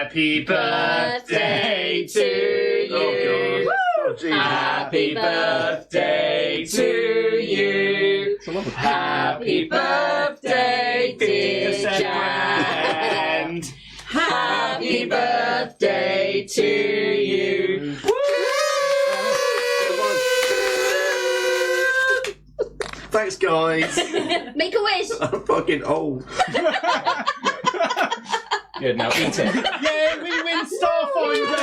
Happy birthday to you. Happy birthday to you. Happy birthday, dear Jan. Happy birthday to you. Thanks, guys. Make a wish. I'm fucking old. Good, now eat it. Yay, we win Starfinder!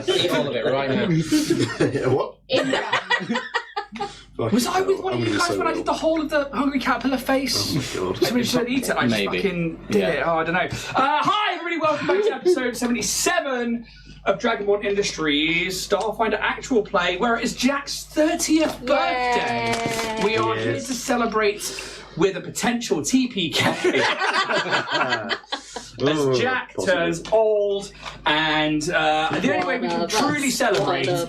Eat all of it right now. What? Was I with one of you guys when I did the whole of the Hungry Caterpillar face? Oh my god. Somebody said eat it, I just Maybe. fucking did it. Oh, I don't know. Hi everybody, welcome back to episode 77 of Dragonborn Industries Starfinder Actual Play, where it is Jack's 30th birthday. We are here to celebrate with a potential TPK. As Jack turns old, and the only way we can truly celebrate is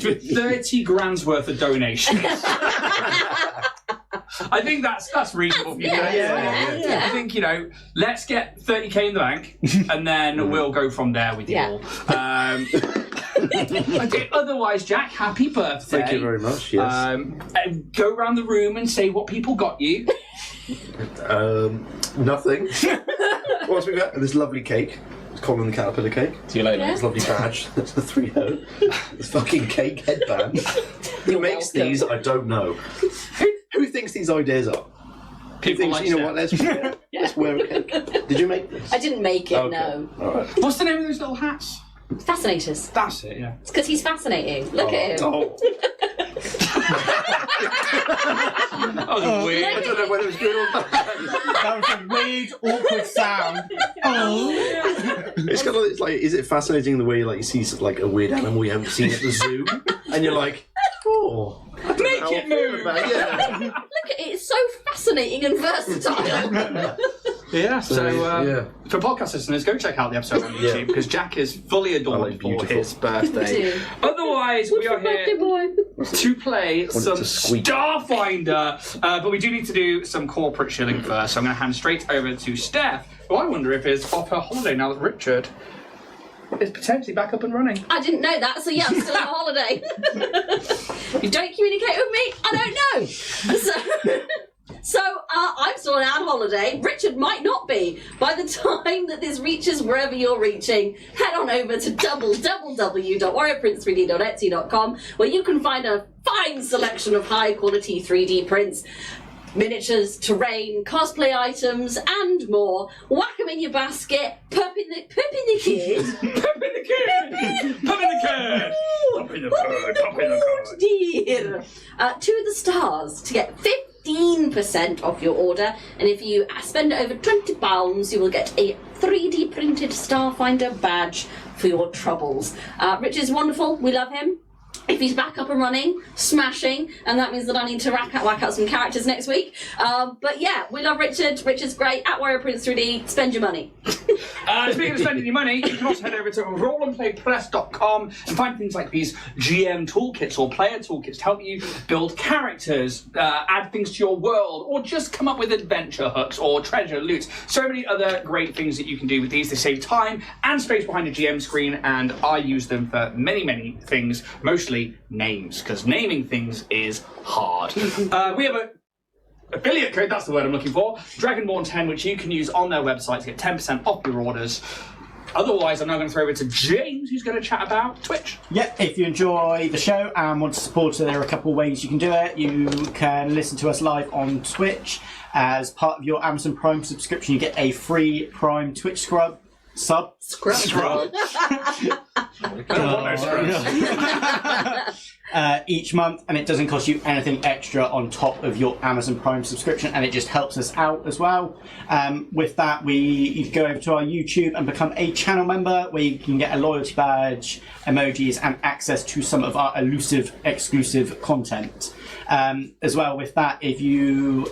with 30 grand's worth of donations. I think that's reasonable for you guys. Yeah. I think, let's get 30k in the bank, and then we'll go from there with you all. Okay, otherwise, Jack, happy birthday. Thank you very much, yes. Go around the room and say what people got you. Nothing. What else we got? This lovely cake. It's Colin the Caterpillar cake. See you later. This lovely badge. That's the 3-0. This fucking cake headband. Who makes these? I don't know. Who thinks these ideas up? People Thinks, like you know Steph. what, let's wear a cake. Did you make this? I didn't make it, Okay. no. Alright. What's the name of those little hats? Fascinators. That's it, yeah. It's because he's fascinating. Look at him. Oh. That was weird. I don't know whether it was good or bad. That was a weird, awkward sound. Oh. It's kind of it's like, is it fascinating the way you see like a weird animal you haven't seen at the zoo, and you're like, oh, I don't Make know how it I feel move. about it. Yeah. Look at it. It's so fascinating and versatile. Yeah, so yeah. for podcast listeners, go check out the episode on YouTube because Jack is fully adorned for beautiful. his birthday. Otherwise, we are Birthday here boy. to play some to squeak. Starfinder, but we do need to do some corporate shilling first. So I'm going to hand straight over to Steph, who I wonder if is off her holiday now that Richard is potentially back up and running. I didn't know that, so yeah, I'm still on holiday. You don't communicate with me, I don't know. So I'm still on our holiday. Richard might not be. By the time that this reaches wherever you're reaching, head on over to www.warriorprince3d.etsy.com, where you can find a fine selection of high quality 3D prints, miniatures, terrain, cosplay items, and more. Whack them in your basket, pop in the kid. Pop in the kid! Pop in the kid! Pop in the bird! Pop in the Dear. To the stars to get 15% off your order, and if you spend over £20, you will get a 3D printed Starfinder badge for your troubles. Rich is wonderful, we love him. If he's back up and running, smashing, and that means that I need to whack out some characters next week. But yeah, we love Richard. Richard's great. At Warrior Prince 3D, spend your money. Speaking of spending your money, you can also head over to rollandplaypress.com and find things like these GM toolkits or player toolkits to help you build characters, add things to your world, or just come up with adventure hooks or treasure loot. So many other great things that you can do with these. They save time and space behind a GM screen, and I use them for many, many things, mostly names, because naming things is hard. We have a affiliate code, that's the word I'm looking for, Dragonborn 10, which you can use on their website to get 10% off your orders. Otherwise, I'm now going to throw over to James, who's going to chat about Twitch. Yeah, if you enjoy the show and want to support it, there are a couple of ways you can do it. You can listen to us live on Twitch. As part of your Amazon Prime subscription, you get a free Prime Twitch Scrub. Each month, and it doesn't cost you anything extra on top of your Amazon Prime subscription, and it just helps us out as well. With that, you can go over to our YouTube and become a channel member, where you can get a loyalty badge, emojis, and access to some of our elusive exclusive content. As well, with that, if you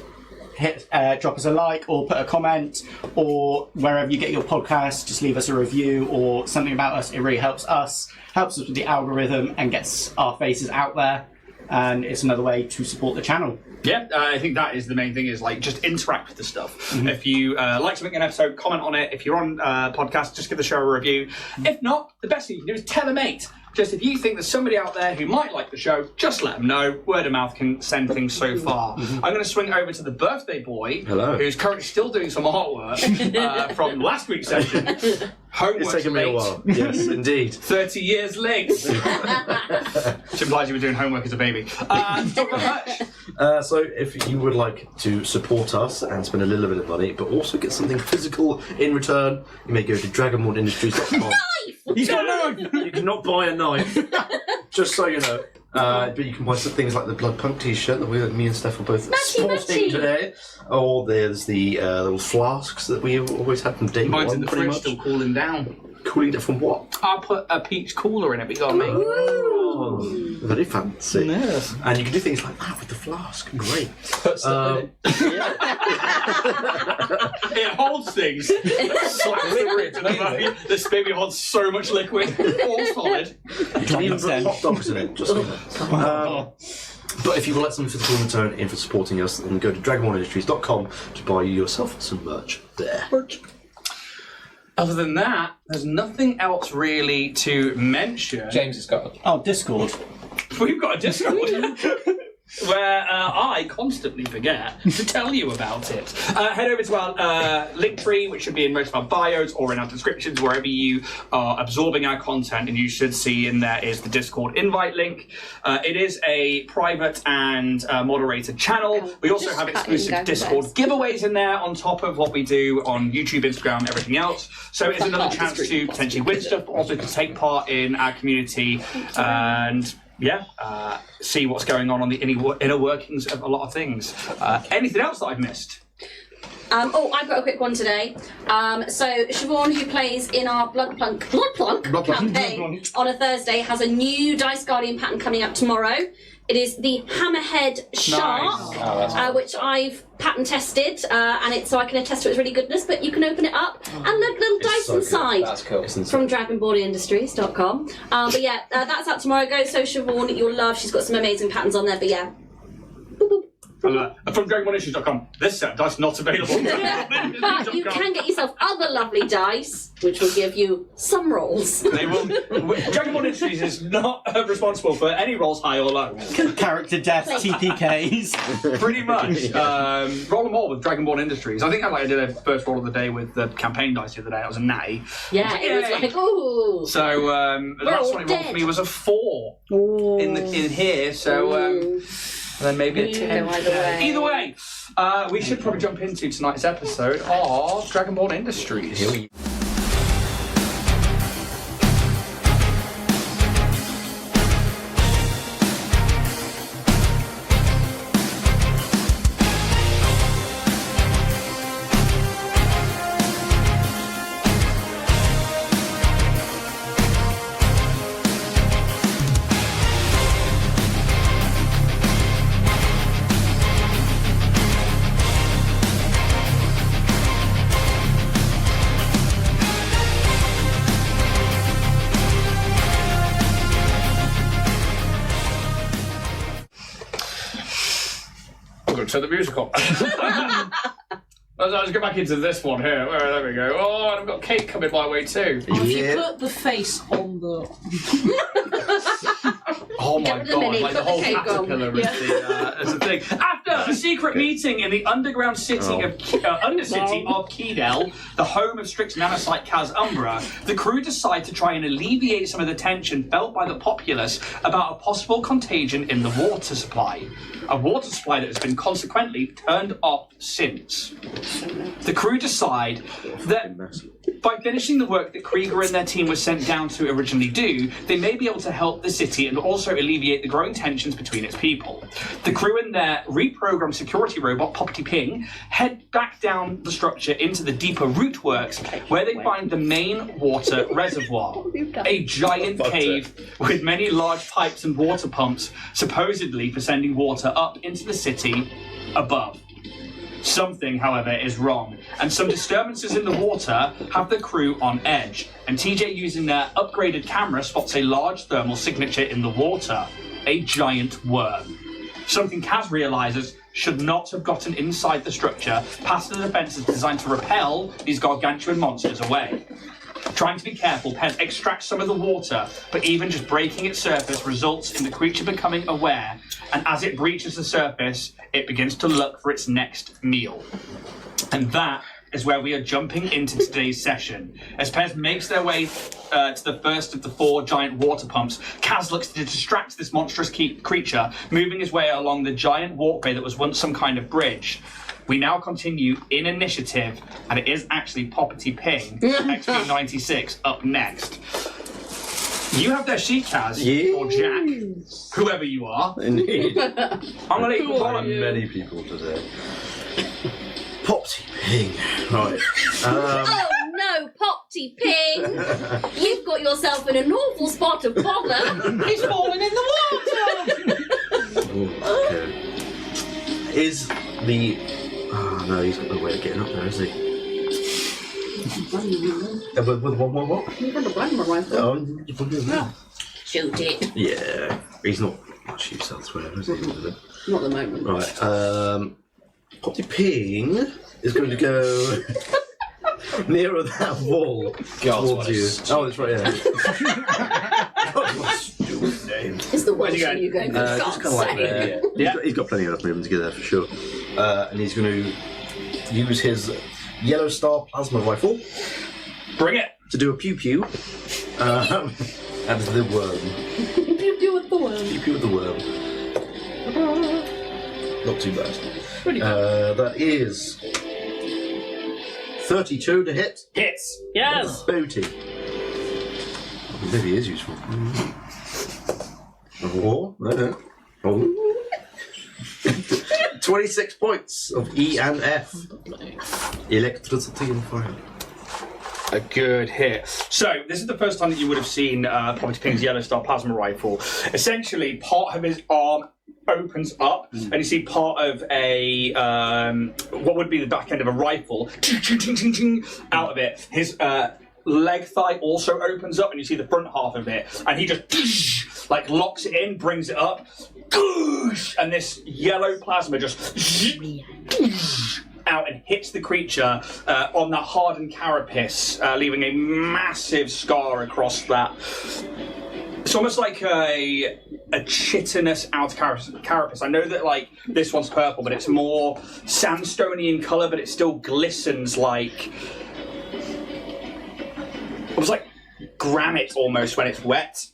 drop us a like or put a comment, or wherever you get your podcast, just leave us a review or something about us. It really helps us with the algorithm and gets our faces out there, and it's another way to support the channel. Yeah, I think that is the main thing, is like just interact with the stuff. If you like something in an episode, comment on it. If you're on podcast, just give the show a review. If not, the best thing you can do is tell a mate. Just if you think there's somebody out there who might like the show, just let them know. Word of mouth can send things so far. I'm going to swing over to the birthday boy, who's currently still doing some artwork from last week's session. It's taken me a while. Yes, indeed. 30 years late. Which implies you were doing homework as a baby. Talk about merch. So if you would like to support us and spend a little bit of money, but also get something physical in return, you may go to dragonbornindustries.com. He's got a knife! You cannot buy a knife, just so you know. But you can buy some things like the Blood Punk t-shirt that me and Steph were both sporting today. Or there's the little flasks that we always had from day Mine's one, in the pretty fridge, much. still cooling down. Cooling it from what? I put a peach cooler in it, but you got me. Oh, very fancy. Yes. And you can do things like that with the flask. Great. It holds things. Slaps the ridge. This baby holds so much liquid. All solid. You can even put hot dogs in it, just so you know. But if you would like something physical in return in for supporting us, then go to dragonbornindustries.com to buy yourself some merch there. Other than that, there's nothing else really to mention. James has got. Oh, Discord. We've got a Discord. Where I constantly forget to tell you about it. Head over to our link tree, which should be in most of our bios or in our descriptions, wherever you are absorbing our content, and you should see in there is the Discord invite link. It is a private and moderated channel. We also have exclusive Discord giveaways in there on top of what we do on YouTube, Instagram, and everything else. So it's another chance to potentially win stuff, but also to take part in our community and see what's going on the inner workings of a lot of things. Anything else that I've missed? I've got a quick one today. So Siobhan, who plays in our Blood Plunk campaign on a Thursday, has a new Dice Guardian pattern coming up tomorrow. It is the Hammerhead Shark, which I've pattern tested, and so I can attest to its really goodness. But you can open it up and look, little dice inside. That's cool. From dragonbornindustries.com. But yeah, that's out tomorrow. Go so Siobhan, you'll love. She's got some amazing patterns on there. But yeah. Boop, boop. From DragonbornIssues.com. This set of dice not available. But you can get yourself other lovely dice, which will give you some rolls. They will. Dragonborn Industries is not responsible for any rolls high or low. Character deaths, TPKs. Pretty much. Roll them all with Dragonborn Industries. I think I did a first roll of the day with the campaign dice the other day. That was a natty. Yeah, it was like, ooh. So the last one it rolled for me was a 4 in here. So. And then maybe a 10. Either way, we should probably jump into tonight's episode of Dragonborn Industries. Here we To the musical. Let's get back into this one here. There we go. Oh, and I've got Kate coming my way too. If you put the face on the... Oh my god, like the whole caterpillar is the thing. After a secret meeting in the underground city of Qidel, the home of Strix Nanosite Kaz Umbra, the crew decide to try and alleviate some of the tension felt by the populace about a possible contagion in the water supply. A water supply that has been consequently turned off since. The crew decide that by finishing the work that Krieger and their team were sent down to originally do, they may be able to help the city and also alleviate the growing tensions between its people. The crew and their reprogrammed security robot, Poppy Ping, head back down the structure into the deeper root works, where they find the main water reservoir, a giant cave with many large pipes and water pumps, supposedly for sending water up into the city above. Something, however, is wrong, and some disturbances in the water have the crew on edge, and TJ, using their upgraded camera, spots a large thermal signature in the water, a giant worm. Something Kaz realizes should not have gotten inside the structure past the defences designed to repel these gargantuan monsters away. Trying to be careful, Pez extracts some of the water, but even just breaking its surface results in the creature becoming aware, and as it breaches the surface, it begins to look for its next meal. And that is where we are jumping into today's session. As Pez makes their way to the first of the 4 giant water pumps, Kaz looks to distract this monstrous creature, moving his way along the giant walkway that was once some kind of bridge. We now continue in initiative, and it is actually Poppity Ping, XP96, up next. You have their sheet, Kaz, or Jack, whoever you are. Indeed. I'm going to let you call him. Many people today. Poppity Ping. Right. Oh no, Poppity Ping! You've got yourself in an awful spot of bother. He's falling in the water! Okay. Is the... Oh no, he's got no way of getting up there, is he? With what? You've got a rifle rifle. Oh, Shoot it. yeah. He's not much use elsewhere, is he? Not at the moment. Right, Poppy Ping is going to go nearer that wall towards you. Oh, that's right, yeah. Stupid name. It's the worst thing you're going to Just kind of like there. He's got plenty enough movement to get there for sure. And he's going to use his yellow star plasma rifle. Bring it! To do a pew-pew at the worm. Pew-pew with the worm. Pew-pew with the worm. Not too bad. Pretty good. That is 32 to hit. Hits! Yes! Booty. Maybe is useful. Oh, no. Oh. 26 points of E and F. Electricity and fire. A good hit. So, this is the first time that you would have seen Poppy Ping's yellow star plasma rifle. Essentially, part of his arm opens up, and you see part of a what would be the back end of a rifle out of it. His leg thigh also opens up, and you see the front half of it, and he just like locks it in, brings it up, and this yellow plasma just out and hits the creature on that hardened carapace, leaving a massive scar across that. It's almost like a chitinous outer carapace. I know that like this one's purple, but it's more sandstony in colour, but it still glistens like almost like granite almost when it's wet.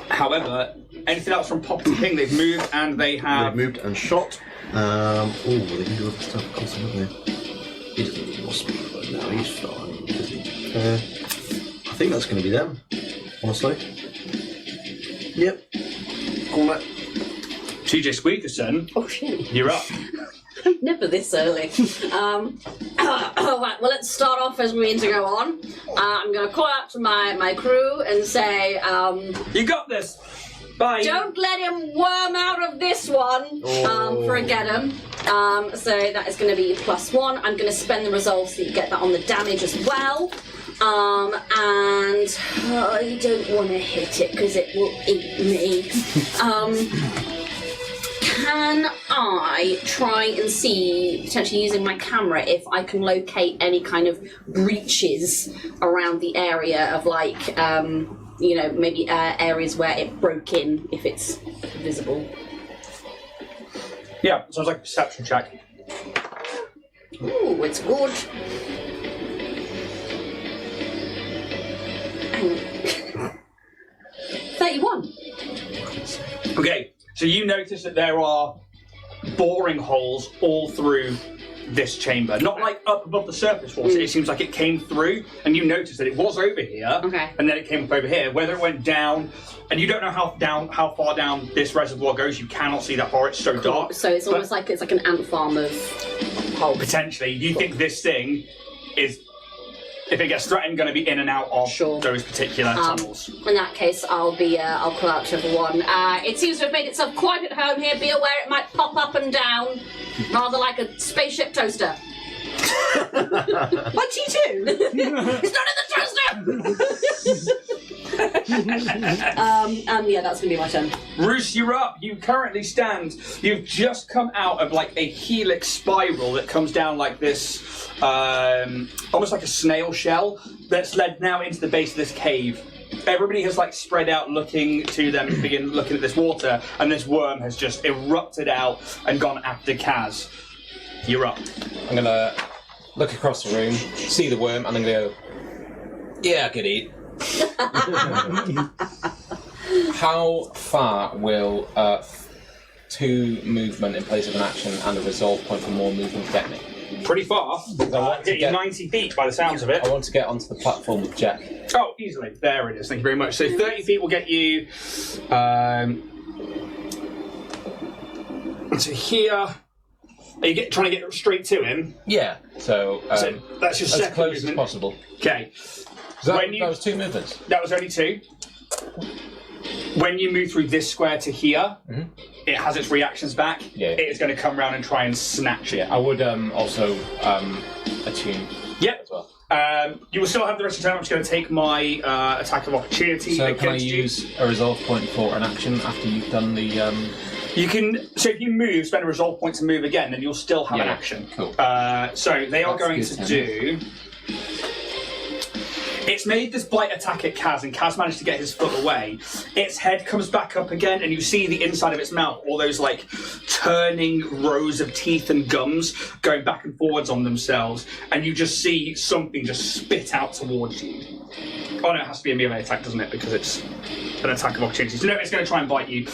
However, anything else from Poppy Ping? They've moved and they have... They've moved and shot. They can do other stuff, of course, haven't they? He doesn't need more speed right now, he's fine. He doesn't need to prepare. I think that's going to be them, honestly. Yep. Call it. TJ Squeakerson, Oh shit. you're up. Never this early. Right, well, let's start off as we need to go on. I'm going to call out to my crew and say, You got this. Bye. don't let him worm out of this one. Forget him. So that is going to be +1. I'm going to spend the resolve so you get that on the damage as well. And I don't want to hit it because it will eat me. Can I try and see, potentially using my camera, if I can locate any kind of breaches around the area of like, you know, maybe areas where it broke in, if it's visible? Yeah, sounds like a perception check. Ooh, it's good. 31. Okay, so you notice that there are boring holes all through this chamber. Not like up above the surface walls, it seems like it came through, and you notice that it was over here, and then it came up over here. Whether it went down, and you don't know how far down this reservoir goes, you cannot see that far, it's so dark. So it's almost like it's like an ant farm of holes. Potentially, you think this thing is, if it gets threatened, going to be in and out of those particular tunnels. In that case, I'll call out to everyone. It seems to have made itself quite at home here. Be aware it might pop up and down, rather like a spaceship toaster. What T2? It's not in the toaster! Yeah, that's gonna be my turn. Roos, you're up. You currently stand. You've just come out of like a helix spiral that comes down like this, almost like a snail shell that's led now into the base of this cave. Everybody has like spread out looking to them and begin looking at this water, and this worm has just erupted out and gone after Kaz. You're up. I'm gonna look across the room, see the worm, and then go, yeah, I could eat. How far will 2 movement in place of an action and a resolve point for more movement get me? Pretty far. Get you 90 feet by the sounds of it. I want to get onto the platform with Jack. Oh, easily. There it is. Thank you very much. So 30 feet will get you to here. Are you trying to get straight to him? Yeah. So that's your as second close movement. as possible. Okay. That was 2 movements. That was only 2. When you move through this square to here, it has its reactions back. Yeah. It is going to come around and try and snatch it. Yeah, I would also attune Yep. as well. You will still have the rest of the time. I'm just going to take my attack of opportunity So against can I you. use a resolve point for an action after you've done the... You can. So if you move, spend a resolve point to move again, then you'll still have an action. Cool. So they are That's going good to to do. It's made this blight attack at Kaz, and Kaz managed to get his foot away. Its head comes back up again, and you see the inside of its mouth, all those like turning rows of teeth and gums going back and forwards on themselves, and you just see something just spit out towards you. Oh no, it has to be a melee attack, doesn't it? Because it's an attack of opportunity. So no, it's going to try and bite you.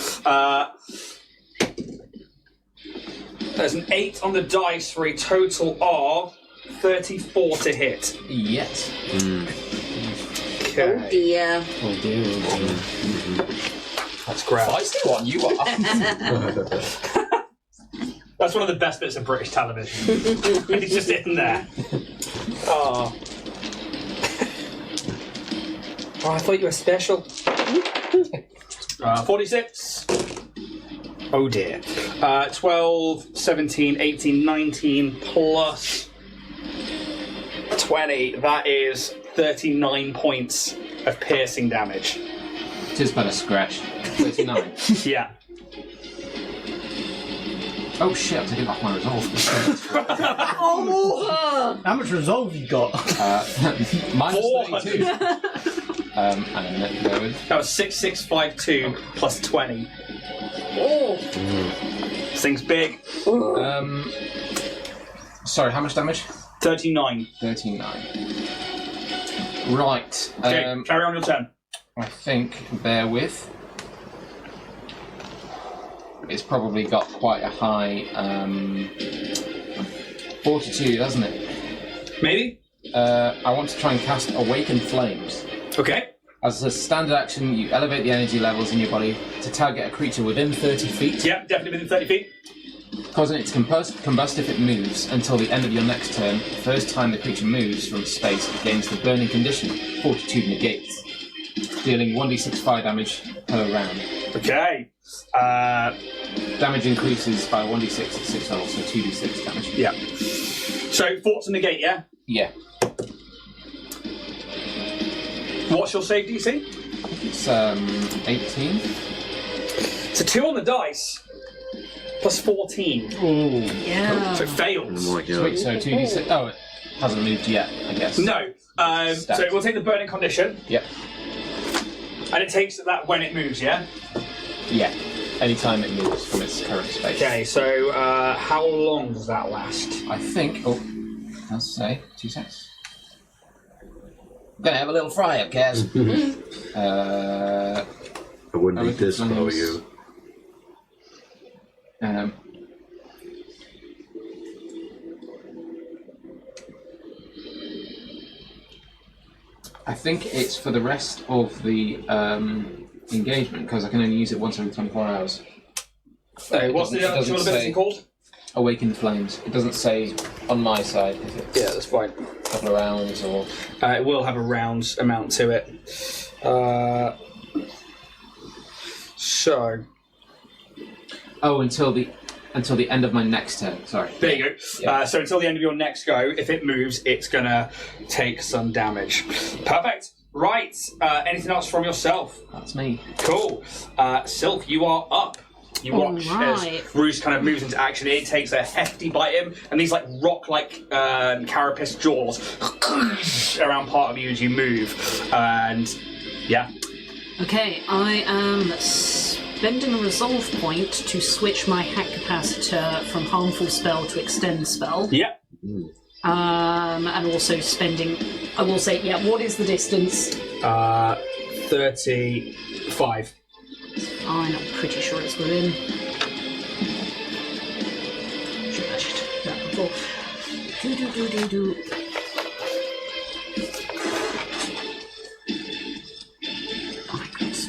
There's an 8 on the dice for a total of 34 to hit. Yes. Oh dear. Oh dear. That's great. Feisty one, you are. That's one of the best bits of British television. It's just in there. Oh. Oh, I thought you were special. 46. Oh dear. 12, 17, 18, 19 plus 20. That is 39 points of piercing damage. Tis but a scratch. 39. Yeah. Oh shit, I'm taking off my resolve. How much resolve you got? Minus 400. 32. And then there was... That was 6652 plus 20. Oh. This thing's big. Sorry, how much damage? 39. 39. Right. Okay, carry on your turn. I think, bear with. It's probably got quite a high 42, doesn't it? Maybe? I want to try and cast Awaken Flames. Okay. As a standard action, you elevate the energy levels in your body to target a creature within 30 feet, Yeah, definitely within 30 feet. causing it to combust if it moves until the end of your next turn. The first time the creature moves from space, it gains the burning condition, Fortitude negates, dealing 1d6 fire damage per round. Okay. Damage increases by 1d6 at 6 levels, so 2d6 damage. Yeah. So, fort to negate, yeah? Yeah. What's your save DC? It's 18. It's a 2 on the dice. Plus 14. Ooh. Yeah. So it fails. Oh my god. Sweet, so 2d6. Oh, it hasn't moved yet, I guess. No. So we'll take the burning condition, Yep. and it takes that when it moves, yeah? Yeah. Anytime it moves from its current space. Okay, so how long does that last? I think. Oh, let's say 2 seconds. I'm gonna have a little fry up, Kaz. I wouldn't eat this if I were you. I think it's for the rest of the engagement because I can only use it once every 24 hours. What's the actual ability called? Awaken Flames. It doesn't say on my side if it's Yeah, that's fine. a couple of rounds or. It will have a round amount to it. So Oh, until the end of my next turn. Sorry. there you go. Yeah. So until the end of your next go, if it moves, it's gonna take some damage. Perfect. Right. Anything else from yourself? That's me. Cool. Sylph, you are up. You watch Alright. as Roos kind of moves into action. It takes a hefty bite at him, and these like rock-like carapace jaws around part of you as you move. And yeah. Okay, I am spending a resolve point to switch my hack capacitor from harmful spell to extend spell. Yep. And also spending. I will say, yeah. What is the distance? 35. I'm pretty sure it's within. Should I just do that before? Do. Oh my goodness.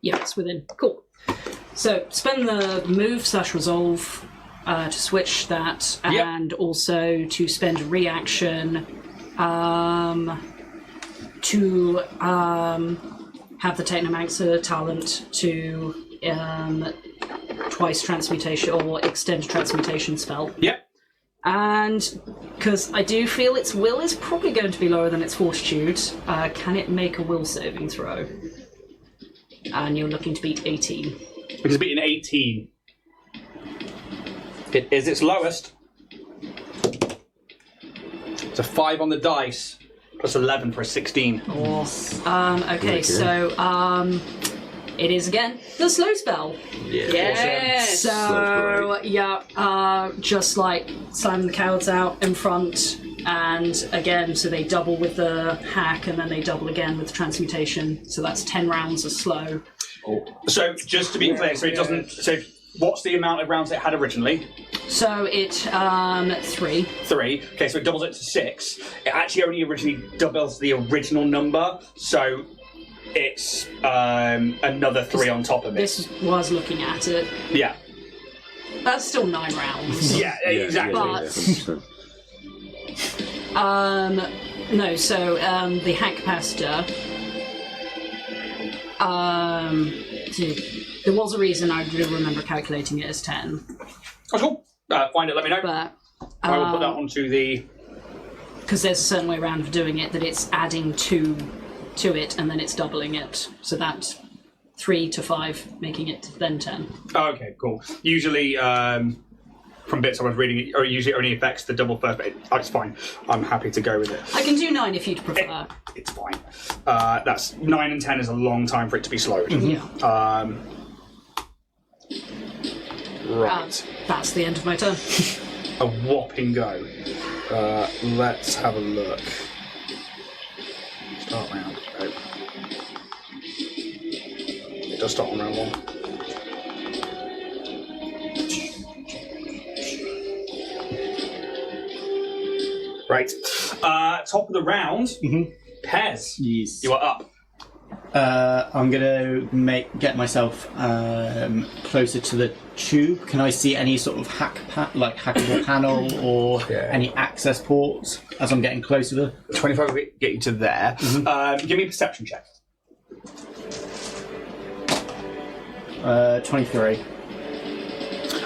Yeah, it's within. Cool. So spend the move/resolve to switch that, Yep. and also to spend a reaction to have the Technomancer talent to twice transmutation or extend transmutation spell. Yep. And because I do feel its will is probably going to be lower than its fortitude, can it make a will saving throw? And you're looking to beat 18. Because beating 18. It is its lowest. It's a 5 on the dice, plus 11 for a 16. Okay, so it is again the slow spell. Yes. So yeah, just like slam the cowards out in front, and again, so they double with the hack, and then they double again with the transmutation. So that's 10 rounds of slow. So just to be clear, so it doesn't. So what's the amount of rounds it had originally? So it 3. 3. Okay, so it doubles it to 6. It actually only originally doubles the original number, so it's another 3 on top of it. This was looking at it. Yeah. That's still 9 rounds. Yeah, exactly. No, so the hack capacitor. There was a reason I do remember calculating it as 10, Oh, cool. Find it, let me know. but I will put that onto the... because there's a certain way around of doing it that it's adding 2 to it and then it's doubling it, so that's 3 to 5, making it then 10. Oh, okay, cool. Usually, from bits I was reading, it usually only affects the double first, but it's fine. I'm happy to go with it. I can do 9 if you'd prefer. It's fine. That's 9 and 10 is a long time for it to be slowed. Yeah. Right. That's the end of my turn. A whopping go. Let's have a look. Start round. Oh. It does start on round 1. Right. Top of the round. Pez. Yes. You are up. I'm gonna get myself closer to the tube. Can I see any sort of hackable panel or any access ports as I'm getting closer? 25 will get you to there. Give me a perception check. 23.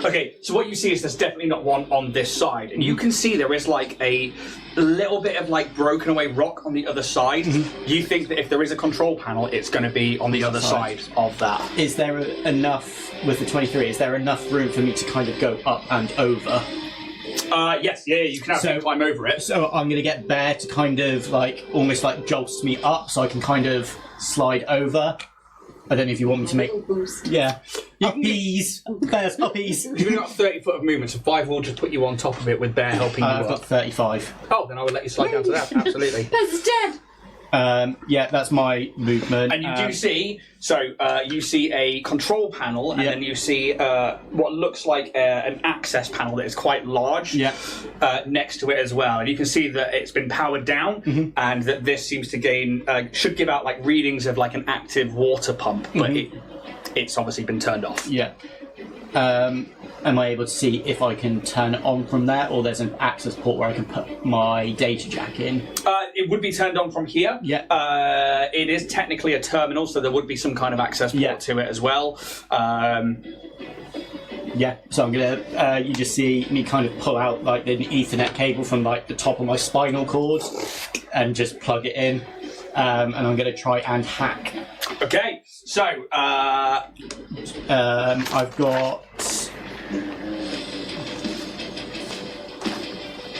Okay, so what you see is there's definitely not one on this side, and you can see there is like a little bit of like broken away rock on the other side. You think that if there is a control panel, it's going to be on the other side of that. Is there enough, with the 23, is there enough room for me to kind of go up and over? Yes, you can absolutely climb over it. So I'm going to get Bear to kind of like, almost like jolts me up so I can kind of slide over. I don't know if you want me to make... Boost. Yeah. Uppies! Bear's uppies! You've only got 30 foot of movement, so 5 will just put you on top of it with Bear helping you I've up. got 35. Oh, then I would let you slide down to that, absolutely. Pez is dead! Yeah, that's my movement. And you do see, you see a control panel, and then you see what looks like an access panel that is quite large next to it as well. And you can see that it's been powered down, and that this seems to gain, should give out like readings of like an active water pump, but it's obviously been turned off. Yeah. Am I able to see if I can turn it on from there, or there's an access port where I can put my data jack in? It would be turned on from here. Yeah. It is technically a terminal, so there would be some kind of access port to it as well. Yeah, so I'm gonna. You just see me kind of pull out like an Ethernet cable from like the top of my spinal cord, and just plug it in, and I'm gonna try and hack. Okay, so I've got.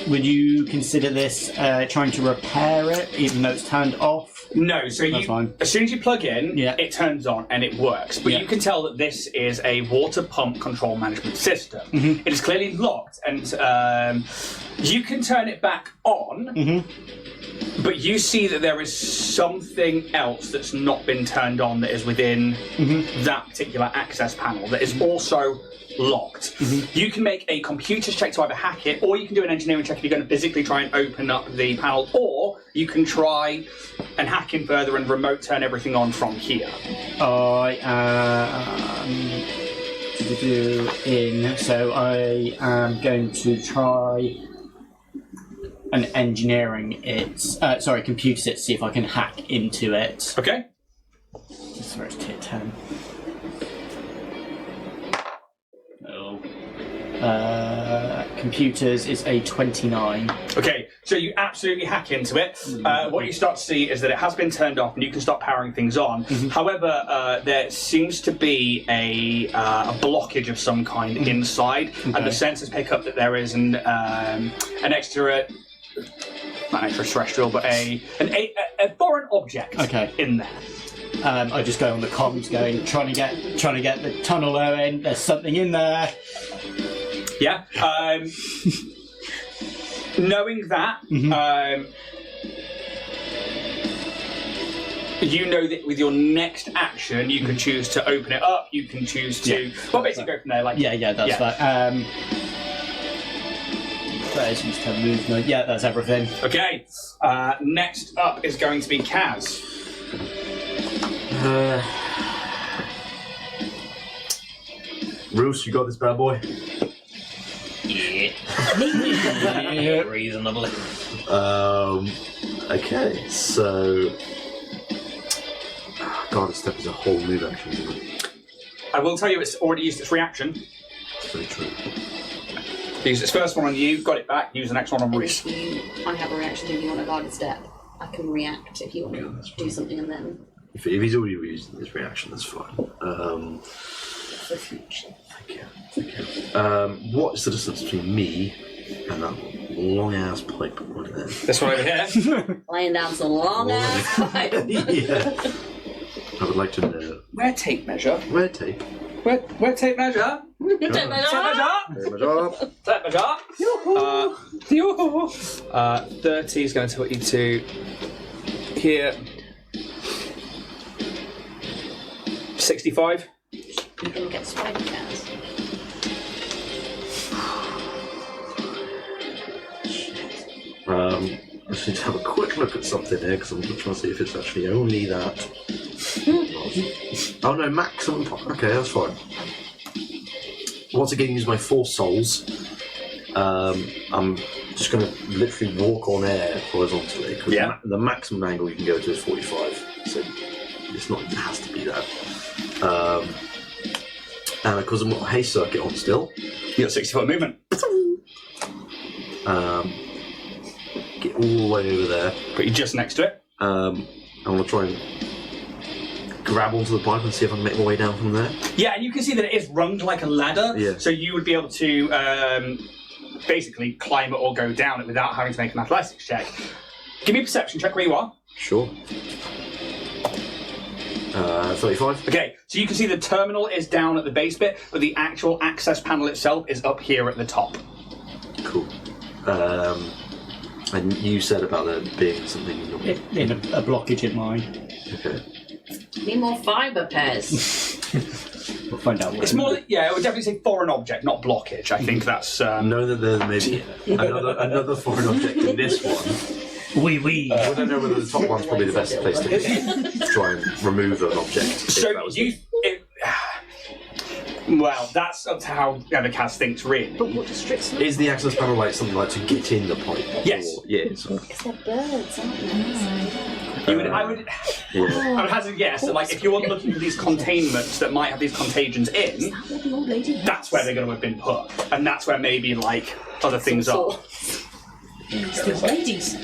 Would you consider this trying to repair it, even though it's turned off? no. So That's fine. as soon as you plug in, Yeah. it turns on and it works. But Yeah. you can tell that this is a water pump control management system. Mm-hmm. It is clearly locked, and you can turn it back on. Mm-hmm. But you see that there is something else that's not been turned on that is within Mm-hmm. that particular access panel that is also locked. Mm-hmm. You can make a computer's check to either hack it, or you can do an engineering check if you're going to physically try and open up the panel, or you can try and hack in further and remote turn everything on from here. I am so I am going to try an engineering computers it to see if I can hack into it. Okay? Sorry, it's tier 10. No. Computers is a 29. Okay, so you absolutely hack into it. What you start to see is that it has been turned off and you can start powering things on. However, there seems to be a blockage of some kind inside, and the sensors pick up that there is an not extraterrestrial, but a foreign object in there. I just go on the comms, trying to get the tunnel going. There's something in there. Yeah. Knowing that, you know that with your next action, you can choose to open it up. You can choose to, basically go from there. Like That's fine. There's used to movement. Yeah, that's everything. Okay. Next up is going to be Kaz. Roos, you got this bad boy? Yeah, reasonably. Okay, so... God, this step is a whole move action, isn't it? I will tell you, it's already used its reaction. It's very true. Used its first one on you, got it back, use the next one on Reese. I have a reaction if you want a guarded step. I can react if you want to do something and then... If he's already used his reaction, that's fine. For future. Thank you. What is the distance between me and that long-ass pipe right there? This one over here. Laying down some long ass pipe. Yeah. I would like to know. Where tape measure? Where tape? Where tape measure? Take my Tape measure? Very much up. Tape measure? Yoo-hoo. 30 is going to put you to here. 65. You're gonna get spider cats. I just need to have a quick look at something here because I'm trying to see if it's actually only that. Oh no, maximum. Okay, that's fine. Once again, use my 4 souls. I'm just going to literally walk on air horizontally because the maximum angle you can go to is 45. So it's not. It has to be that. And because I've got a haste circuit on still, You got 60-foot movement. get all the way over there. Put you just next to it. I want to try and grab onto the pipe and see if I can make my way down from there. Yeah, and you can see that it is runged like a ladder. Yeah. So you would be able to basically climb it or go down it without having to make an athletics check. Give me a perception check where you are. Sure. 35. Okay, so you can see the terminal is down at the base bit, but the actual access panel itself is up here at the top. Cool. And you said about there being something In a blockage in mine. Okay. Need more fibre pairs. We'll find out. It's more, I would definitely say foreign object, not blockage. I think that's. Know that there may be another foreign object in this one. We. I don't know whether the top one's probably the best place to try and remove an object. So well, that's up to how Evercast thinks, really. But what restricts them? Is the access panel like something like to get in the pipe? Yes. Or, yes. Because they're birds, aren't they? I would. Yeah. I would hazard a guess that, like, if you're looking for these containments that might have these contagions in, What the old lady has? that's where they're going to have been put, and that's where maybe like other things are. It's the old ladies.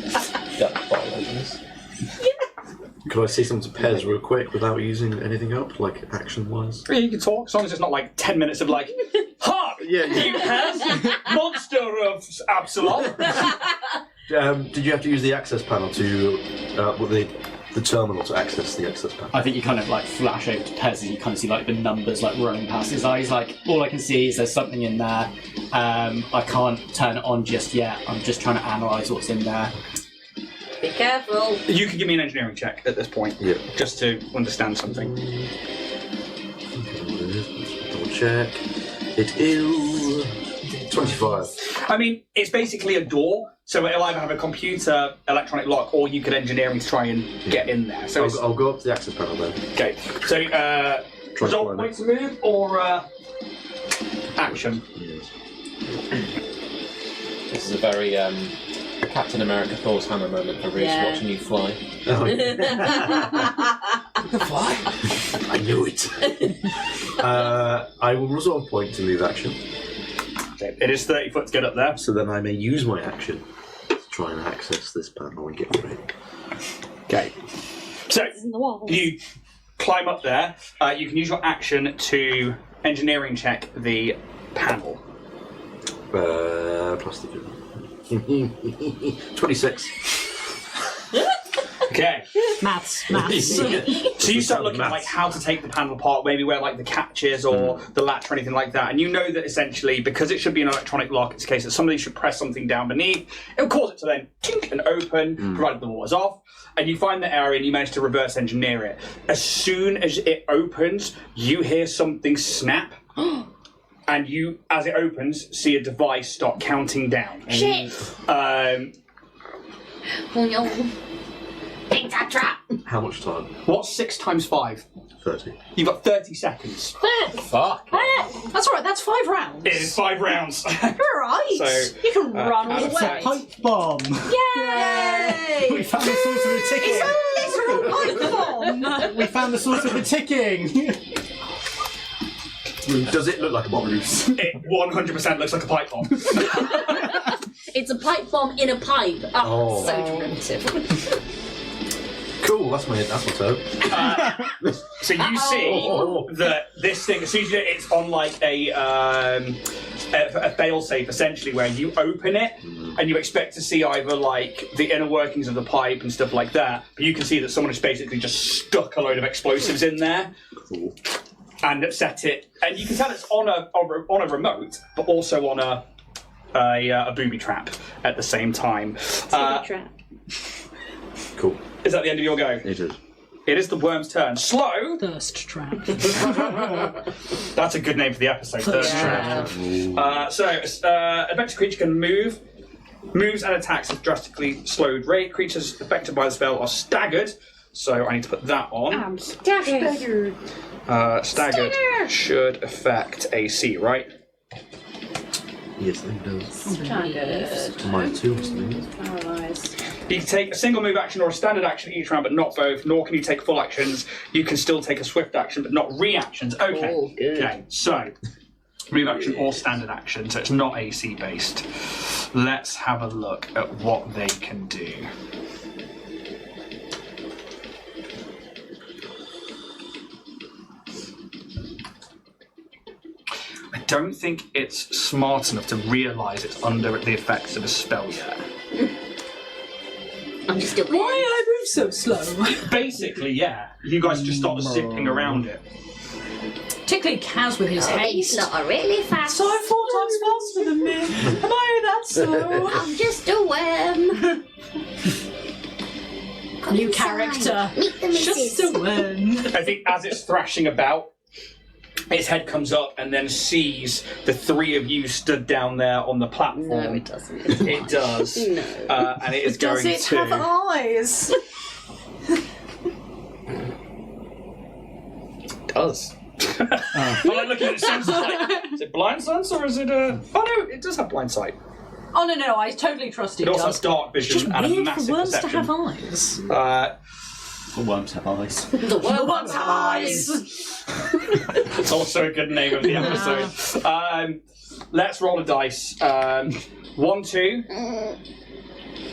Could I say something to Pez real quick without using anything up, like action-wise? Yeah, you can talk as long as it's not like 10 minutes of like, hark, Yeah. you Pez, monster of Absalom. Did you have to use the access panel to, the terminal to access the access panel? I think you kind of like flash over to Pez and you kind of see like the numbers like running past his eyes. Like all I can see is there's something in there. I can't turn it on just yet. I'm just trying to analyse what's in there. Be careful. You can give me an engineering check at this point, Yeah. just to understand something. Double check. It is 25. I mean, it's basically a door, so it'll either have a computer, electronic lock, or you could engineering to try and get in there. So it's, I'll go up to the access panel then. okay. So result climb it. points to move or action. Yes. This is a very Captain America Thor's hammer moment for Reese Yeah. watching you fly. Fly? I knew it. I will resolve point to move action, Okay. It is 30 foot to get up there. so then I may use my action to try and access this panel and get through. Okay. So In the wall. you climb up there. You can use your action to engineering check the panel. Plus the 26. Maths. Yeah. So you start looking at like how to take the panel apart, maybe where like the catch is or the latch or anything like that, and you know that essentially because it should be an electronic lock, it's a case that somebody should press something down beneath. It will cause it to then tink and open, provided the water's off, and you find the area and you manage to reverse engineer it. As soon as it opens, you hear something snap. And you, as it opens, see a device start counting down. Shit! Um, Oh no. It's a trap! How much time? what's 6 times 5? 30. You've got 30 seconds. Fuck. That's all right. That's 5 rounds. It is 5 rounds. You're right. So, you can run all the that's way. Pipe bomb! Yay! We found the source of the ticking! Literal pipe bomb. We found the source of the ticking! Does it look like a bomb? it 100% looks like a pipe bomb. It's a pipe bomb in a pipe. Oh, so derivative. Cool, that's my toe. So you see that this thing, as soon as it's on like a fail-safe, essentially, where you open it and you expect to see either like the inner workings of the pipe and stuff like that, but you can see that someone has basically just stuck a load of explosives in there. Cool. And set it, and you can tell it's on a remote, but also on a booby trap at the same time. Trap. Cool. Is that the end of your go? It is. It is the worm's turn. Slow. Thirst trap. That's a good name for the episode. Thirst trap. Adventure creature can moves and attacks at drastically slowed rate. Creatures affected by the spell are staggered. So I need to put that on. I'm staggered. Staggered should affect AC, right? Yes, it does. Staggered. Mine too, or something. Paralyzed. You can take a single move action or a standard action each round, but not both. Nor can you take full actions. You can still take a swift action, but not reactions. Okay. Oh, good. Okay. So move action or standard action, so it's not AC based. Let's have a look at what they can do. I don't think it's smart enough to realise it's under the effects of a spell yet. I'm still Why I move so slow? Basically, yeah. You guys just start zipping around it. Particularly Kaz with his haste. He's not really fast. So 4 times faster than me. Am I that slow? I'm just a worm. Come New inside. character. Meet the missus. Just a win. I think as it's thrashing about, its head comes up and then sees the 3 of you stood down there on the platform. No, it doesn't. It does. No. And it is Does going it to. have eyes? It does. I'm like looking at sensors like, is it blind sense or is it a... Oh no, it does have blind sight. Oh no, I totally trust it. It also has does. dark It's vision just and a weird massive for worms perception. to have eyes. The worms have eyes. The worms have eyes. It's also a good name of the episode. Let's roll a dice. 1, 2,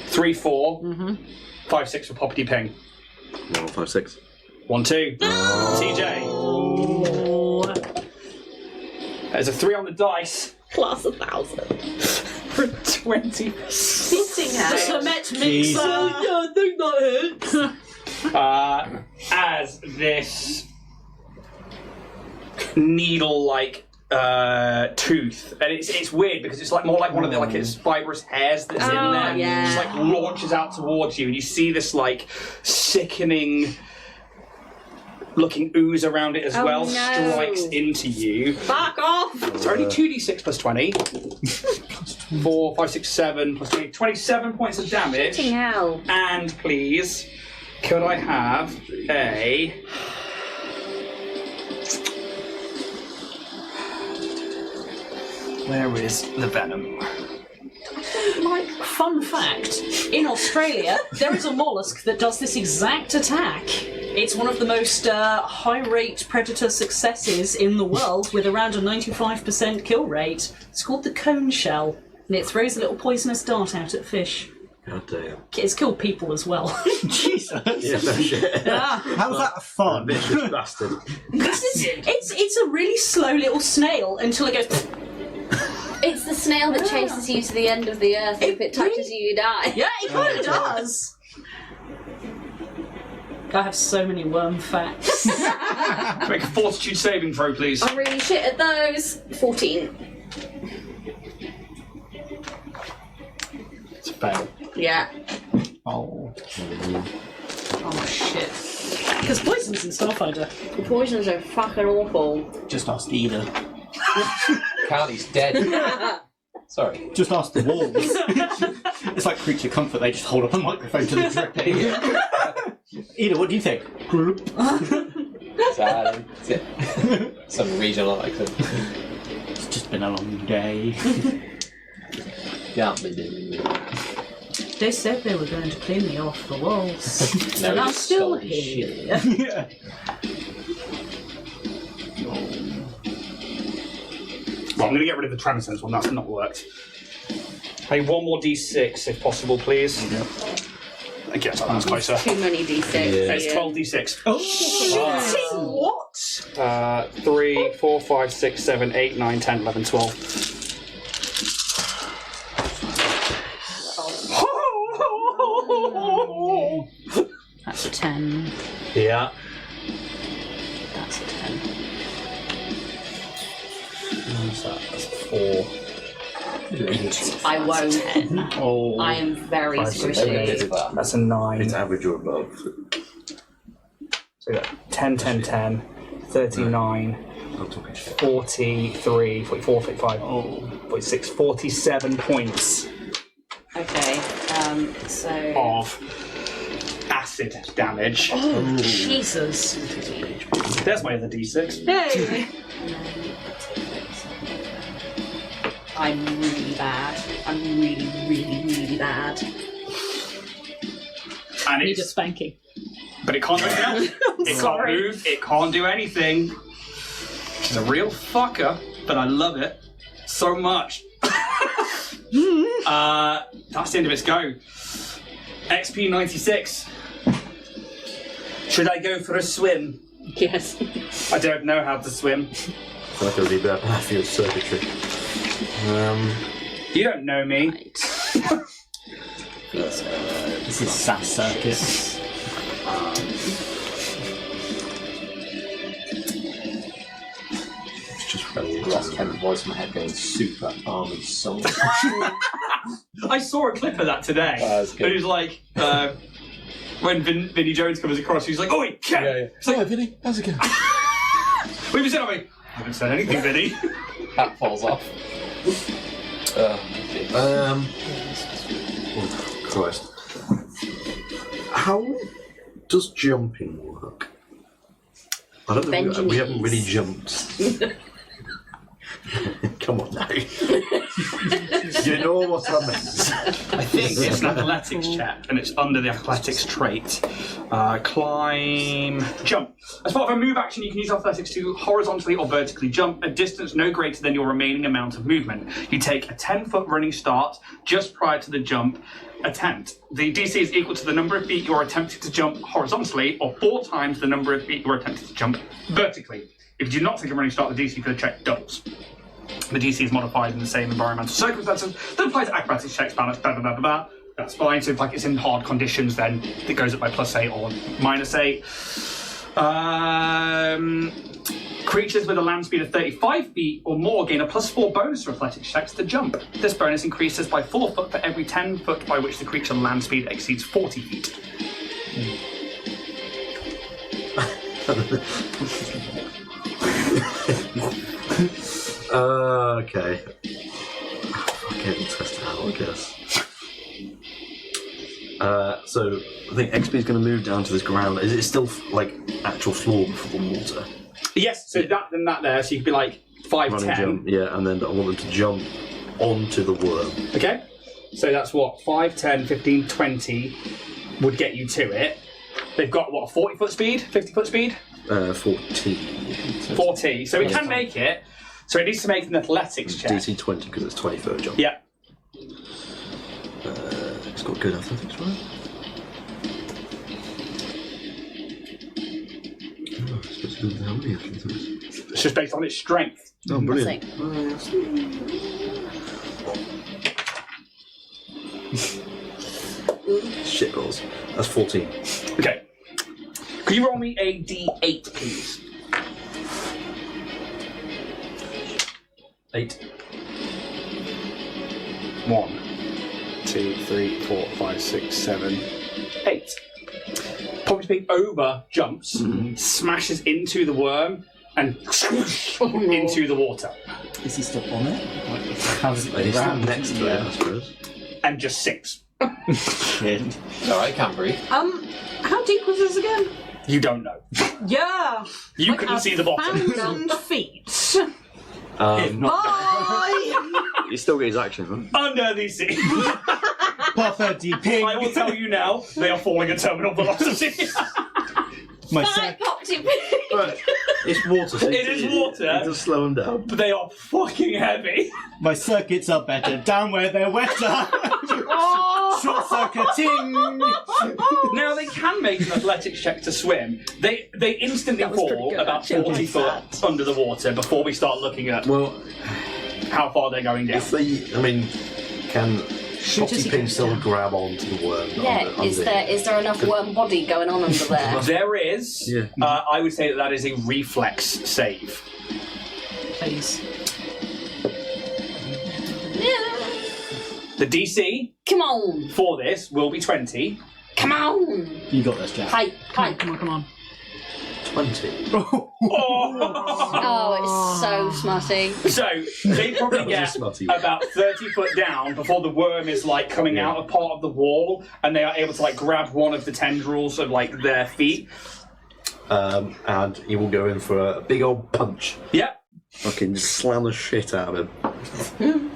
3, 4, 5, 6 for Poppity Ping. 1, 5, 6. 1, 2. TJ. There's a 3 on the dice. Plus 1,000. For 20. Sitting out. Cement Jesus. mixer. I think that hurts. As this needle-like tooth, and it's weird because it's like more like one of the like it's fibrous hairs that's in there. yeah. Just like launches out towards you, and you see this like sickening looking ooze around it as Oh, well. no. Strikes into you. Fuck off! It's only 2d6 plus 20. 4, 5, 6, 7 plus 20. 27 points of damage. Sitting out. And please, could I have a... Where is the venom? Like, fun fact, in Australia, there is a mollusk that does this exact attack. It's one of the most high-rate predator successes in the world, with around a 95% kill rate. It's called the cone shell, and it throws a little poisonous dart out at fish. God damn. It's killed people as well. Jesus. Yeah, no shit. How's that fun? Vicious bastard. It's a really slow little snail until it goes... It's the snail that chases you to the end of the earth. If it touches you, you die. Yeah, it kind of does. I have so many worm facts. Make a fortitude saving throw, please. I'm really shit at those. 14. It's a fail. Yeah. Oh. Oh shit. Because poison's in Starfinder. The poisons are fucking awful. Just ask Ida. Carly's dead. Sorry. Just ask the walls. It's like creature comfort, they just hold up a microphone to the dripping. Ida, what do you think? Sad. Some regional accent. It's just been a long day. Yeah. They said they were going to clean me off the walls. No, and we I'm just still stole his here. Yeah. Well, I'm going to get rid of the Transcendence one, that's not worked. Hey, one more d6 if possible, please. Yep. I guess that one's closer. Too many d6. It's 12 d6. What? 3, 4, 5, 6, 7, 8, 9, 10, 11, 12. That's a 10. Yeah. That's a 10. What's that? That's 4. I won't. Oh. I am very 5, 6, 7, squishy. 8. That's a 9. It's average or above. So you got 10, 10, 10, 39, I'm talking shit. 43, 44, 45, 46, 47 points Okay, so... of acid damage. Oh, Jesus. There's my other d6. Hey! I'm really bad. I'm really, really, really bad. And Need a it's, spanking. but it can't do anything else. It can't move, it can't do anything. She's a real fucker, but I love it so much. That's the end of its go. XP 96. Should I go for a swim? Yes. I don't know how to swim. I feel like I need that Battlefield circuitry. You don't know me. This is SAS Circus. It's just Lost Kevin's voice in my head going super army soldier. I saw a clip of that today. that's good. It was like, when Vinnie Jones comes across, he's like, "Oi, Kev!" Yeah. It's like, Vinny, how's it going? what have you said on me? I haven't said anything, Vinny. Hat falls off. oh, Christ. How does jumping work? I don't think we haven't really jumped. Come on now. You know what I meant. I think it's an athletics check, and it's under the athletics trait. Climb, jump. As part of a move action, you can use athletics to horizontally or vertically jump a distance no greater than your remaining amount of movement. You take a 10-foot running start just prior to the jump attempt. The DC is equal to the number of feet you're attempting to jump horizontally, or 4 times the number of feet you're attempting to jump vertically. If you do not take a running start, the DC for the check doubles. The DC is modified in the same environmental circumstances that apply to acrobatics checks, balance, blah, blah, blah, blah, blah. That's fine. So if like it's in hard conditions, then it goes up by +8 or -8. Creatures with a land speed of 35 feet or more gain a +4 bonus for athletics checks to jump. This bonus increases by 4 foot for every 10 foot by which the creature's land speed exceeds 40 feet. Okay. Fucking test it out, I guess. So I think XP is going to move down to this ground. Is it still like actual floor before the water? Yes, so that there, so you could be like 5, Running 10. jump, yeah, and then I want them to jump onto the worm. Okay, so that's what, 5, 10, 15, 20 would get you to it. They've got what, a 40 foot speed, 50 foot speed? 40. 40, so it can make it. So it needs to make an athletics check. DC 20 because it's 20-foot jump. Yeah. It's got good athletics, right? Oh, it's supposed to do how many athletics? It's just based on its strength. Oh, brilliant. Shit balls. That's 14. Okay. Could you roll me a D8, please? 8. 1, 2, 3, 4, 5, 6, 7, 8. Probably being over jumps, smashes into the worm, and into the water. Is he still on it? How does it And he's still round? next to it, I suppose. And just sinks. Shit. Alright, can't breathe. How deep was this again? You don't know. Yeah. You couldn't see the bottom. 1,000 feet. If not, Bye. He still gets action, right? under the sea. Puffer DP. I will tell you now, they are falling at terminal velocity. My Bye, sec- Popty. But it's water. So It is water. It does slow him down. But they are fucking heavy. My circuits are better down where they're wetter. Short circuiting. Now they can make an athletics check to swim. They instantly was pretty fall good, about actually. 40 foot under the water before we start looking at Well, how far they're going down. if they, I mean, can Shoot as Popsy he Ping goes still down. grab onto the worm? Yeah, is there enough worm body going on under there? There is. Yeah. I would say that is a reflex save. Please. The DC Come on, for this will be 20. come on. You got this, Jack. Hi, hi. Come on. 20. Oh. Oh, it's so smutty. So they probably That was a get smutty. about 30 foot down before the worm is like coming out of part of the wall, and they are able to like grab one of the tendrils of like their feet. And he will go in for a big old punch. Yep. Fucking slam the shit out of him.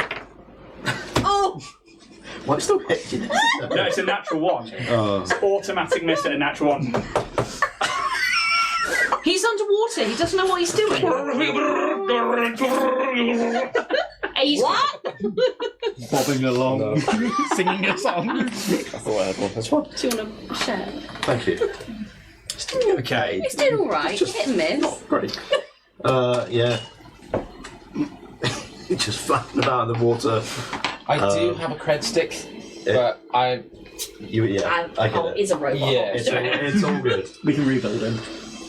Oh, Why still hit you? No, it's a natural one. It's automatic miss at a natural one. He's underwater. He doesn't know what he's doing. he's what? Bobbing along, singing a song. I thought I had one. That's one. Do you want to share? Thank you. It's doing okay. It's doing all right. Hit and miss. Great. Yeah. Just flapping about in the water. I do have a cred stick, but I Yeah, I get it. Is a robot. Yeah. It's all good. We can rebuild him.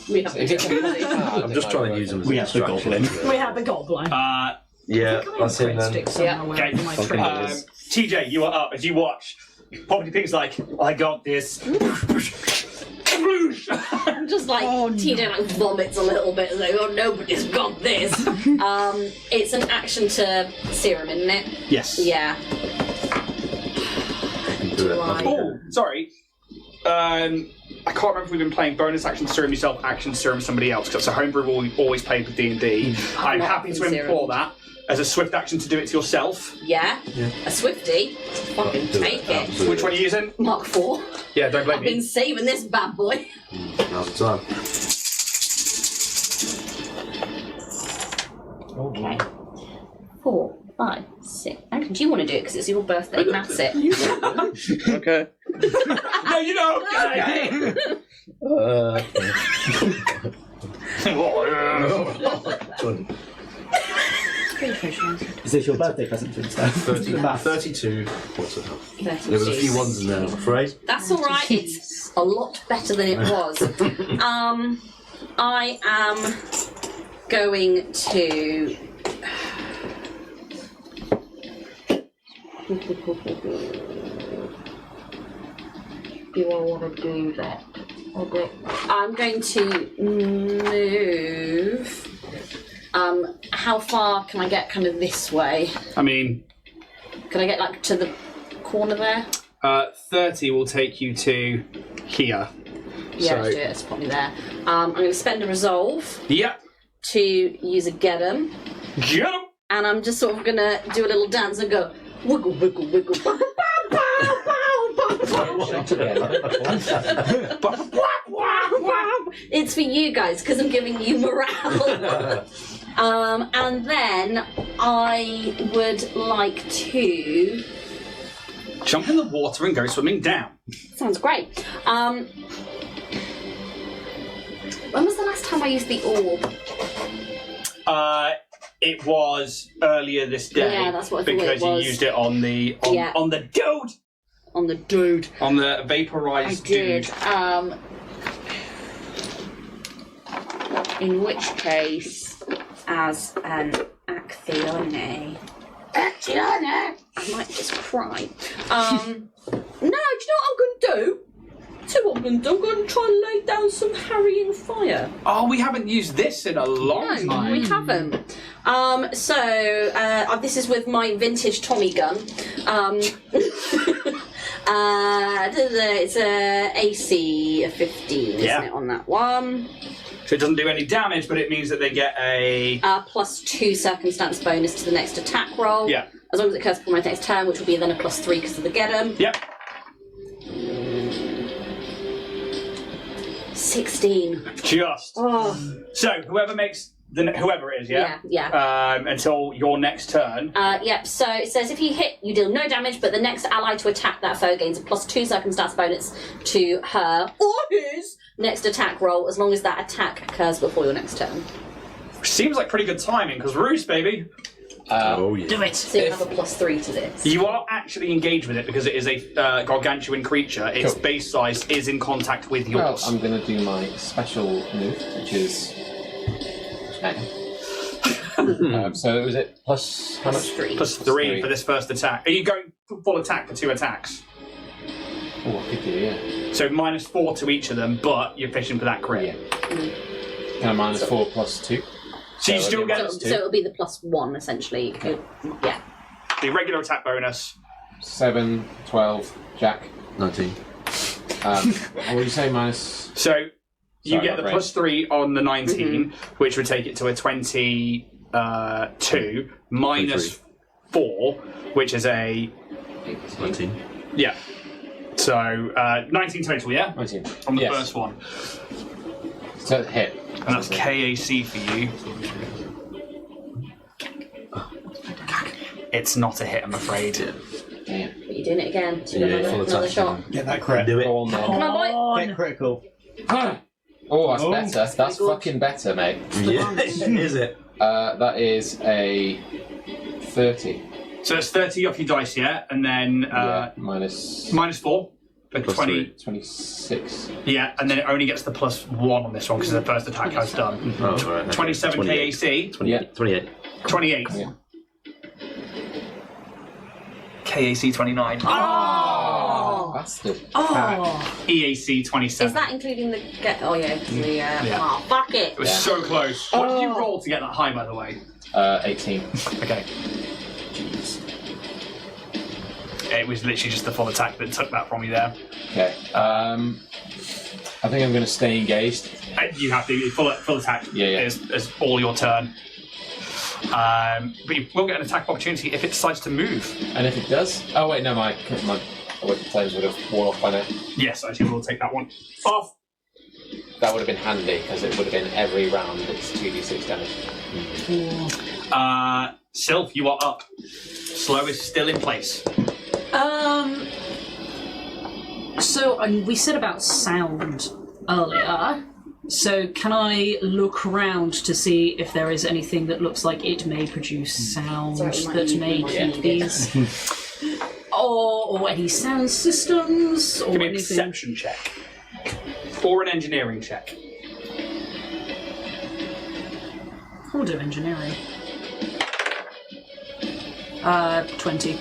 We have if it's really hard, I'm just trying to use them as a We have the distraction. goblin. We have the goblin. Yeah, that's him then. Okay. My Fucking train. is. TJ, you are up as you watch. Poppy Pig's like, I got this. I'm just like, TJ like vomits a little bit and like, oh, nobody's got this. It's an action to serum, isn't it? Yes. Yeah. Do it. Oh, sorry. I can't remember if we've been playing bonus action serum yourself, action serum somebody else, because it's a homebrew rule we've always played with D&D. I'm not happy to been implore that. as a swift action to do it to yourself. Yeah. A Swifty. Fucking Do take it. absolutely. Which one are you using? Mark 4. Yeah, don't blame I've been me. saving this bad boy. Now's the time. Okay. 4, 5, 6. Andrew, do you want to do it because it's your birthday? Maths it. Okay. No, you don't. Okay. Is this your birthday present for instead? 32 points of health. 32. There was a few ones in there, I'm afraid. That's all right. It's a lot better than it was. I am going to. Do I want to do that? Okay. I'm going to move. How far can I get? Kind of this way. I mean, Can I get like to the corner there? 30 will take you to here. Yeah, So- let's do it. It's probably there. I'm going to spend a resolve Yep. to use a get 'em, Get 'em. and I'm just sort of going to do a little dance and go wiggle, wiggle, wiggle. Bow, bow, bow, bow, bow, bow. It's for you guys because I'm giving you morale. And then I would like to. Jump in the water and go swimming down. Sounds great. When was the last time I used the orb? It was earlier this day. Yeah, that's what I thought it because was. you used it on the Yeah. on the dude, On the dude. on the I vaporized did. dude. In which case, as an Actione. I might just cry. No, do you know what I'm going to do? Tell you what I'm going to do. I'm going to try and lay down some harrying fire. Oh, we haven't used this in a long No, time. we haven't. This is with my vintage Tommy gun. It's a AC of 15, isn't Yeah. it, on that one? So it doesn't do any damage, but it means that they get a. +2 circumstance bonus to the next attack roll. Yeah. As long as it occurs before my next turn, which will be then a +3 because of the get 'em. Yep. 16. Just. Oh, So whoever makes whoever it is, yeah. yeah. Until your next turn. Yep, so it says if you hit, you deal no damage, but the next ally to attack that foe gains a +2 circumstance bonus to her or his next attack roll, as long as that attack occurs before your next turn. Seems like pretty good timing because Roos, baby. Oh, yeah. Do it. So you have a +3 to this. You are actually engaged with it because it is a gargantuan creature. Its Cool. base size is in contact with Well, yours. I'm going to do my special move, which is. So was it plus how much? +3. +3 for this first attack. Are you going full attack for 2 attacks? Oh, I could do, yeah. So -4 to each of them, but you're fishing for that crit. Yeah. Can I -4 plus 2? So you still get So it'll be the +1 essentially. Yeah. the regular attack bonus. 7, 12, Jack. 19. What would you say minus? So you Sorry, get the my brain. +3 on the 19, which would take it to a 22, minus 4, which is a 19. yeah. So 19 total, yeah, 19. on the Yes. first one, So hit. and that's KAC for you. It's not a hit, I'm afraid. Damn. But you're doing it again. So Yeah, another, full another attack. shot. Get that crit. Do it. Go on then. Come on, boy. Get critical. Oh, that's Oh. better. That's fucking better, mate. Yeah, is it? That is a 30. So it's 30 off your dice, yeah, and then Yeah, minus -4 for Plus 20. 26. Yeah, and then it only gets the +1 on this one because the first attack has done. Oh, right. Okay. 27 28. KAC, 28. 28. 28. Yeah. KAC 29. Oh! Bastard. Oh, EAC 27. Is that including the get? Oh yeah, the Yeah. oh fuck it! It was so close. What did you roll to get that high, by the way? 18. Okay. Jeez. It was literally just the full attack that took that from you there. Okay. I think I'm going to stay engaged. You have to full attack. Yeah, yeah. Is all your turn. But you will get an attack opportunity if it decides to move. And if it does, oh wait, no, my flames would have worn off by now. Yes, actually, we'll take that one off. That would have been handy because it would have been every round it's 2d6 damage. Sylph, you are up. Slow is still in place. So we said about sound earlier. So can I look around to see if there is anything that looks like it may produce sound that may keep these, or any sound systems, or Give me a anything? perception check. Or an engineering check. I'll do engineering. 20.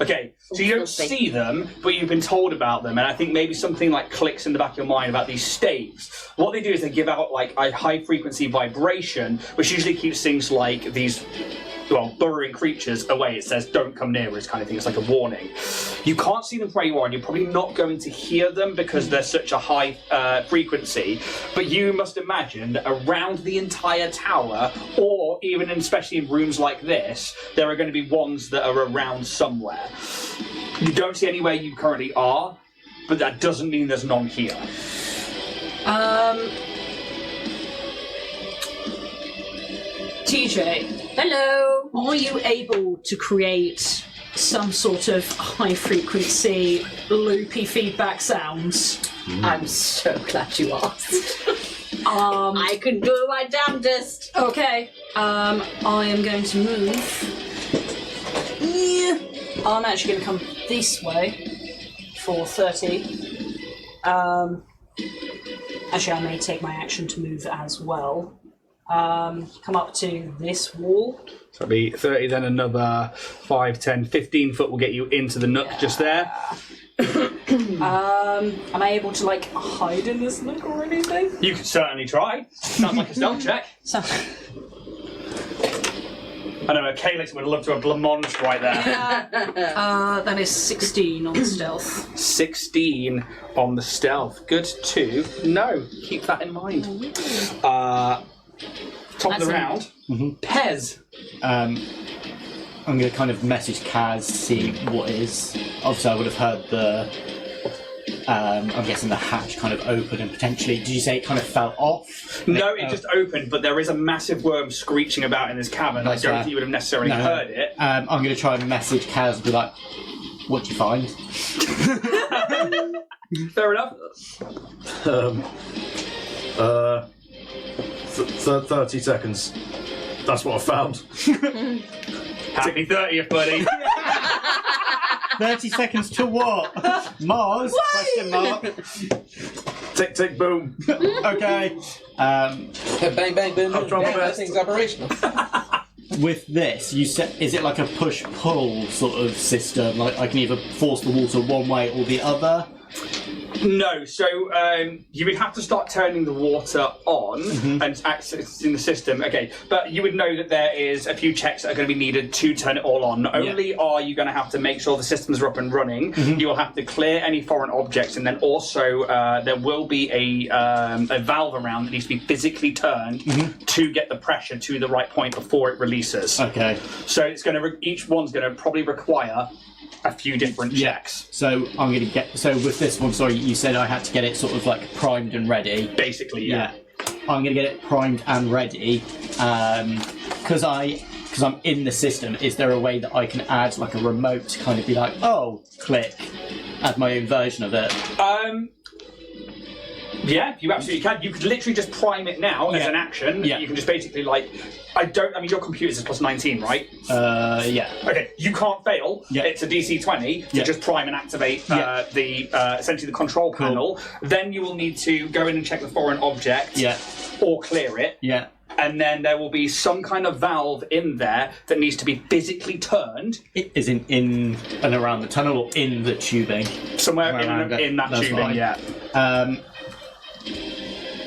Okay, so you don't see them, but you've been told about them, and I think maybe something like clicks in the back of your mind about these staves. What they do is they give out like a high frequency vibration, which usually keeps things like these, well, burrowing creatures away. It says don't come near us kind of thing. It's like a warning. You can't see them from where you are, and you're probably not going to hear them because they're such a high frequency, but you must imagine that around the entire tower, or even especially in rooms like this, there are going to be ones that are around somewhere. You don't see anywhere you currently are, but that doesn't mean there's none here. TJ, Hello. are you able to create some sort of high frequency, loopy feedback sounds? I'm so glad you asked. I I can do my damnedest. Okay. I am going to move. Yeah. I'm actually going to come this way for 30. Actually, I may take my action to move as well. Come up to this wall. So it'll be 30, then another 5, 10, 15 foot will get you into the nook just there. Am I able to, like, hide in this nook or anything? You could certainly try. Sounds like a stealth check. So, I know, Calyx would love to have blancmange right there. that is 16 on stealth. 16 on the stealth. Good to know. Keep that in mind. Top of the That's round. Pez. I'm going to kind of message Kaz to see what is. Obviously, I would have heard the. I'm guessing the hatch kind of open and potentially. Did you say it kind of fell off? No, it just opened, but there is a massive worm screeching about in this cavern. That's I don't fair. think you would have necessarily No. heard it. I'm going to try and message Kaz and be like, "What do you find?" Fair enough. 30 seconds. That's what I found. Happy 30th, buddy. 30 seconds to what? Mars? Question mark. Tick, tick, boom. Okay. Bang, bang, boom. I've tried my Yeah, that best. thing's operational. With this, you said, is it like a push-pull sort of system? Like I can either force the water one way or the other? No, so you would have to start turning the water on and accessing the system. Okay, but you would know that there is a few checks that are going to be needed to turn it all on. Not only are you going to have to make sure the systems are up and running, you will have to clear any foreign objects, and then also there will be a valve around that needs to be physically turned to get the pressure to the right point before it releases. Okay. So it's going to each one's going to probably require a few different checks. So I'm going to get. So with this one, sorry, you said I had to get it sort of like primed and ready. Basically, yeah. I'm going to get it primed and ready because I'm in the system. Is there a way that I can add like a remote to kind of be like, oh, click, add my own version of it? Yeah, you absolutely can. You could literally just prime it now as an action. Yeah. You can just basically like, I mean, your computer's is plus 19, right? Yeah. Okay, you can't fail. Yeah. It's a DC 20 to Yeah. just prime and activate the essentially the control panel. Then you will need to go in and check the foreign object Yeah. or clear it. Yeah. And then there will be some kind of valve in there that needs to be physically turned It is in and around the tunnel or in the tubing. somewhere Around it. in that That's tubing, fine. yeah.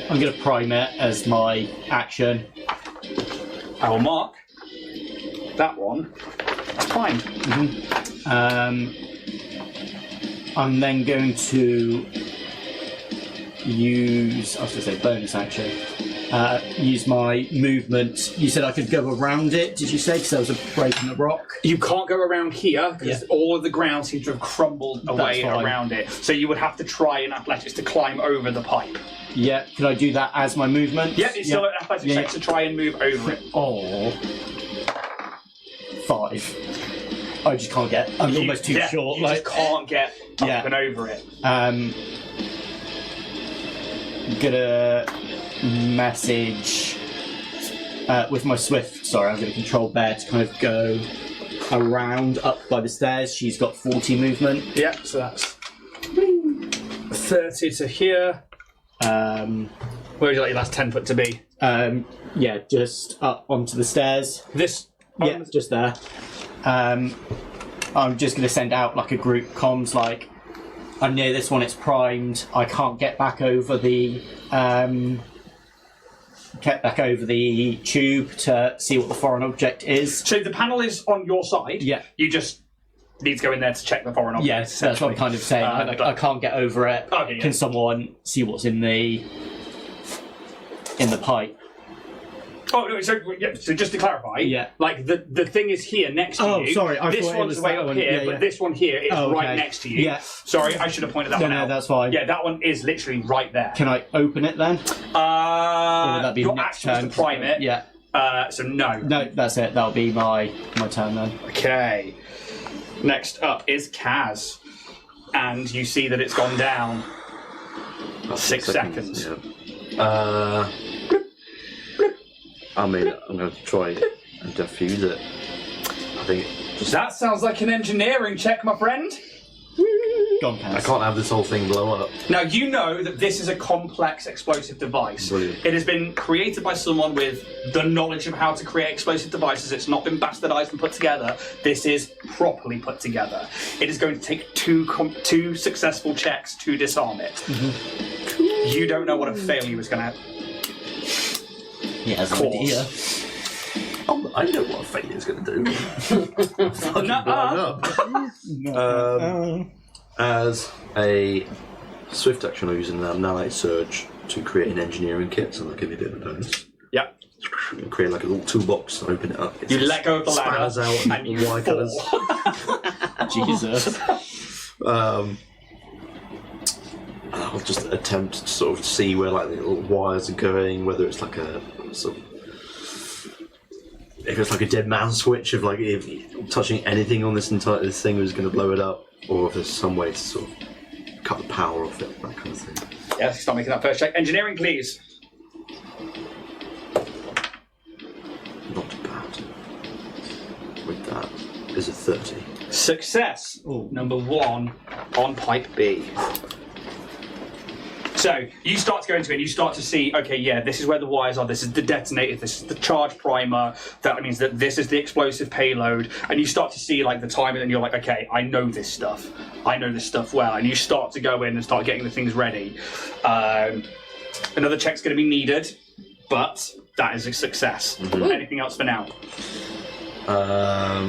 I'm going to prime it as my action. I will mark that one. That's fine. I'm then going to use, I was going to say bonus action. use my movement. You said I could go around it, did you say? Because there was a break in the rock. You can't go around here because all of the ground seems to have crumbled away fine. around it. So you would have to try in athletics to climb over the pipe. Yeah, can I do that as my movement? Yeah, it's still an athletics check to try and move over it. Oh. 5. I just can't get. I'm almost too short. You just can't get up and over it. Gonna message with my swift. Sorry, I'm gonna control Bear to kind of go around up by the stairs. She's got 40 movement. Yeah, so that's 30 to here. Where would you like your last 10 foot to be? Yeah, just up onto the stairs. This. Yeah, just there. I'm just going to send out like a group comms, like I'm near this one, it's primed. I can't get back over the tube to see what the foreign object is. So the panel is on your side. Yeah. You just need to go in there to check the foreign object. Yes, that's what I'm kind of saying. I can't get over it. Okay, yeah. Can someone see what's in the pipe? Oh, no, so just to clarify, like the thing is here next to you. Oh, sorry, I this thought it one's was way that up one. here, but this one here is okay. right next to you. Yeah. Sorry, I should have pointed that one out. No, that's fine. Yeah, that one is literally right there. Can I open it then? Or would that be your next action is turn? to prime it. Yeah. So no. No, that's it. That'll be my turn then. Okay. Next up is Kaz, and you see that it's gone down. 6 seconds. Yeah. I mean, I'm going to try and defuse it. I think That sounds like an engineering check, my friend. Go on, Kaz. I can't have this whole thing blow up. Now, you know that this is a complex explosive device. Brilliant. It has been created by someone with the knowledge of how to create explosive devices. It's not been bastardized and put together. This is properly put together. It is going to take two successful checks to disarm it. Mm-hmm. You don't know what a failure is going to Yeah, idea. I know what a failure is going to do. As a swift action, I'm using Nanite Surge to create an engineering kit, so that'll give me a bit of a bonus. Yep. Create like a little toolbox, open it up. You let go of the ladder spatters out and you white fall. colours. Jesus. I'll just attempt to sort of see where like the little wires are going, whether it's like a sort of, if it's like a dead man switch of like if touching anything on this thing is going to blow it up, or if there's some way to sort of cut the power off it, that kind of thing. Yeah, start making that first check. Engineering, please. Not bad. With that, is it 30? Success. Ooh. Number 1 on pipe B. So you start to go into it and you start to see, okay, yeah, this is where the wires are, this is the detonator, this is the charge primer, that means that this is the explosive payload, and you start to see like the timing and you're like, okay, I know this stuff well, and you start to go in and start getting the things ready. Another check's going to be needed, but that is a success. Mm-hmm. Anything else for now? I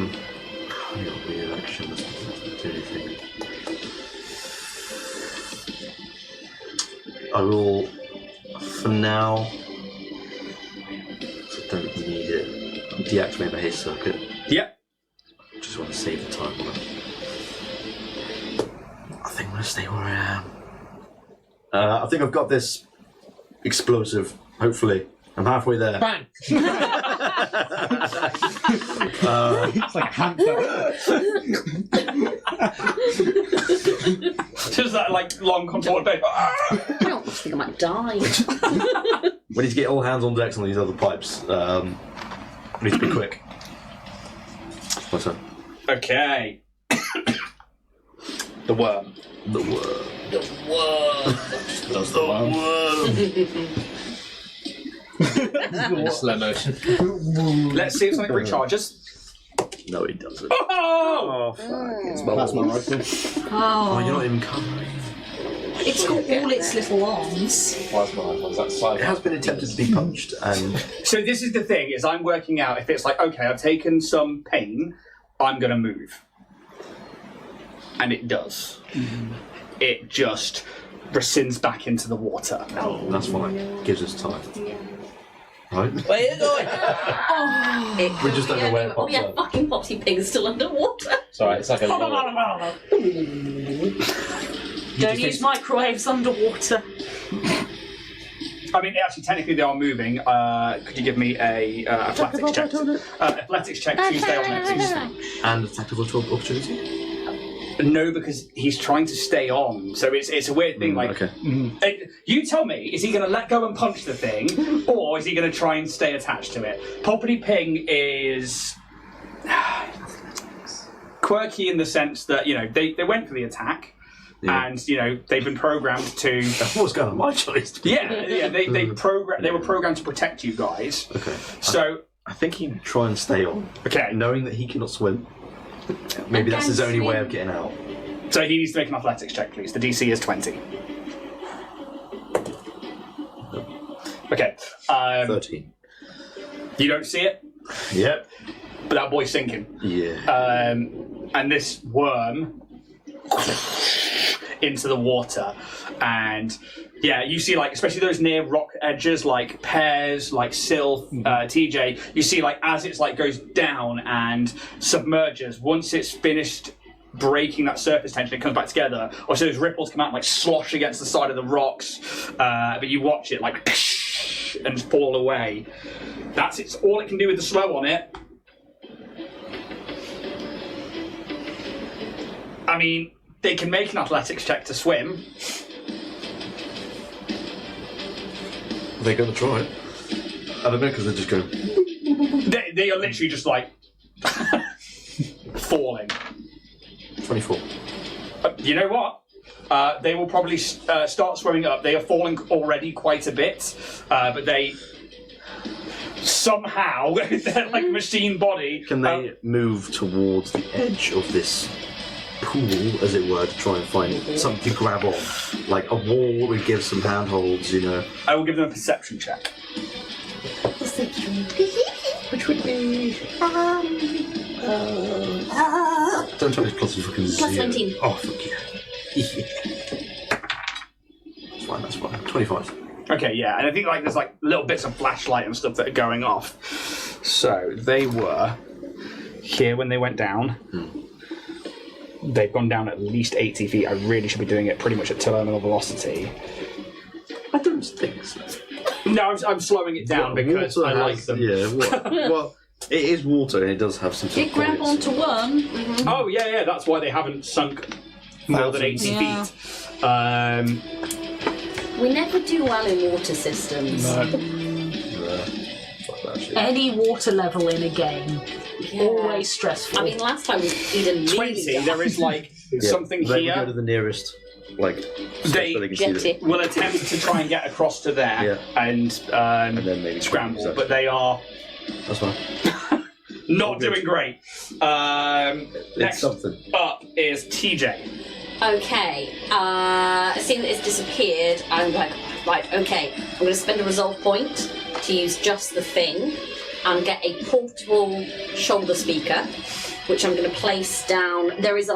got weird action, doesn't do anything. I will, for now, I don't need it, deactivate my haste circuit. Yep. Just want to save the time on it. I think I'm going to stay where I am. I think I've got this explosive, hopefully. I'm halfway there. Bang! It's like a hamster. Just that like long contorted bed. I don't think I might die. We need to get all hands on decks on these other pipes. We need to be quick. My turn. Okay. The worm. The worm. Does the worm. In slow motion. Let's see if something recharges. No, it doesn't. Oh! Fuck. It's That's my rifle. Oh, you're not even covering. It's got all its little arms. It has been attempted to be punched, and So this is the thing, is I'm working out if it's like, okay, I've taken some pain, I'm going to move. And it does. Mm-hmm. It just rescinds back into the water. that's fine. Gives us time. Right? Where are you going? It We just don't know where it Oh pops yeah, up. fucking Popsy Pig is still underwater. Sorry, it's like a Don't use microwaves underwater. I mean, actually, technically they are moving. Could you give me a athletics check? Athletics check to stay on there, please. And a tactical opportunity? No, because he's trying to stay on. So it's a weird thing. Like, Okay. you tell me, is he going to let go and punch the thing, or is he going to try and stay attached to it? Poppity Ping is quirky in the sense that they went for the attack. Yeah. And they've been programmed to. What's going on my choice? Yeah. They were programmed to protect you guys. Okay. So I think he'd try and stay on. okay, Knowing that he cannot swim. Maybe that's his only way of getting out. so he needs to make an athletics check, please. The DC is 20. Okay. 13. You don't see it, Yep. but that boy's sinking. Yeah. And this worm into the water, and you see, like, especially those near rock edges, like Pears, like Sylph, TJ, you see, like, as it's like goes down and submerges, once it's finished breaking that surface tension, it comes back together. Or so those ripples come out and like slosh against the side of the rocks, but you watch it like and fall away. That's it's all it can do with the slow on it. I mean, they can make an athletics check to swim. Are they going to try it? I don't know, because they're just going... They are literally just like falling. 24. You know what? They will probably start swimming up. They are falling already quite a bit, but they somehow, they're like machine body. Can they move towards the edge of this pool, as it were, to try and find something to grab on? Like a wall would give some handholds, I will give them a perception check. Which would be... Don't tell me it's plus a fucking Plus 0. 19. Oh, fuck yeah. That's fine. 25. Okay, yeah, and I think like there's like little bits of flashlight and stuff that are going off. So they were here when they went down. They've gone down at least 80 feet. I really should be doing it pretty much at terminal velocity. I don't think so. No, I'm slowing it down because I like them. Yeah, well, it is water and it does have some sort Did of grab buoyancy. onto one. Oh, yeah, that's why they haven't sunk more than 80 Yeah. feet. We never do well in water systems. Fuck that shit. Any water level in a game, Yeah. always stressful. I mean, last time we didn't 20, there is like something they would go to here. the nearest, like, They- so they can see Jetty. them. Will attempt to try and get across to there And then maybe scramble, exactly. but they are That's fine. not good. doing great. It's Next something. up is TJ. Okay, seeing that it's disappeared, I'm like, right, okay, I'm going to spend a resolve point to use just the thing and get a portable shoulder speaker, which I'm going to place down. There was a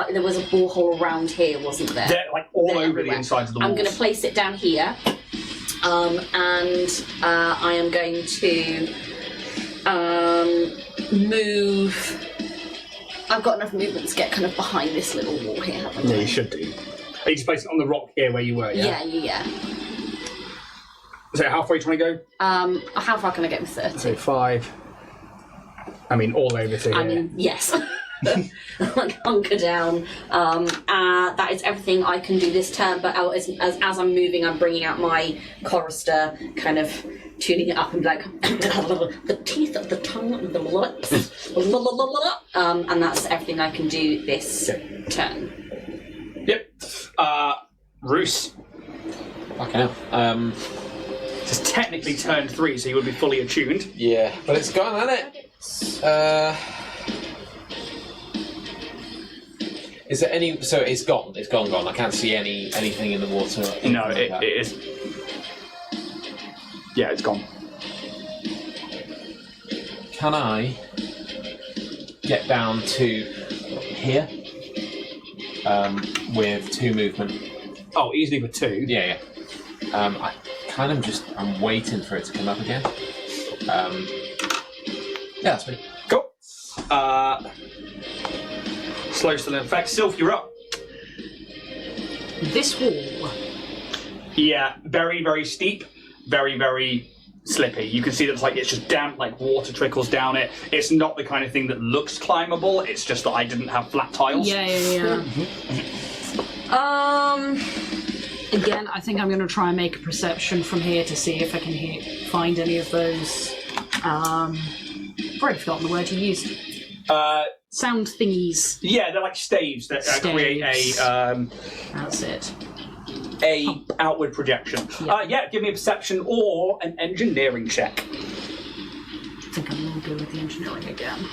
borehole around here, wasn't there? They're like all They're over everywhere. the insides of the walls. I'm going to place it down here, and I am going to move. I've got enough movement to get kind of behind this little wall here, haven't I? Yeah, you should do. Are you just placing it on the rock here where you were, yeah? Yeah. So how far are you trying to go? How far can I get with 30? So 5. I mean, all over to here. I mean, yes. Like hunker down. That is everything I can do this turn. But as I'm moving, I'm bringing out my chorister, kind of tuning it up and be like the teeth of the tongue, the lips, and that's everything I can do this turn. Yep. Roos. Fucking hell. It's technically turn 3, so you would be fully attuned. Yeah, but it's gone, hasn't it? Is there any? So it's gone. It's gone. I can't see anything in the water. or anything No, like it that. is. Yeah, it's gone. Can I get down to here with 2 movement? Oh, easily with 2. Yeah. I'm waiting for it to come up again. Yeah, that's me. Cool. Slow still in effect. Sylph, you're up. This wall. Yeah, very, very steep. Very, very slippy. You can see that it's just damp, like water trickles down it. It's not the kind of thing that looks climbable. It's just that I didn't have flat tiles. Yeah. Again, I think I'm going to try and make a perception from here to see if I can find any of those. I've already forgotten the word you used. Sound thingies. Yeah, they're like staves that create a. That's it. A outward projection. Yeah, give me a perception or an engineering check. I think I'm going to go with the engineering again.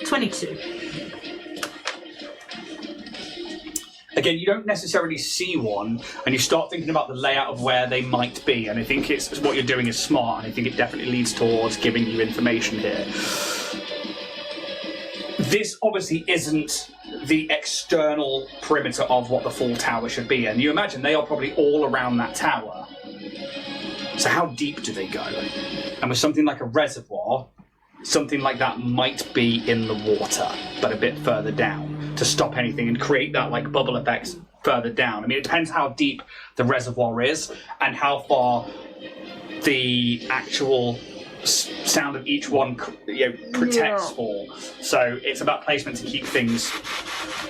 $22. Again, you don't necessarily see one, and you start thinking about the layout of where they might be, and I think it's what you're doing is smart, and I think it definitely leads towards giving you information here. This obviously isn't the external perimeter of what the full tower should be, and you imagine they are probably all around that tower. So how deep do they go? And with something like a reservoir, something like that might be in the water, but a bit further down, to stop anything and create that like bubble effect further down. I mean, it depends how deep the reservoir is and how far the actual sound of each one protects for. So it's about placement to keep things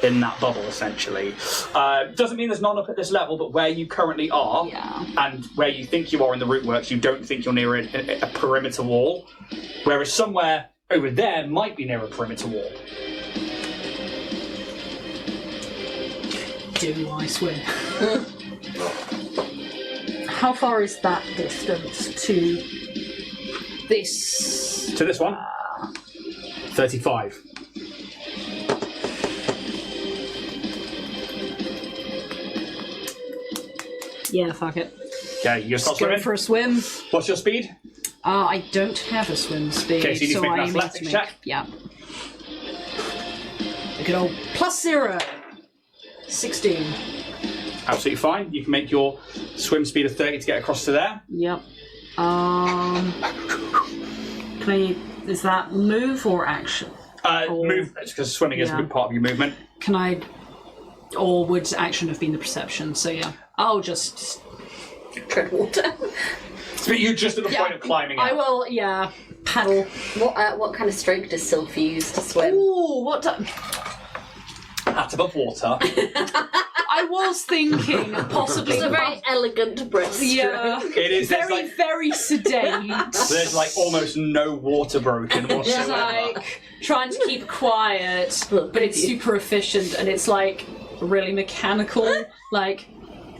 in that bubble, essentially. Doesn't mean there's none up at this level, but where you currently are and where you think you are in the rootworks, you don't think you're near a perimeter wall, whereas somewhere over there might be near a perimeter wall. Do I swim? How far is that distance to this? To this one? 35. Yeah, fuck it. Okay, you start Go swimming? for a swim. What's your speed? I don't have a swim speed, Okay, so you need to make an athletics check? Yeah. A good old +0. 16. Absolutely fine. You can make your swim speed of 30 to get across to there. Yep. Is that move or action? Move, because swimming is part of your movement. Can I, or would action have been the perception? So yeah, I'll just tread water. But you're just at the point of climbing out. I will, paddle. What kind of stroke does Sylph use to swim? Ooh, At above water. I was thinking possibly It's a very elegant breaststroke. Yeah, It is very, very sedate. There's like almost no water broken whatsoever. Just like trying to keep quiet, but it's super efficient and it's like really mechanical. Like,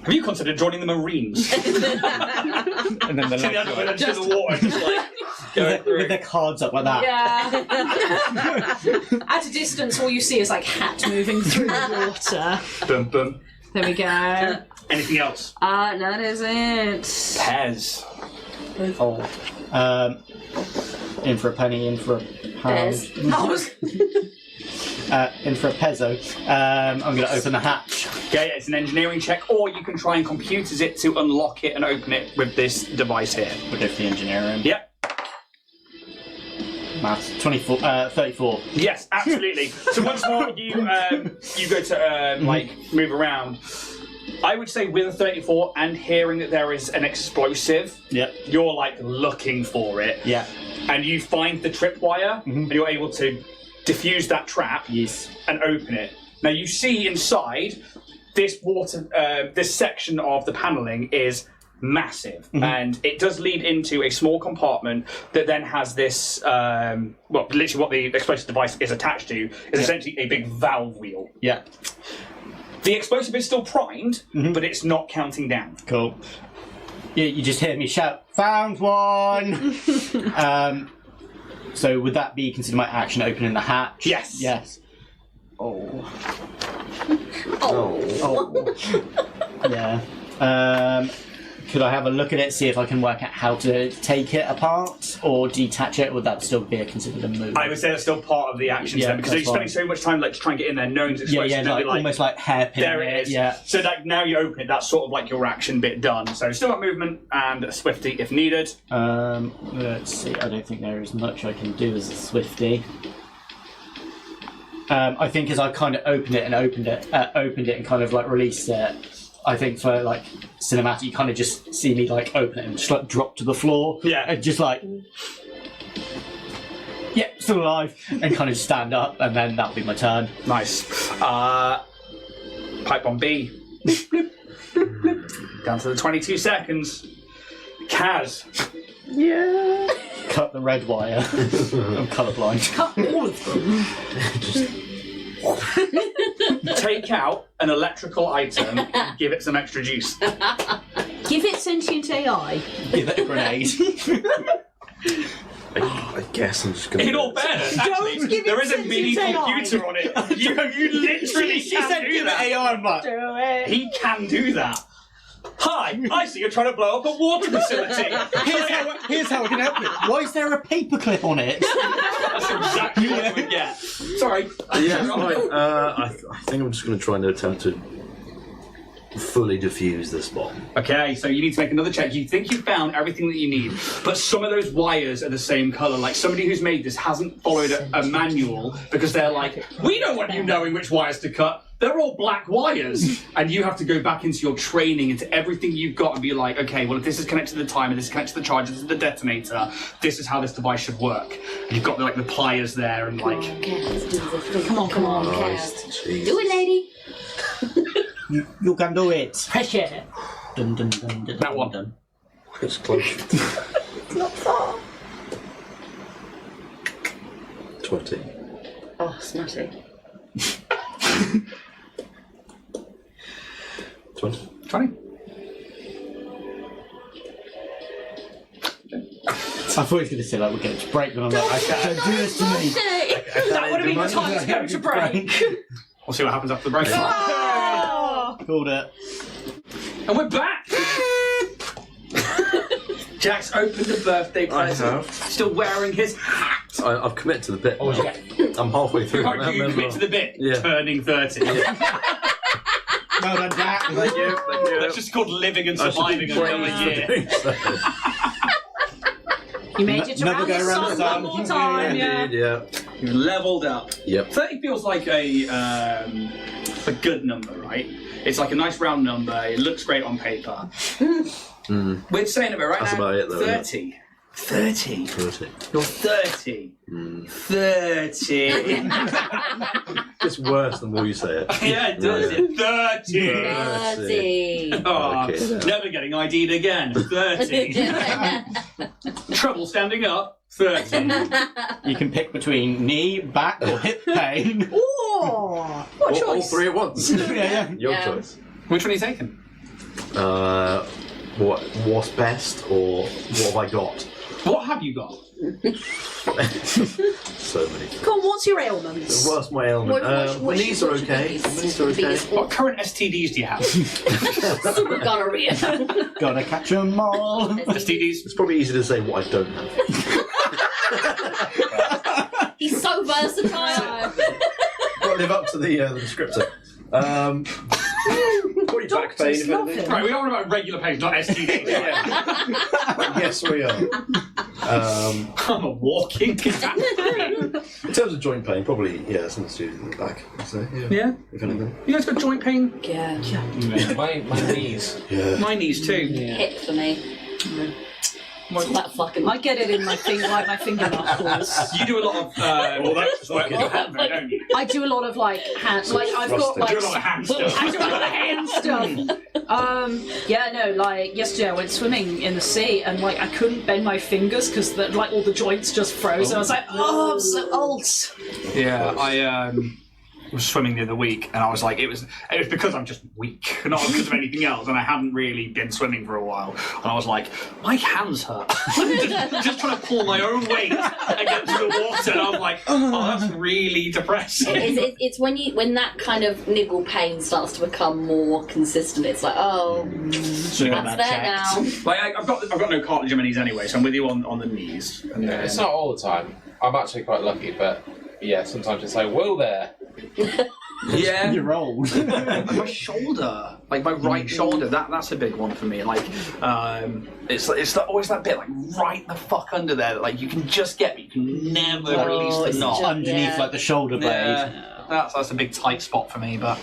have you considered joining the Marines? And then the legs are Just the water, just like going through. with their cards up like that. yeah. At a distance, all you see is like hat moving through the water. Boom, boom. There we go. Anything else? That is it. Pez. In for a penny, in for a pound. In for a pezzo. I'm going to open the hatch. Okay, it's an engineering check, or you can try and computers it to unlock it and open it with this device here. We'll go for the engineering. Yep. Maths. 34. Yes, absolutely. So once more, you go to move around. I would say with a 34 and hearing that there is an explosive, you're like looking for it. Yeah. And you find the tripwire, and you're able to diffuse that trap. Yes. And open it. Now you see inside this this section of the paneling is massive, and it does lead into a small compartment that then has this literally what the explosive device is attached to is essentially a big valve wheel. Yeah. The explosive is still primed, but it's not counting down. Cool. Yeah, you just hear me shout, "Found one!" So would that be considered my action opening the hatch? Yes. Yes. Yeah. could I have a look at it, see if I can work out how to take it apart or detach it? Would that still be considered a move? I would say that's still part of the action Yeah, then, because you're that's spending fine. so much time like to try and get in there, knowing it's Yeah, supposed yeah, to like, be almost like hairpin. there it is. Yeah. So like now you open it, that's sort of like your action bit done. So still got movement and a swifty if needed. Let's see. I don't think there is much I can do as a Swifty. I think as I kind of opened it and kind of like released it, I think for like cinematic, you kind of just see me like open it and just like drop to the floor. Yeah. And just like, yeah, still alive, and kind of stand up, and then that'll be my turn. Nice. Pipe bomb B. Bloop, bloop, bloop. Down to the 22 seconds. Kaz. Yeah. Cut the red wire. I'm colourblind. Cut all of them. Take out an electrical item and give it some extra juice. Give it sentient AI. Give it a grenade. I guess I'm just gonna. In all fairness, actually, give it there is a mini sentient AI. computer on it. You literally she can said do give that. it AI, I'm like, Do it. He can do that. Hi, I see you're trying to blow up a water facility. here's how I can help you. Why is there a paperclip on it? That's exactly what we get. Sorry. Yeah, fine. I think I'm just going to try and attempt to fully defuse this bomb. Okay, so you need to make another check. You think you found everything that you need, but some of those wires are the same colour. Like somebody who's made this hasn't followed a manual because they're like, we don't want you knowing which wires to cut. They're all black wires. And you have to go back into your training, into everything you've got and be like, okay, well, if this is connected to the timer, this is connected to the charger, this is the detonator, this is how this device should work. And you've got the pliers there and like... Come on, Christ, jeez. Do it, lady. You can do it. Pressure. Dun, dun, dun, dun, That one. dun. It's close. It's not far. 20. Oh, smutty. 20. 20. I thought he was going to say like we're going to break, but I'm like, don't do this to me. That would have been the time to go to break. We'll see what happens after the break. Oh. Called it. And we're back! Jack's opened a birthday I present. have. Still wearing his hat. I've committed to the bit. What was it? I'm halfway through. Right, you commit to the bit. Yeah. Turning 30. Well done, Jack. Thank you. Thank you. That's just called living and I should be surviving another praised for year. doing so. You made it Never around go the around the sun sun. one more time, yeah. Indeed, yeah. You've leveled up. Yep. 30 feels like a good number, right? It's like a nice round number. It looks great on paper. We're saying it right That's now. about it, though, 30. 30. 30. You're 30. 30. It's worse the more you say it. Yeah, it does. 30. 30. Oh, Okay. never getting ID'd again. 30. Trouble standing up. 30. You can pick between knee, back, or hip pain. Oh, what a All choice. three at once. Yeah. Your Yeah. choice. Which one are you taking? What's best or what have I got? What have you got? So many. Come on, what's your ailments? What's my ailment? My knees are okay. My knees are okay. What current STDs do you have? Super gonorrhea. Gotta catch 'em all. STDs? It's probably easy to say what I don't have. He's so versatile. Got to live up to the descriptor. Probably back pain. Doctors If love anything. it. Right, we're talking about regular pain, not STDs. Yes, we are. I'm a walking catastrophe. In terms of joint pain, probably something to do with the back. So, Yeah? If anything. You guys got joint pain? Yeah. My knees. Yeah. My knees too. Hip for me. It's that fucking. I get it in my finger, like my finger knuckles. You do a lot of well, that's work with your hand, though, don't you? I do a lot of like hand, like I've got Thrusting. like. Do a lot of hand stuff. I do a lot of hand stuff. Yeah, no, like yesterday I went swimming in the sea and like I couldn't bend my fingers because like all the joints just froze. And I was like, oh, I'm so old. Yeah, was swimming the other week, and I was like, it was because I'm just weak, not because of anything else, and I hadn't really been swimming for a while, and I was like, my hands hurt. just trying to pull my own weight against the water, and I was like, oh, that's really depressing. It's when that kind of niggle pain starts to become more consistent. It's like, oh, So you got that's that there checked. now. Like I've got no cartilage in my knees anyway, so I'm with you on the knees. And Yeah, then, it's not all the time. I'm actually quite lucky, but yeah, sometimes it's like, whoa there. yeah. You're old. My shoulder, like my right shoulder, that's a big one for me. Like, it's always that bit like right the fuck under there that like you can just get, but you can never release the it's knot. just- Underneath Yeah. like the shoulder blade. Yeah, that's a big tight spot for me. But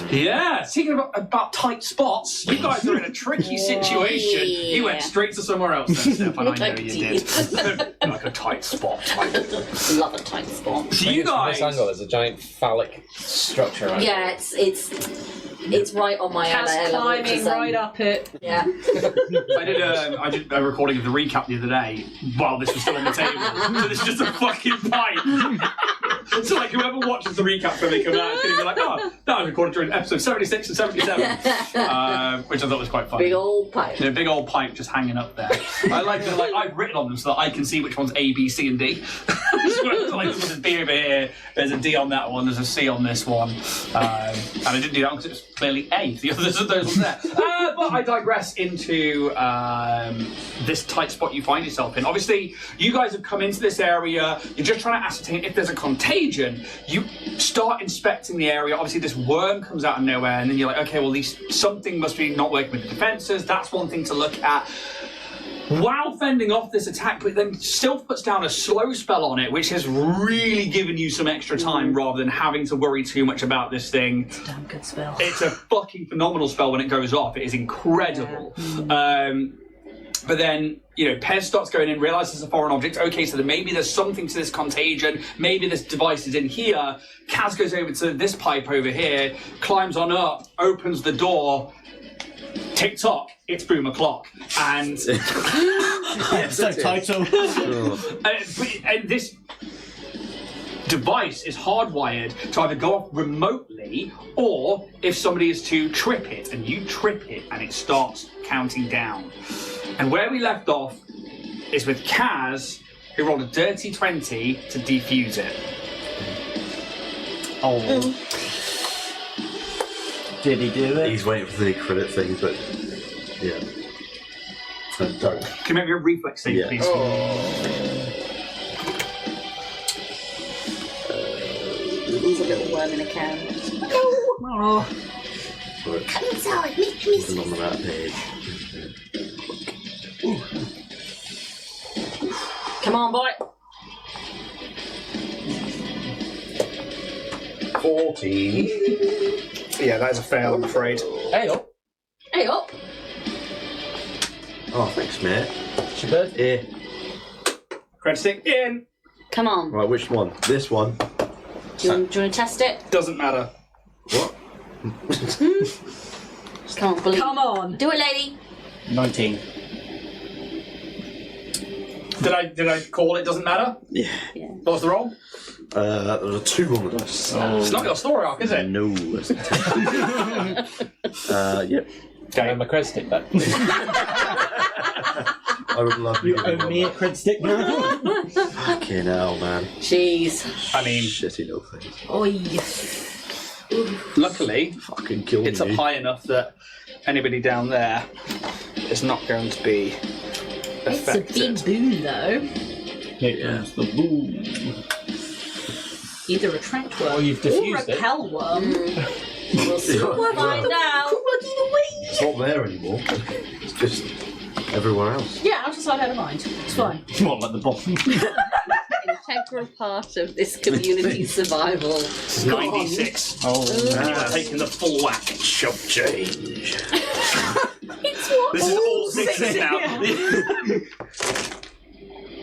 yeah, speaking about tight spots, you guys are in a tricky situation. You went straight to somewhere else then, Stefan. I know you did. Like a tight spot. Love a tight spot. So you From guys. this angle, there's a giant phallic structure around Yeah, it's right on my Cat's LA level, which climbing is, right up it. Yeah. I did a recording of the recap the other day while this was still on the table. So this is just a fucking pipe. So like whoever watches the recap when they come out is going to be like, oh, that was recorded during episode 76 and 77, which I thought was quite funny. Big old pipe. Big old pipe just hanging up there. I like that. Like I've written on them so that I can see which one's A, B, C, and D. So like there's a B over here, there's a D on that one, there's a C on this one, and I didn't do that because it was clearly A. The others of those ones there. But I digress into this tight spot you find yourself in. Obviously, you guys have come into this area. You're just trying to ascertain if there's a contagion. You start inspecting the area. Obviously, this worm comes out of nowhere, and then you're like, okay, well, something must be not working with the defenses. That's one thing to look at. While fending off this attack, but then still puts down a slow spell on it, which has really given you some extra time rather than having to worry too much about this thing. Damn good spell. It's a fucking phenomenal spell when it goes off. It is incredible. But then, Pez starts going in, realizes it's a foreign object. Okay, so maybe there's something to this contagion. Maybe this device is in here. Kaz goes over to this pipe over here, climbs on up, opens the door. Tick-tock, it's boom o'clock. And So title. and this device is hardwired to either go off remotely or if somebody is to trip it, and you trip it and it starts counting down. And where we left off is with Kaz, who rolled a dirty 20 to defuse it. Oh. Did he do it? He's waiting for the credit thing, but yeah. So don't. Can you make me a reflex save, Yeah. please? He's a little worm in a can. Oh, But Come inside, me. nothing on that page. Come on, boy. 14. Yeah, that is a fail, I'm afraid. Hey up. Hey up. Oh, thanks, mate. Shabird. Yeah. Credit stick in. Come on. Right, which one? This one. Do you want to test it? Doesn't matter. What? Come on, believe. come on. Do it, lady. 19. Did I call it? Doesn't matter. Yeah. What was the roll? There's a 2 on the dice. It's not your story arc, is it? No. It's yep. Okay, my credit stick back. I would love You to owe me a cred stick now? Fucking hell, man. Jeez. I mean, Shitty little thing. Oi. luckily, Fucking killed it's up you. high enough that anybody down there is not going to be It's a affected. big boom, though. Here comes the boom. Either a trapped worm Or you've or a diffused it. hell worm. We'll see. We'll find out. It's not there anymore. It's just everywhere else. Yeah, I'll decide how to mind. It's fine. What, like the bottom? Integral part of this community's survival. This is 96. Oh, And you are taking the full whack. Chump change. It's what? This is all sixes now.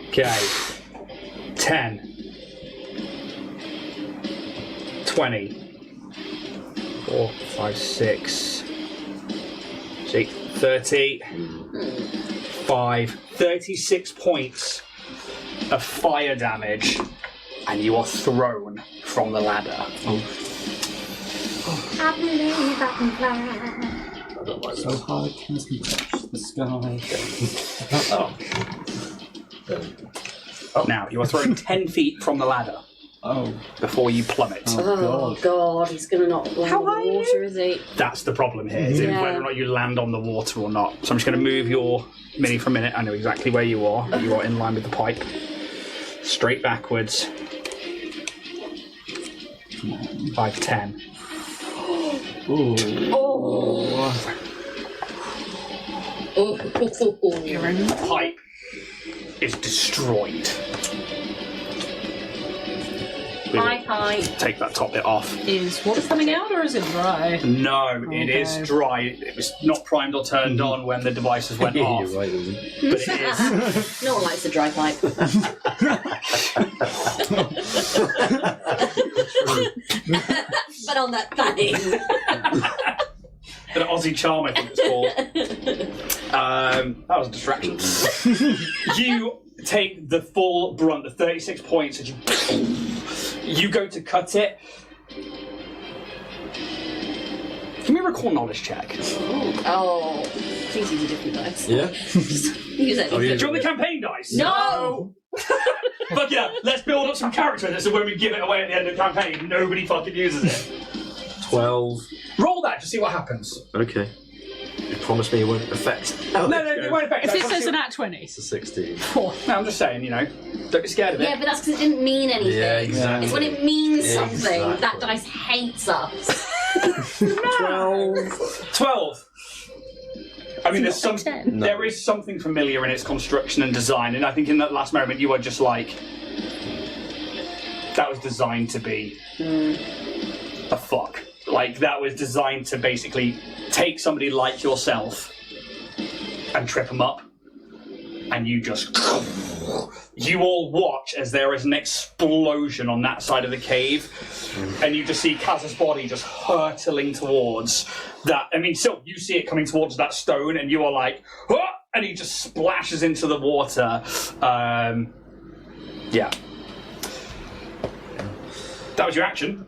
Okay. 10. 20. 4, 5, 6. 8, 30. 36 points of fire damage, and you are thrown from the ladder. I believe I can fly. I don't like So high, cans can touch the sky. Now, you are thrown 10 feet from the ladder Oh. before you plummet. Oh god, he's gonna not land How in the high are you? water, is he? That's the problem here, is Yeah. whether or not you land on the water or not. So I'm just going to move your mini for a minute. I know exactly where you are. You are in line with the pipe. Straight backwards. 5, 10. Ooh. The pipe is destroyed. Hi. Take that top bit off. Is water coming out or is it dry? No, it is Okay. dry. It was not primed or turned on when the devices went off. You're right, isn't it? But it is. No one likes a dry pipe. But on that thing. An Aussie charm, I think it's called. That was a distraction. You take the full brunt, the 36 points, and you go to cut it. Give me a recall knowledge check. Oh, please use a different dice. Yeah. Use it. Oh, yeah. Do you want the campaign dice? No! But yeah, let's build up some character in it so when we give it away at the end of the campaign, nobody fucking uses it. 12. Roll that to see what happens. Okay. You promised me it won't affect. No, it won't affect If that. it says an at 20. It's a 16. No, I'm just saying, don't be scared of it. Yeah, but that's because it didn't mean anything. Yeah, exactly. It's when it means something. Exactly. That dice hates us. 12. I mean, there's not a 10. there is something familiar in its construction and design, and I think in that last moment you are just like, that was designed to be a fuck. Like, that was designed to basically take somebody like yourself and trip them up, and you just... You all watch as there is an explosion on that side of the cave, and you just see Kaz's body just hurtling towards that. I mean, still, you see it coming towards that stone, and you are like, "Ah!" And he just splashes into the water. Yeah. That was your action.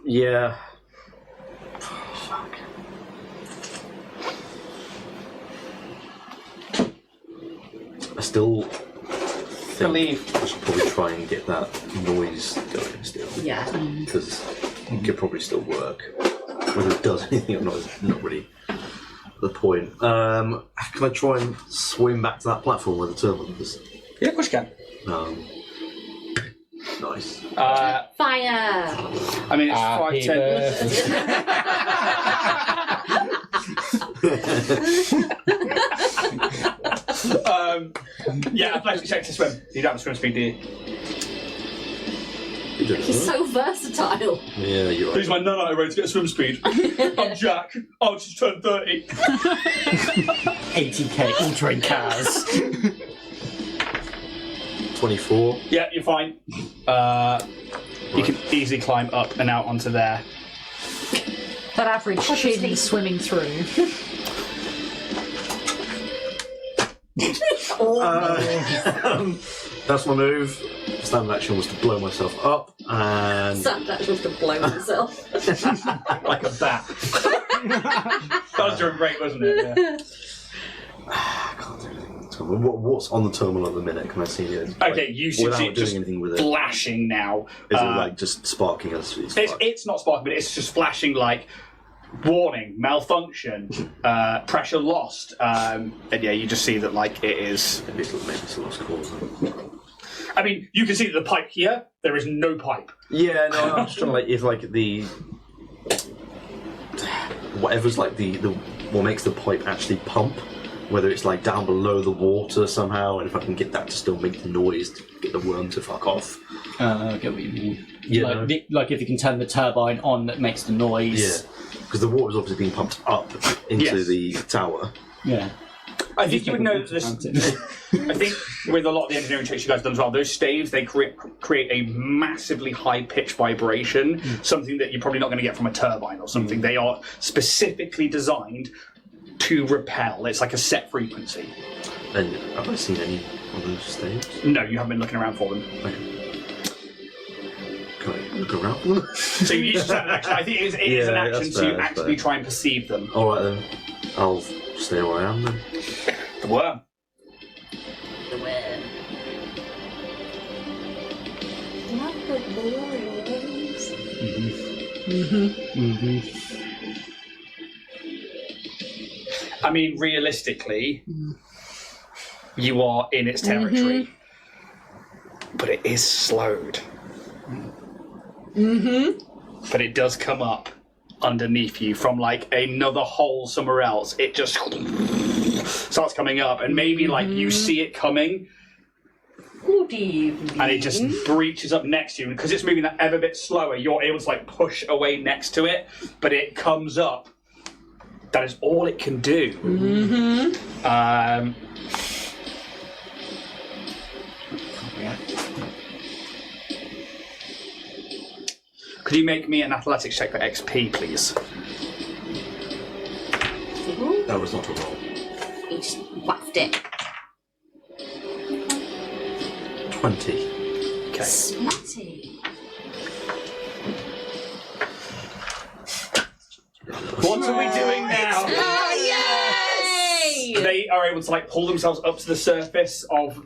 Yeah. I still think I should probably try and get that noise going still. Yeah. Because it could probably still work. Whether it does anything or not is not really the point. Can I try and swim back to that platform where the terminal is? Yeah, of course you can. Nice. Fire! I mean, it's 5, 10. Yeah, athletics check to swim. You don't have swim speed, do you? He's so versatile. Yeah, you're Who's right. my nano ready to get swim speed? I'm Jack. I'll just turn 30. 80k all-terrain cars. 24. Yeah, you're fine. You can easily climb up and out onto there. That average chin swimming through. That's my move. Standard action was to blow myself up, and Sam actually wants to blow himself. Like a bat. That was during break, wasn't it? Yeah. I can't do anything. What's on the terminal at the minute? Can I see it? Okay, you should without see doing it just anything with it. flashing now. Is it like just sparking as It's not sparking, but it's just flashing like warning, malfunction, pressure lost, and yeah, you just see that like it is. Maybe it's a lost cause. I mean, you can see that the pipe here, there is no pipe. Yeah, no, I'm just trying to like if like the whatever's like the what makes the pipe actually pump, whether it's like down below the water somehow, and if I can get that to still make the noise to get the worm to fuck off. I get what you mean. Yeah, Like if you can turn the turbine on that makes the noise. Yeah, because the water's obviously being pumped up into Yes. the tower. Yeah. I think you would know that this. I think with a lot of the engineering checks you guys have done as well, those staves they create a massively high pitch vibration, something that you're probably not going to get from a turbine or something. They are specifically designed to repel. It's like a set frequency. And have I seen any of those staves? No, you haven't been looking around for them. Okay. Can I Look around. So you just have an action. I think it is an Yeah, action that's to fair, that's actively fair. try and perceive them. Alright then. I'll stay where I am then. The worm. The worm. Not the worms. I mean, realistically, you are in its territory, but it is slowed. But it does come up underneath you from like another hole somewhere else. It just starts coming up, and maybe like you see it coming, Good evening. and it just breaches up next to you. Because it's moving that ever bit slower, you're able to like push away next to it, but it comes up. That is all it can do. Could you make me an athletics check for XP, please? That was not a roll. He just whacked it. 20. Okay. Smutty. What are we doing now? Oh, yay! They are able to like pull themselves up to the surface of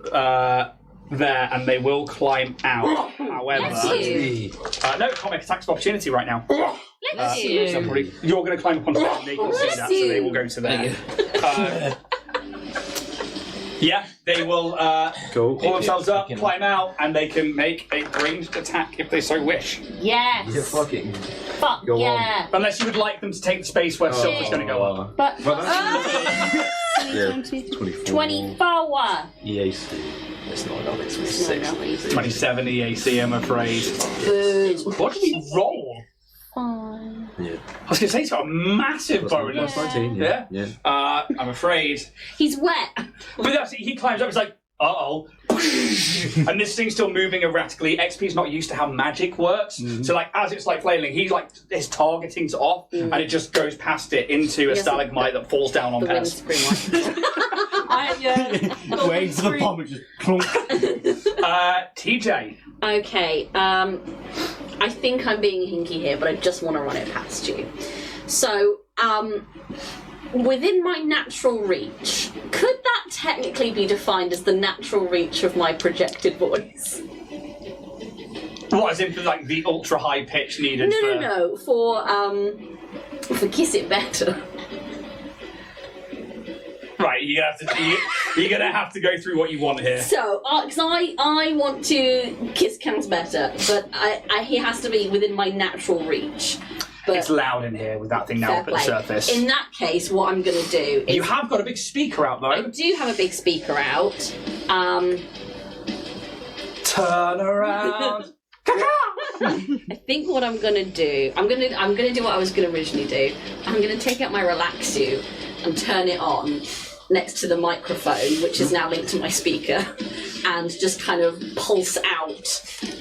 there, and they will climb out. However, Bless you. no, can't make attacks of opportunity right now. Bless So you. probably, you're going to climb up onto them, and they can see Bless that, so they you. will go to there. Yeah, they will Go. pull themselves up, climb out, and they can make a ranged attack if they so wish. Yes. Yeah, fucking. Fuck Go on. yeah. Unless you would like them to take the space where Silver's going to go up. But Yeah, 24. 24. EAC. It's not enough, it's 26. not enough. 27 EAC, I'm afraid. Boo. What did he roll? Fine. Yeah. I was going to say he's got a massive bonus. Plus 19, Yeah? yeah. I'm afraid. He's wet. But that's it. He climbs up, it's like, uh-oh. And this thing's still moving erratically. XP's not used to how magic works. So like as it's like flailing, he like is targeting to off, and it just goes past it into a Yes, stalagmite that falls down on The wind Pez. scream like. Waiting for the bomb and just clunk. TJ. Okay, I think I'm being hinky here, but I just want to run it past you. So, within my natural reach, could that technically be defined as the natural reach of my projected voice? What, as in for like the ultra high pitch needed No, for Kiss It Better. Right, you're gonna have to go through what you want here. So, because I want to kiss Counts Better, but he has to be within my natural reach. But It's loud in here with that thing now fair up at the play. surface. In that case, what I'm going to do is You have got a big speaker out I though. do have a big speaker out. Turn around. I think what I'm gonna do, I'm gonna do what I was gonna originally do. I'm gonna take out my Relaxu and turn it on next to the microphone, which is now linked to my speaker, and just kind of pulse out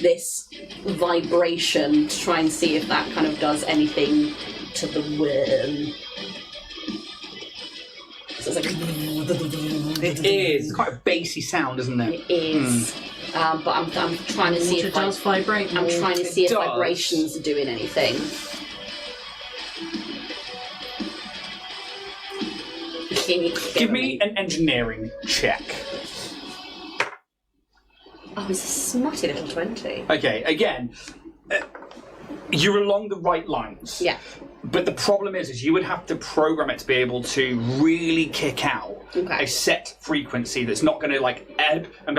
this vibration to try and see if that kind of does anything to the worm. So it's like It is. It's quite a bassy sound, isn't it? it is. But I'm trying to see Water if does vibrate. I'm trying to see if does. vibrations are doing anything. Give me an engineering check. Oh, it's a smutty little 20. Okay, again, you're along the right lines. Yeah. But the problem is you would have to program it to be able to really kick out Okay. a set frequency that's not going to like ebb and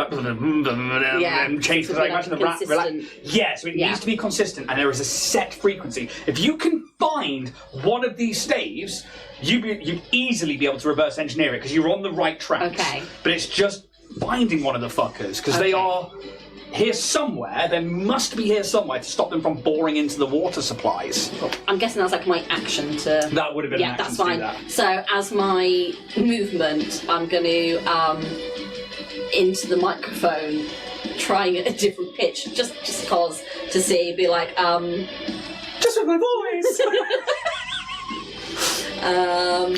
change. Because I Like imagine the rat. consistent. Yeah, so it Yeah. needs to be consistent, and there is a set frequency. If you can find one of these staves, you'd easily be able to reverse engineer it because you're on the right track. Okay. But it's just finding one of the fuckers because they Okay. are here somewhere. They must be here somewhere to stop them from boring into the water supplies. I'm guessing that's like my action to. That would have been Yeah, an action that's to do fine. that. So as my movement, I'm going to into the microphone, trying at a different pitch, just cause to see, be like, Just with my voice.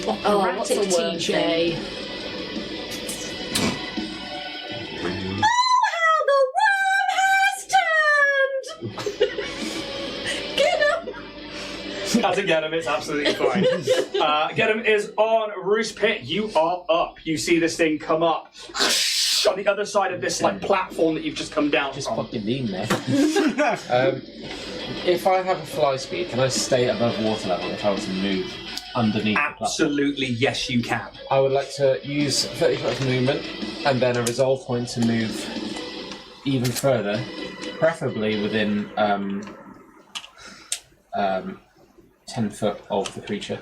what's the Erratic word thing? TJ. How the worm has turned! doesn't get him, it's absolutely fine. Get him is on Roost Pit. You are up. You see this thing come up on the other side of this like platform that you've just come down Just from. fucking lean there. If I have a fly speed, can I stay above water level if I was to move underneath the platform? Absolutely, yes, you can. I would like to use 30 foot of movement and then a resolve point to move even further, preferably within 10 foot of the creature.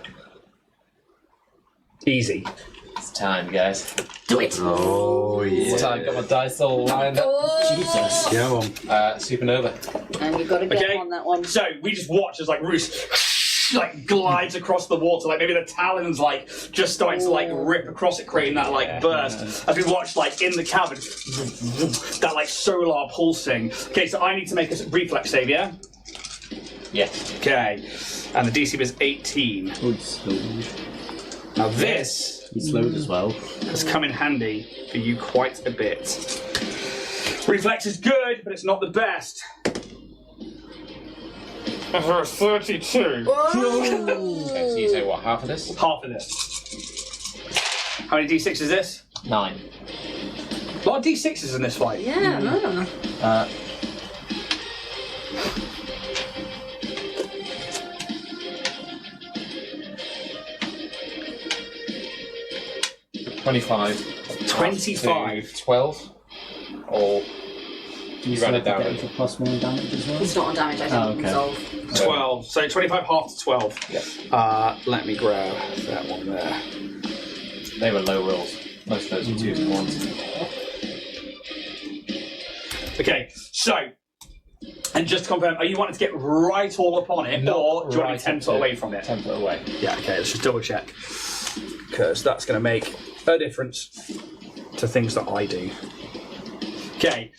Easy. It's time, guys. Do it. Oh yeah. So I got my dice all lined up. Oh. Jesus. Come on. Supernova. And you've got to get Okay. on that one. So we just watch as like Roost like glides across the water, like maybe the talons like just starting to like rip across it, creating that like burst. As we watch like in the cavern, that like solar pulsing. Okay, so I need to make a reflex save, yeah? Yes. Okay, and the DC is 18. Oh, he's slowed. Now this He's slowed as well. has come in handy for you quite a bit. Reflex is good, but it's not the best. 32. Okay, so you say what, half of this? Half of this. How many d6 is this? 9. A lot of d6s in this fight. Yeah, no. 25. 25. 12. Or You ran it down. Get for +1 damage as well. It's not on damage, I think. Oh, okay. Resolve. 12. So 25 half to 12. Yeah. Let me grab that one there. They were low rolls. Most of those were 2s and 1s. Okay, so, and just to confirm, are you wanting to get right all up on it, Not or do you want right to be 10 up foot to away from it? 10 foot away. Yeah, okay, let's just double check. Because that's going to make a difference to things that I do. Okay.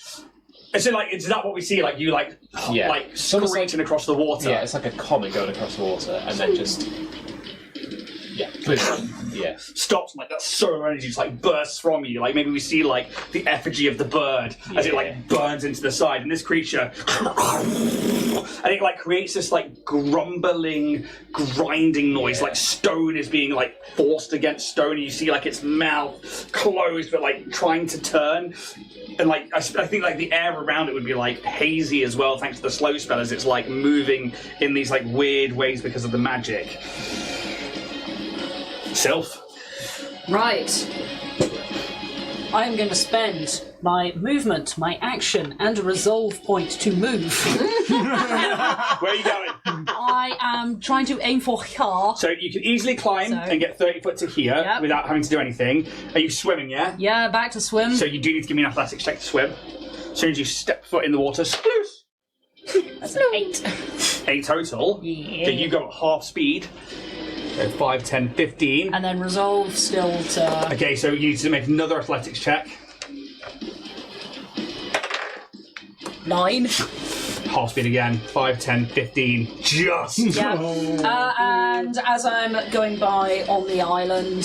So, like, is that what we see? Like, you, like, Yeah. like It's almost screeching across the water? Yeah, it's like a comet going across the water and then just. Yeah. Yeah. Stops and like that solar energy just like bursts from you. Like maybe we see like the effigy of the bird as it like burns into the side, and this creature and it like creates this like grumbling, grinding noise, like stone is being like forced against stone, and you see like its mouth closed but like trying to turn. And like I think like the air around it would be like hazy as well, thanks to the slow spell, as it's like moving in these like weird ways because of the magic. Sylph. Right. I am going to spend my movement, my action, and a resolve point to move. Where are you going? I am trying to aim for here. So you can easily climb So- and get 30 foot to here Yep. without having to do anything. Are you swimming, yeah? Yeah, back to swim. So you do need to give me an athletics check to swim. As soon as you step foot in the water, sploosh! That's an 8. 8 total. Yeah. Okay, you go at half speed. So 5, 10, 15. And then resolve still to... Okay, so you need to make another athletics check. 9. Half speed again. 5, 10, 15. Just! Yeah. And as I'm going by on the island,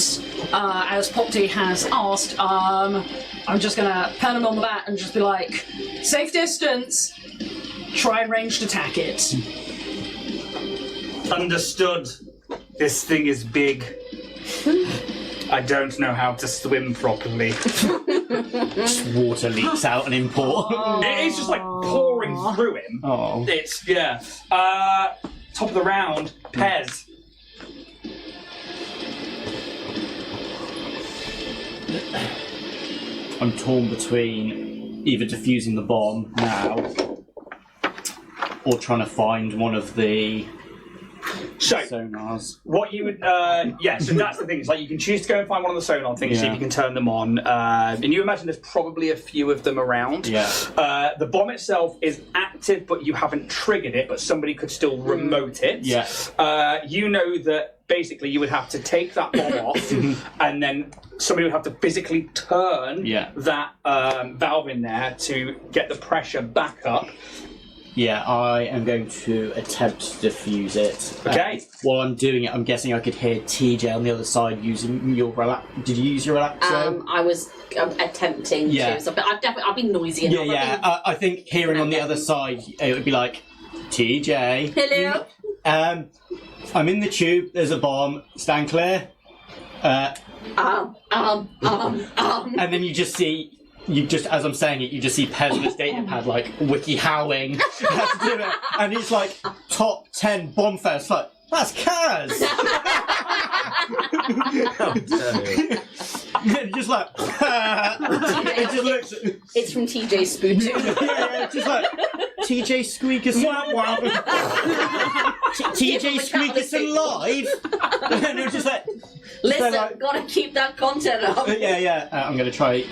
as Popty has asked, I'm just gonna pat him on the back and just be like, safe distance, try and ranged attack it. Understood. This thing is big. I don't know how to swim properly. Just water leaks out and import. It is just like pouring through him. Oh. It's, yeah. Top of the round, Pez. I'm torn between either defusing the bomb now or trying to find one of the So, sonars. what you would, yeah, so that's the thing. It's like you can choose to go and find one of the sonar things, see if Yeah. you can turn them on. And you imagine there's probably a few of them around. Yeah. The bomb itself is active, but you haven't triggered it, but somebody could still remote it. Yeah. You know that basically you would have to take that bomb off, and then somebody would have to physically turn Yeah. that valve in there to get the pressure back up. Yeah, I am going to attempt to defuse it. Okay. While I'm doing it, I'm guessing I could hear TJ on the other side using your relax. Did you use your relaxo? I was attempting Yeah. to, so, but I've been noisy enough. I think hearing on the other side, it would be like, TJ. Hello. I'm in the tube. There's a bomb. Stand clear. And then you just see. As I'm saying it, you just see Pez on his datapad, like, wiki howling. Has to do it. And it's like, top 10 bomb fest. Like, that's Kaz! How dare you. And just like, it just looks. It's from TJ Spoon. Yeah, just like, TJ Squeakus. TJ Squeakus alive? And it was just like. Listen, like, gotta keep that content up. Yeah. I'm going to try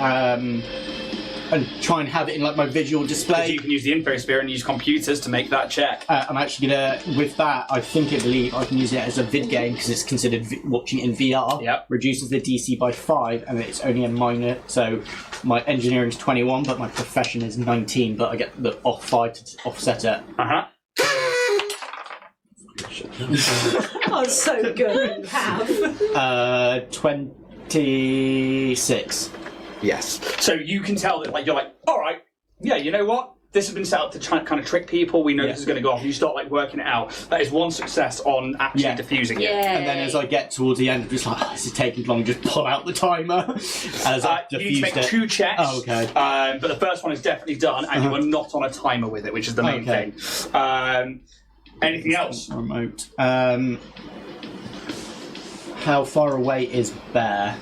and have it in like my visual display. You can use the info sphere and use computers to make that check. I'm actually going to, with that, I believe I can use it as a vid game because it's considered watching it in VR. Yep. Reduces the DC by 5 and it's only a minor, so my engineering's 21 but my profession is 19, but I get the off 5 to offset it. Uh-huh. Oh, so good. You have. 26. Yes. So you can tell that, like, you're like, all right, yeah, you know what? This has been set up to try, kind of trick people. We know this is going to go off. You start like working it out. That is one success on actually diffusing it. And then as I get towards the end, I'm just like, this is taking long. Just pull out the timer as I you need to diffused make it. 2 checks. Oh, okay. But the first one is definitely done, and you are not on a timer with it, which is the main thing. Anything else? Remote. How far away is Bear?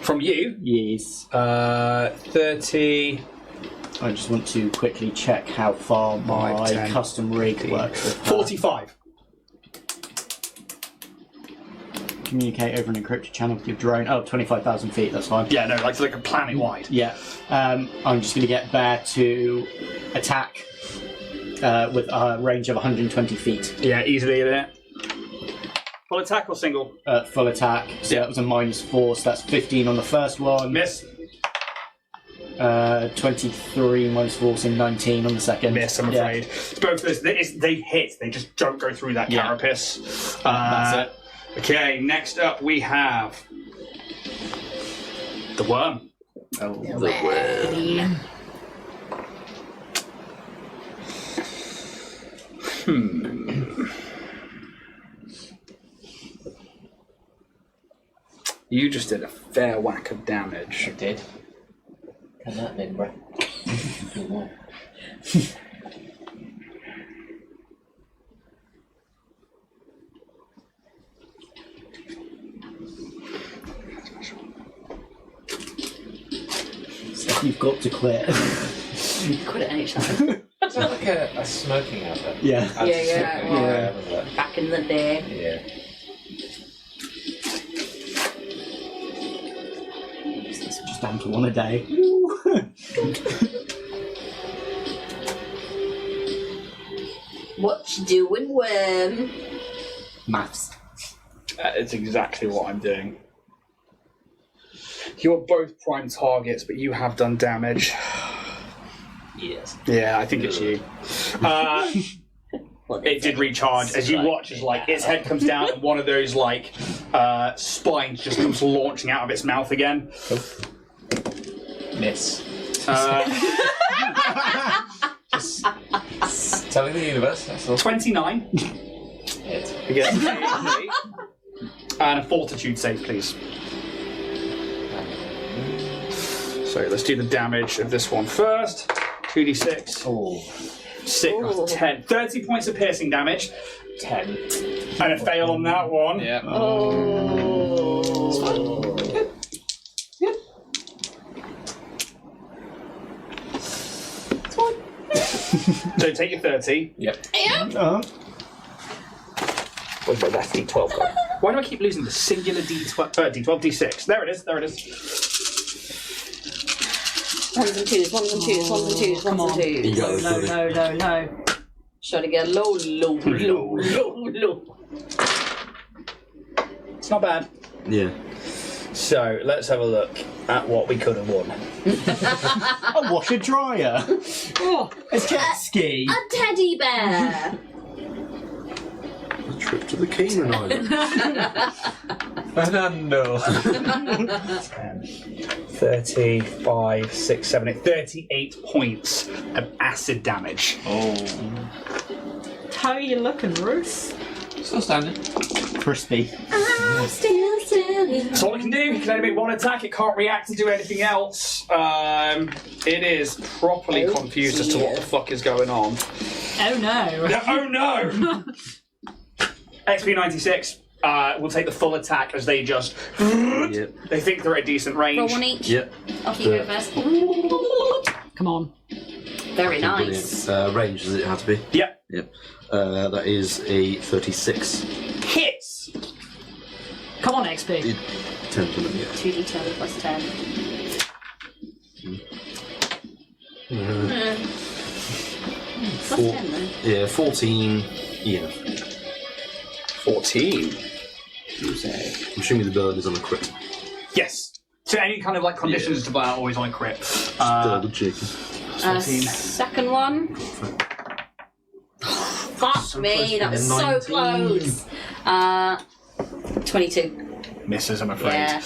From you? Yes. 30. I just want to quickly check how far my 5, 10, custom rig works with her. 45. Communicate over an encrypted channel with your drone. Oh, 25,000 feet, that's fine. Yeah, no, like a planet wide. Yeah. I'm just going to get Bear to attack with a range of 120 feet. Yeah, easily in it. Full attack or single? Full attack. So that was a -4, so that's 15 on the first one. Miss. 23 -4, so 19 on the second. Miss, I'm afraid. Both of those, they hit, they just don't go through that carapace. That's it. Okay, next up we have the worm. Oh, the worm. You just did a fair whack of damage. I did. Can that then, bro? You've got to quit. Quit at any time. Is that like a smoking outlet? Yeah. Yeah. Back in the day. Yeah. It's just down to 1 a day. What you doing, worm? Maths. It's exactly what I'm doing. You are both prime targets, but you have done damage. Yes. Yeah, I think it's you. It did recharge as you watch as like its head comes down and one of those like spines just comes launching out of its mouth again. Miss. Just Telling the universe, that's all. 29. Hit. Again. And a fortitude save, please. So let's do the damage of this one first. 2d6. Oh. 10. 30 points of piercing damage. 10. And a fail on that one. Yeah. So take your 30. Yep. Where's my last d12 gone? Why do I keep losing the singular d12, d6? There it is, there it is. Ones and twos, ones and twos, ones and twos, Come ones on. and twos. No. Try to get low. It's not bad. Yeah. So let's have a look at what we could have won. A washer dryer. Oh, A jet ski. A teddy bear. A trip to the Cayman Islands. Fernando. 35, 6, 7, 8, 38 points of acid damage. Oh. How are you looking, Ruth? Still standing. Crispy. I'm still standing. That's all it can do. It can only make one attack. It can't react to do anything else. It is properly confused as to what the fuck is going on. Oh no. Oh no! XP96 will take the full attack as they just. Yep. They think they're at a decent range. Roll one each. Yep. Off you go first. Come on. Very nice. Brilliant. Range does it have to be? Yep. Yep. That is a 36. Hits! Come on, XP. 10 to them, yeah. 2d10 plus 10. Plus 10 then. Yeah, 14. Yeah. 14. I'm assuming the burn is on a crit. Yes. So any kind of like conditions to buy are always on a crit. Double check. 14. Second one. Fuck me, that was so 19. close. 22. Misses, I'm afraid. Yeah.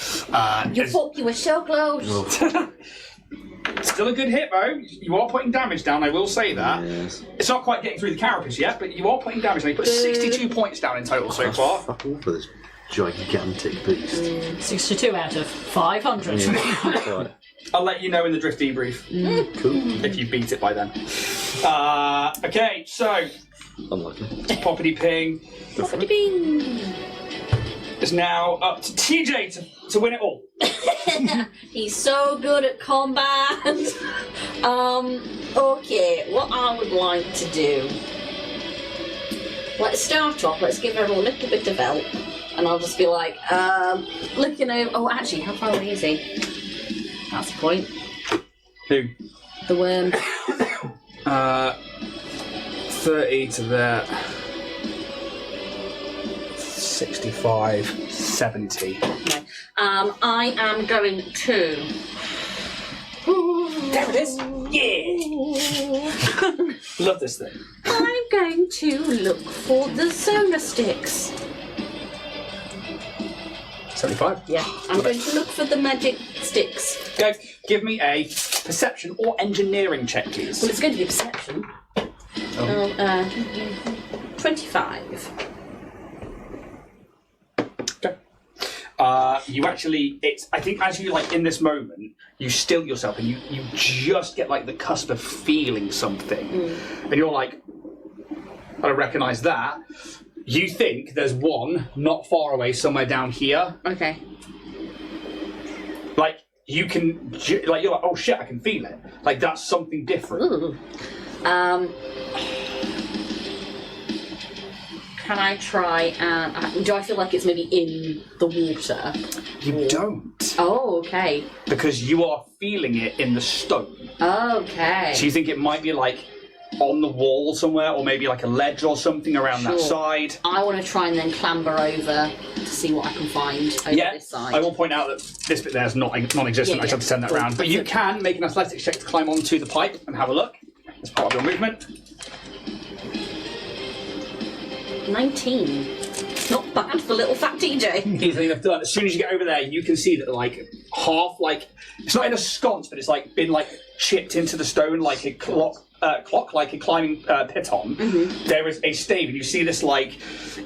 You were so close. Still a good hit, though. You are putting damage down, I will say that. Yes. It's not quite getting through the carapace yet, but you are putting damage down. You put 62 points down in total so far. Fuck all for this gigantic beast. 62 out of 500. Right. I'll let you know in the drift debrief Cool. if you beat it by then. Okay, so Unlucky. Poppity Ping Poppity bing. is now up to TJ to win it all. He's so good at combat. Okay, what I would like to do. Let's start off, let's give everyone a little bit of help. And I'll just be like, looking over. Oh, actually, how far away is he? That's the point. Who? The worm. 30 to there. 65, 70. No. I am going to. There it is. Yeah. Love this thing. I'm going to look for the sonar sticks. 75. Yeah, I'm going to look for the magic sticks. Go. Give me a perception or engineering check, please. Well, it's going to be perception. 25. You actually, I think as you like in this moment, you still yourself and you just get like the cusp of feeling something. And you're like, I recognise that. You think there's one not far away somewhere down here. Okay. Like, you can, like, you're like, oh shit, I can feel it. Like, that's something different. Ooh. Can I try and... do I feel like it's maybe in the water? You don't. Oh, okay. Because you are feeling it in the stone. Okay. So you think it might be like on the wall somewhere, or maybe like a ledge or something around that Sure. side. I want to try and then clamber over to see what I can find over this side. I will point out that this bit there is non-existent. Yeah, I just have to send that cool. around. But you can make an athletics check to climb onto the pipe and have a look. As part of your movement. 19. Not bad for little fat TJ. Easily enough done. As soon as you get over there, you can see that like half, like it's not in a sconce, but it's like been like chipped into the stone like a clock, like a climbing piton. There is a stave, and you see this like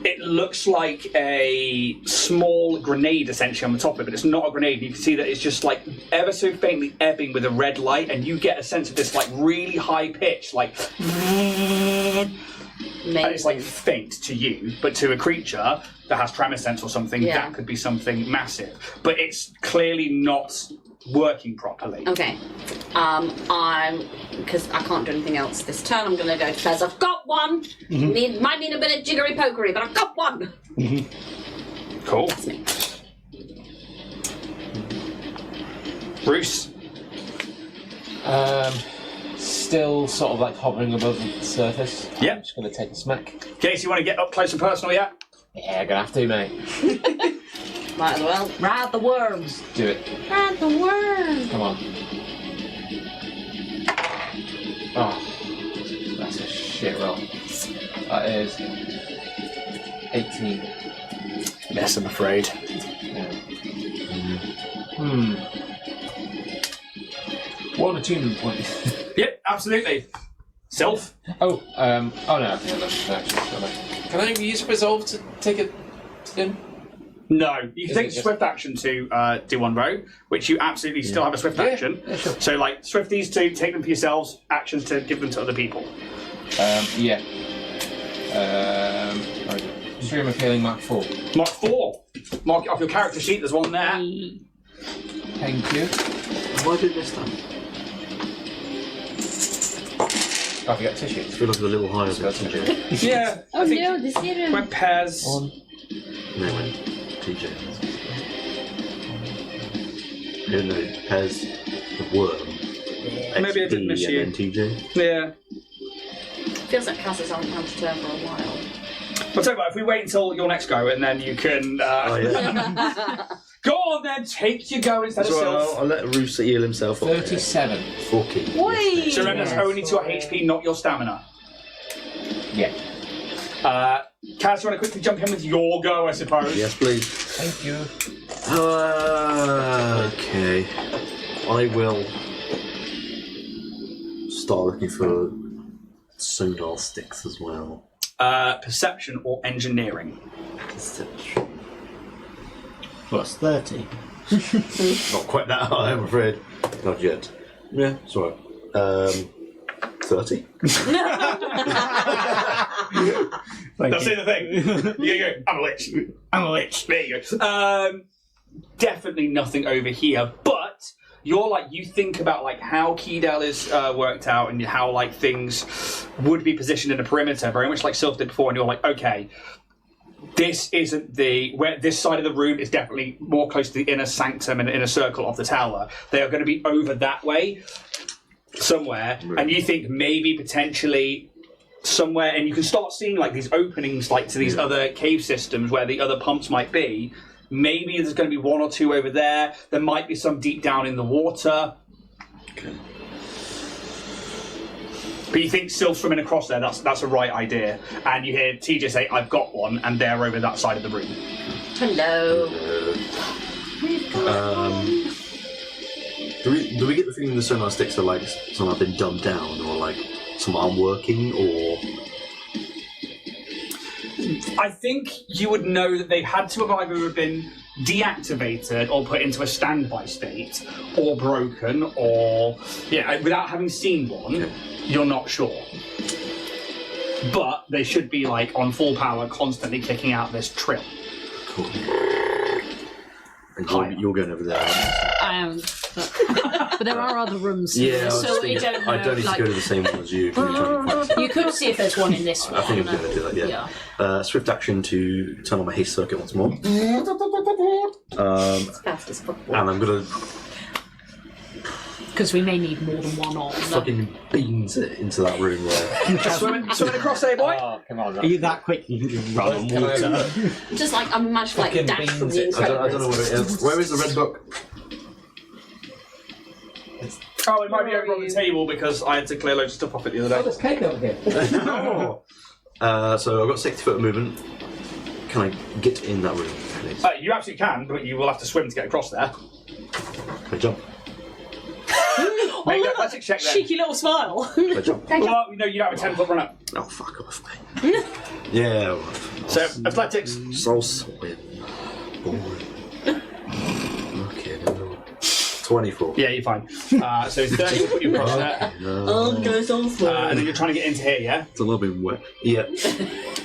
it looks like a small grenade essentially on the top of it, but it's not a grenade. You can see that it's just like ever so faintly ebbing with a red light, and you get a sense of this like really high pitch, like. And it's like faint to you, but to a creature that has tremor sense or something, that could be something massive. But it's clearly not working properly. Okay. Because I can't do anything else this turn, I'm going to go because I've got one. Might need a bit of jiggery pokery, but I've got one. Cool. That's me. Bruce. Still sort of like hovering above the surface. Yeah. I'm just going to take a smack. Okay, so you want to get up close and personal yet? Yeah, gonna have to, mate. Might as well. Ride the worms. Do it. Ride the worm. Come on. Oh, that's a shit roll. That is 18. Yes, I'm afraid. Yeah. One attunement point. Yep, absolutely. Sylph? Oh, no, I think that's actually. Can I use resolve to take it in? No, you can Is take it just- swift action to do one row, which you absolutely still have a swift action. Yeah, sure. So, like, swift these two, take them for yourselves, actions to give them to other people. Yeah. Stream of Healing Mark 4. Mark 4. Mark it off your character sheet, there's one there. Thank you. Why did this time? Oh, I forgot tissue. I feel like it's a little higher than TJ. Yeah. Oh no, the serum. Went pairs. No, when TJ. I don't know, Pez, the worm. Maybe I did miss XP, you. and then TJ. Yeah. Feels like Cass's hasn't come to term for a while. I'll tell you what, if we wait until your next go and then you can. Oh, yeah. Go on then, take your go instead of So Sylph. I'll let Roos heal himself up. 37. Fucking. Oi! So remember, that's only to your HP, not your stamina. Yeah. Kaz, you want to quickly jump in with your go, I suppose? Yes, please. Thank you. Okay. I will start looking for sonar sticks as well. Perception or engineering? Perception. Plus 30. Not quite that high, I'm afraid. Not yet. Yeah, it's alright. 30? That's the thing. You go, I'm a lich. I'm a lich. There you go. Definitely nothing over here, but you think about like how Qidel is worked out and how like things would be positioned in a perimeter, very much like Sylph did before, and you're like, okay, this isn't where this side of the room is definitely more close to the inner sanctum and the inner circle of the tower. They are going to be over that way somewhere, and you think maybe potentially somewhere, and you can start seeing like these openings like to these other cave systems where the other pumps might be. Maybe there's going to be one or two over there. There might be some deep down in the water. Okay. But you think Sylph's swimming across there, that's a right idea. And you hear TJ say, I've got one, and they're over that side of the room. Hello. Do we get the feeling the sonar sticks are like some have been dumbed down, or like some aren't working, or? I think you would know that they had to have either been deactivated or put into a standby state, or broken, or without having seen one, you're not sure. But they should be like on full power, constantly kicking out this trill. Cool. And you're going over there. I am. But there are other rooms. Yeah, I was so just we thinking, don't know. I don't need to go to the same one as you. You could see if there's one in this one. I think I'm going to do that, yeah. Swift action to turn on my haste circuit once more. It's fast as fuck. And I'm going to Because we may need more than one on. fucking beans it into that room there. Swimming across there, boy. Oh, come on, Are you that quick? You can just run on Can I- water. Just like I'm imagining like Fucking dash from beans the it. Incredibles. I don't know where it is. Where is the red book? Oh, it might be over on the table because I had to clear loads of stuff off it the other day. there's cake over here. So I've got 60 foot of movement. Can I get in that room, please? You absolutely can, but you will have to swim to get across there. Can I jump? Make an athletics check then. Cheeky little smile. Can I jump? Well, no, you don't have a 10-foot run up. Oh, fuck off, mate. Yeah, alright. So, athletics. So sweet. Boring. Okay, no. 24. Yeah, you're fine. So 30 will put you across there. No. Goes on slow. And then you're trying to get into here, yeah? It's a little bit wet. Yeah.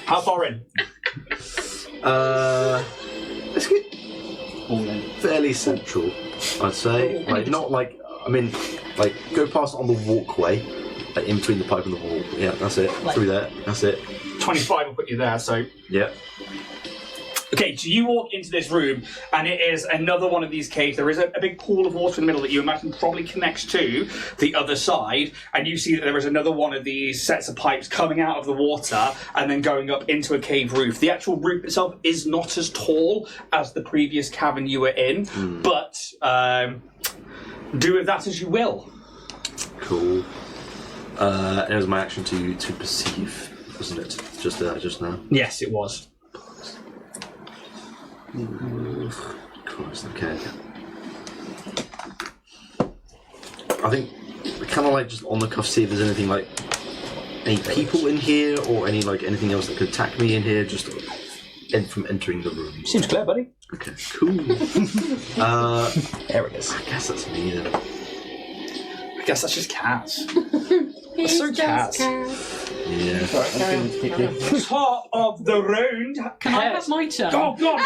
How far in? Let's get fairly central, I'd say. Like, not like, I mean, like, go past on the walkway, like in between the pipe and the wall. Yeah, that's it. Through there. That's it. 25 will put you there, so... Yeah. Okay, so you walk into this room, and it is another one of these caves. There is a big pool of water in the middle that you imagine probably connects to the other side, and you see that there is another one of these sets of pipes coming out of the water and then going up into a cave roof. The actual roof itself is not as tall as the previous cavern you were in, but do with that as you will. Cool. It was my action to perceive, wasn't it? Just now. Yes, it was. Christ, okay. I think we kind of like just on the cuff see if there's anything like any people in here or anything else that could attack me in here just from entering the room? Seems clear, buddy. Okay, cool. There it is. I guess that's me then. I guess that's just cats. It's so just cats. Yeah. Top of the round. Can I have my turn? Oh God!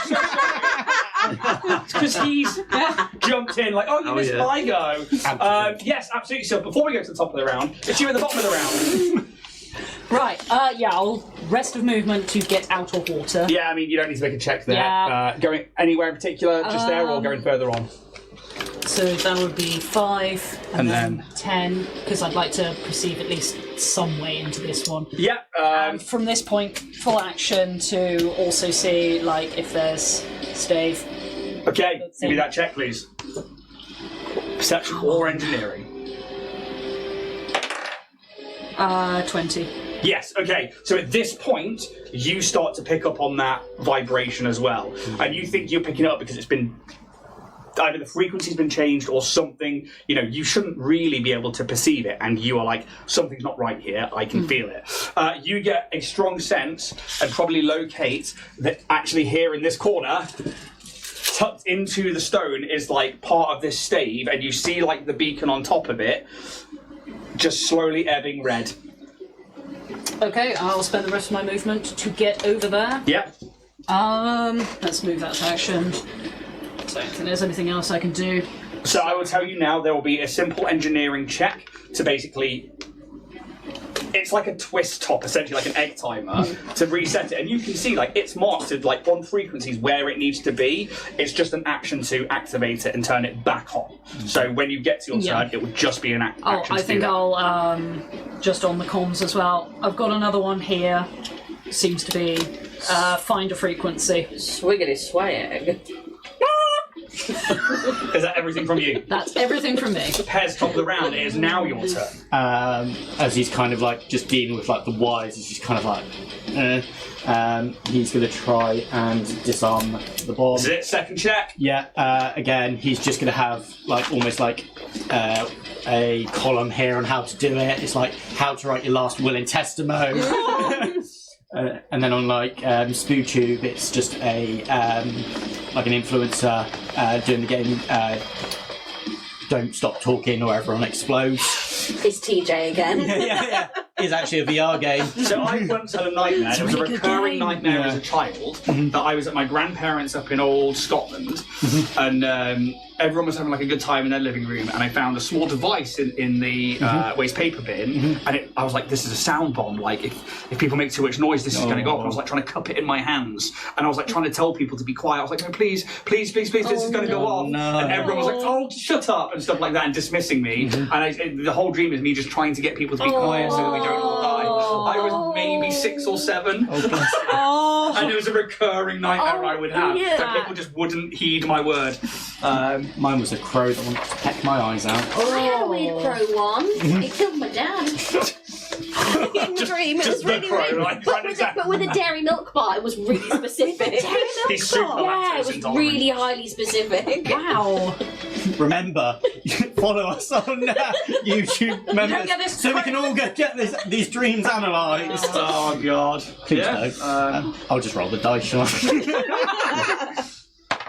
Because he's jumped in like, oh, you missed yeah. my go. Yes, absolutely. So before we go to the top of the round, it's you at the bottom of the round. Right, yeah, I'll rest of movement to get out of water. Yeah, I mean, you don't need to make a check there. Yeah. Going anywhere in particular, just there, or going further on? So that would be 5, and then 10, because I'd like to perceive at least some way into this one. Yeah. And from this point, full action to also see, like, if there's stave. Okay, give me that check, please. Perception or engineering? 20. Yes, okay. So at this point, you start to pick up on that vibration as well. And you think you're picking it up because it's been... either the frequency's been changed or something, you shouldn't really be able to perceive it, and you are like, something's not right here, I can feel it. You get a strong sense and probably locate that actually here in this corner, tucked into the stone, is like part of this stave, and you see like the beacon on top of it, just slowly ebbing red. Okay, I'll spend the rest of my movement to get over there. Yep. Let's move that to action. I don't think there's anything else I can do. So I will tell you now, there will be a simple engineering check to basically... It's like a twist top, essentially like an egg timer, to reset it. And you can see, like, it's marked like on frequencies where it needs to be. It's just an action to activate it and turn it back on. So when you get to your turn, it will just be an action I to think do that. I'll, just on the comms as well, I've got another one here. Seems to be find a frequency. Swiggity swag. Is that everything from you? That's everything from me. Pairs top of the round, it is now your turn. As he's kind of like just dealing with like the wires, he's just kind of like, he's going to try and disarm the bomb. Is it second check? Yeah, again, he's just going to have like almost like a column here on how to do it. It's like how to write your last will and testament. And then on like SpooTube, it's just a like an influencer doing the game. Don't stop talking or everyone explodes. It's TJ again. yeah. It's actually a VR game. So I once had a nightmare. It was a recurring nightmare as a child that I was at my grandparents' up in old Scotland, and everyone was having like a good time in their living room, and I found a small device in the waste paper bin, and I was like, this is a sound bomb. Like if people make too much noise, this is going to go off. And I was like trying to cup it in my hands, and I was like trying to tell people to be quiet. I was like, no, please, this is going to go off. No. And everyone was like, oh, shut up, and stuff like that, and dismissing me. And the whole dream is me just trying to get people to be quiet so that we don't all die. I was maybe 6 or 7. And it was a recurring nightmare I would have. yeah. So people just wouldn't heed my word. Mine was a crow that wanted to peck my eyes out. I had a weird crow one. It killed my dad. In the dream, it just was the really crow, weird. like, But with a dairy milk bar, it was really specific. He's super Yeah, lactose it was intolerant. really highly specific. Wow. Remember, follow us on YouTube, members, get this so we can all get these dreams analysed. Oh, God. Please Yeah. don't. I'll just roll the dice, shall I?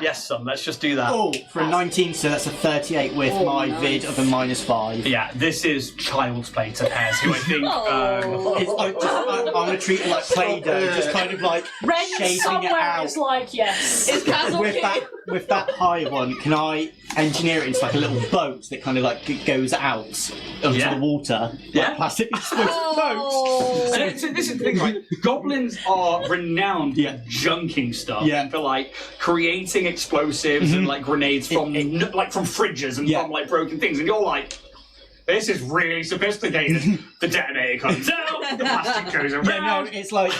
Yes, son, let's just do that. Oh, for a 19, so that's a 38 with my vid of a -5. Yeah, this is child's play to Pez, who I think... I'm going to treat it like Play-Doh, just kind of like Red shaping it somewhere out. is like, yes. It's Castle With that high one, can I engineer it into like a little boat that kind of like goes out onto the water? Yeah. Like plastic explosive boat. So this is the thing, right? Goblins are renowned for junking stuff, for like creating explosives and like grenades from from fridges and from like broken things, and you're like, this is really sophisticated. The detonator comes out, the plastic goes around. Yeah, no, it's like,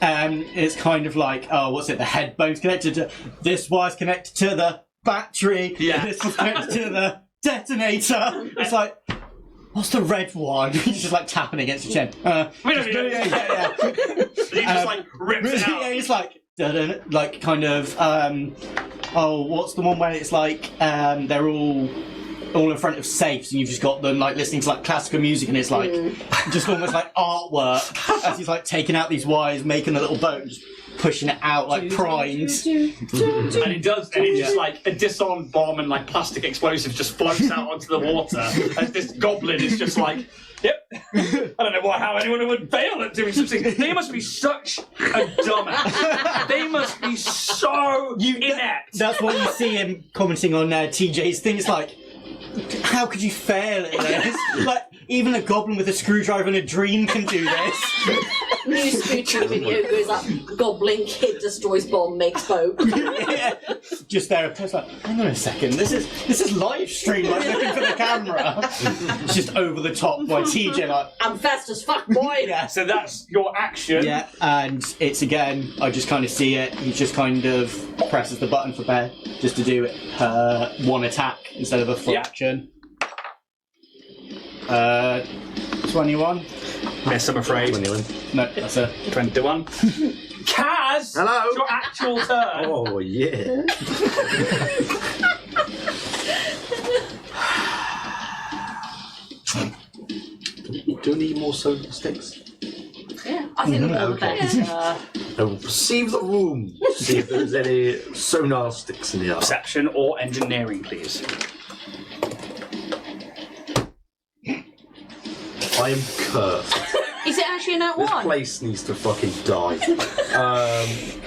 it's kind of like, the head bone's connected to, this wire's connected to the battery, Yeah. this one's connected to the detonator. It's like, what's the red one? He's just like tapping against your chin. Yeah. Yeah. He just like rips it out. Yeah, it's like, kind of, what's the one where it's like, they're all all in front of safes, and you've just got them like listening to like classical music, and it's like just almost like artwork as he's like taking out these wires, making a little boat, and just pushing it out like primed. And it does, and it's just like a disarmed bomb and like plastic explosives just floats out onto the water as this goblin is just like, yep. I don't know how anyone would fail at doing something. They must be such a dumbass. They must be so inept. That's what you see him commenting on TJ's thing. It's like, how could you fail at this? Like, even a goblin with a screwdriver and a dream can do this. New YouTube video goes up, goblin kid destroys bomb, makes boat. Yeah. Just there, it's like, hang on a second, this is live stream, like looking for the camera. It's just over the top by TJ, like, I'm fast as fuck, boy! yeah. So that's your action. Yeah, and it's again, I just kind of see it, he just kind of presses the button for Bear, just to do one attack instead of a full action. 21. Miss, I'm afraid. 21. No, that's a 21. Kaz! Hello. It's your actual turn. Oh, yeah. Do you need more soda sticks? Yeah, I think we're all Okay. better. I will perceive the room. See if there's any sonar sticks in the art. Perception or engineering, please. I am cursed. Is it actually a nat This 1? place needs to fucking die.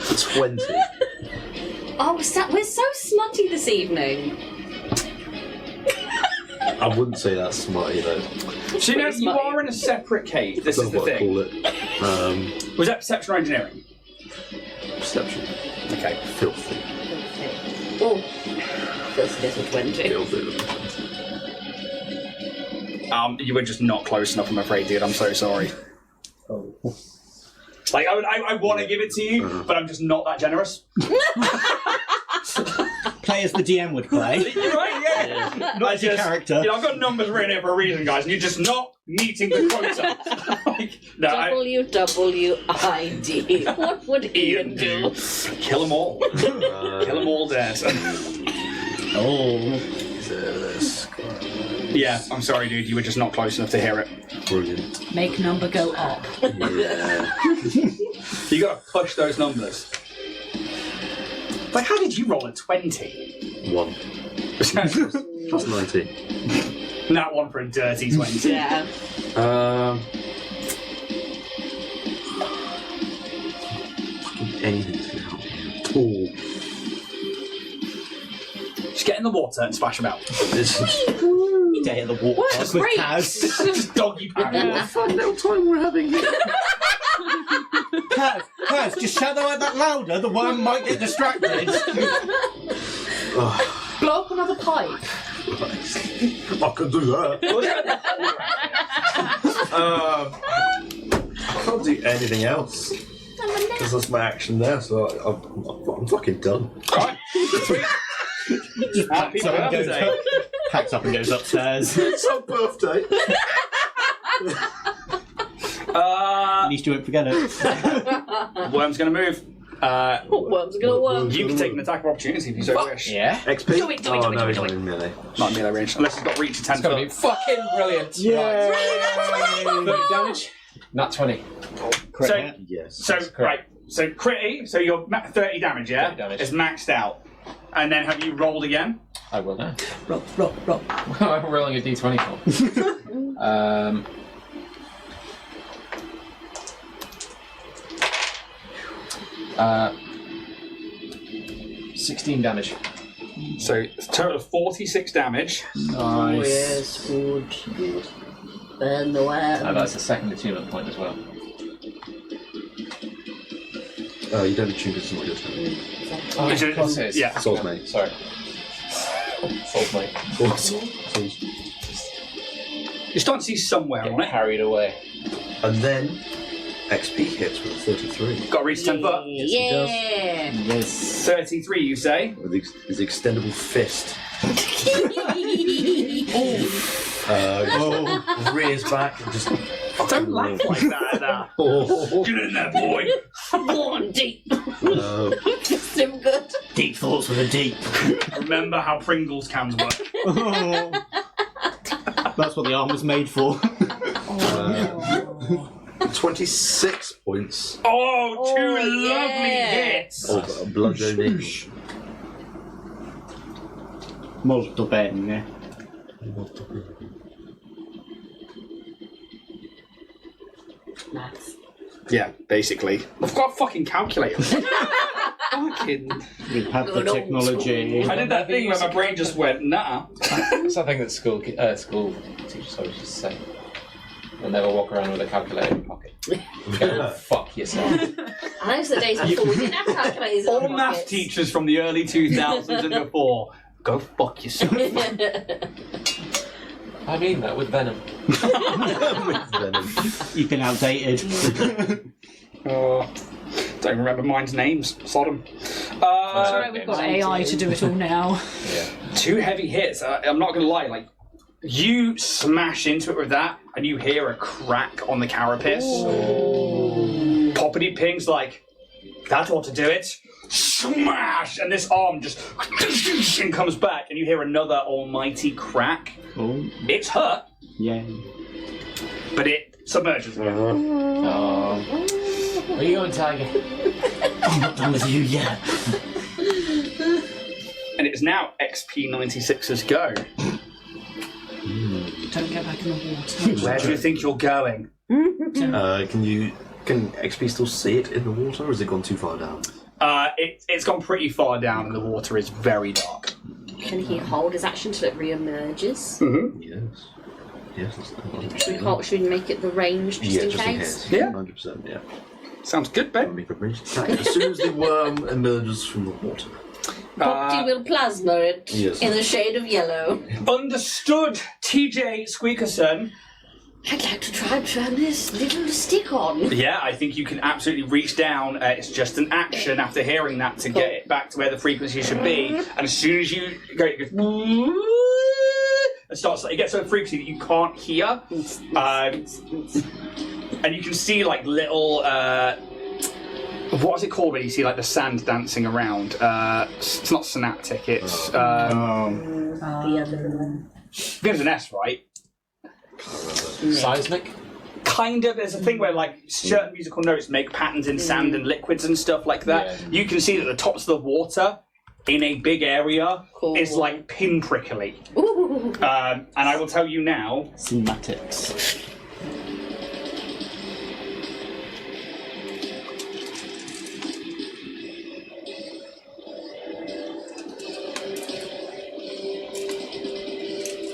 20. Oh, we're so smutty this evening. I wouldn't say that's smutty though. So you know, you are in a separate cave. This is That's the what I thing. call it. Was that perception or engineering? Perception. Okay. Filthy. Oh, that's little 20. Filthy. You were just not close enough, I'm afraid, dude. I'm so sorry. Oh. Like, I want to give it to you, but I'm just not that generous. play as the DM would play. You're right, yeah. Not as your character. You know, I've got numbers written here for a reason, guys, and you're just not meeting the quota. Like, no, WWID. What would Ian do? Kill them all. Kill them all dead. Oh. Yeah, I'm sorry, dude. You were just not close enough to hear it. Brilliant. Make number go up. Yeah. You got to push those numbers. Like, how did you roll a 20? 1. Plus 19. That one for a dirty 20. Yeah. Anything's gonna help you. Just get in the water and splash them out. Day at the water What? with Great. Kaz. Just doggy paddle. What a fun little time we're having here. Kaz, just shout that louder, the worm might get distracted. Blow up another pipe. I could do that. I can't do anything else. Because that's my action there, so I'm fucking done. Alright. Just Happy birthday. Packs up and goes upstairs. It's our birthday. At least you won't forget it. Worm's going to move. Worm's gonna worm. You can take an attack of opportunity if you so wish. Yeah. XP? Do it, oh, no, he's not in melee. Not melee range, unless he's got reach of 10 It's going to be foot. fucking brilliant. Yeah. Right. 30 damage. Not 20. So, Yes. so right, so critty, so you're 30 damage, yeah? 30 damage. It's maxed out. And then have you rolled again? I will now. Roll. I'm rolling a d20 for. 16 damage. So it's a total of 46 damage. Nice. Yes, good. Burn the worm. That's a second attunement point as well. You don't attune because it's not your turn. Oh, Is it- of course it is. yeah. Soul's mate. Sorry. Soul's mate. You're starting to see somewhere on Get it. carried away. And then XP hits with a 33. Got to reach 10 foot. Yeah. Yes. 33, you say? With his extendable fist. Rears back and just Don't laugh like that. Oh. Get in there, boy. Born deep. So good. Deep thoughts with a deep. Remember how Pringles cans work. That's what the arm was made for. 26 points Oh, two Oh, lovely yeah. hits. of bludgeoning. Molto bene. Maths. Yeah, basically. I've got a fucking calculator. Fucking. We have the Good old technology. I did that thing where my brain just went, nah. Something that school teachers always used to say. They'll never walk around with a calculator in your pocket. Go fuck yourself. I know the days before we didn't have calculators. in All our math pockets. teachers from the early 2000s and before, go fuck yourself. I mean that with venom. You've been outdated. Oh, don't even remember mine's names. Sodom. Alright, we've got AI to do it all now. Yeah. Two heavy hits. I'm not gonna lie, like you smash into it with that, and you hear a crack on the carapace. Poppity Ping's like, that ought to do it. Smash, and this arm just and comes back, and you hear another almighty crack. Oh, It's hurt, yeah. but it submerges. Oh. Where are you going, Tiger? I'm not done with you yet. And it's now XP96's go. Don't get back in the water. Where do you think you're going? Can XP still see it in the water, or has it gone too far down? It's gone pretty far down, and the water is very dark. Can he hold his action till it re-emerges? Yes. Yes, Should we make it the range just in case? Yeah. 100%, yeah. Sounds good, babe. Make a range attack as soon as the worm emerges from the water. Popty will plasma it Yes. in the shade of yellow. Understood, TJ Squeakerson. I'd like to try and turn this little stick on. Yeah, I think you can absolutely reach down. It's just an action after hearing that to get it back to where the frequency should be. And as soon as you go, it goes. It starts. It gets to a frequency that you can't hear, and you can see like little. What's it called when you see like the sand dancing around? It's not synaptic. It's The other one. begins with an S, right? Seismic? Kind of. There's a thing where like certain musical notes make patterns in sand and liquids and stuff like that. Yeah. You can see that the tops of the water in a big area Cool. is like pinprickly. Ooh. And I will tell you now. Cinematics.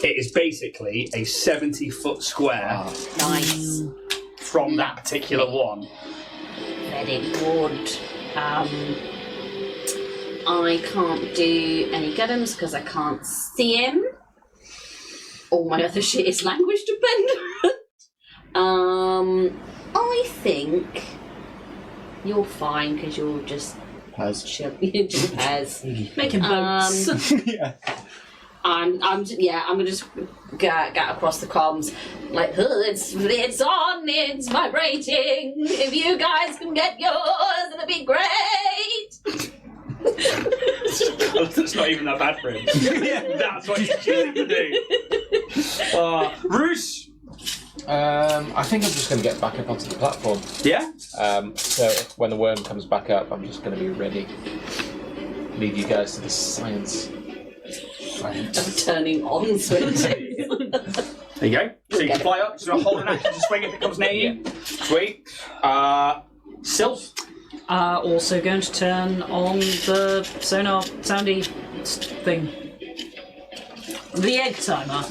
It is basically a 70-foot square Nice. from that particular one. Very good. I can't do any Gundams because I can't see him. All my other shit is language dependent. I think you're fine because you're just chill. You just pairs. Making boats. Yeah. I'm gonna just get across the comms like, it's on, it's vibrating. If you guys can get yours, it'll be great. That's not even that bad for him. That's what he's choosing to do. Roos! I think I'm just going to get back up onto the platform. Yeah? So when the worm comes back up, I'm just going to be ready. Leave you guys to the science. Of turning on switches. There you go. So you can fly up, so hold an action to swing if it comes near you. Sweet. Sylph. Also going to turn on the sonar soundy thing. The egg timer.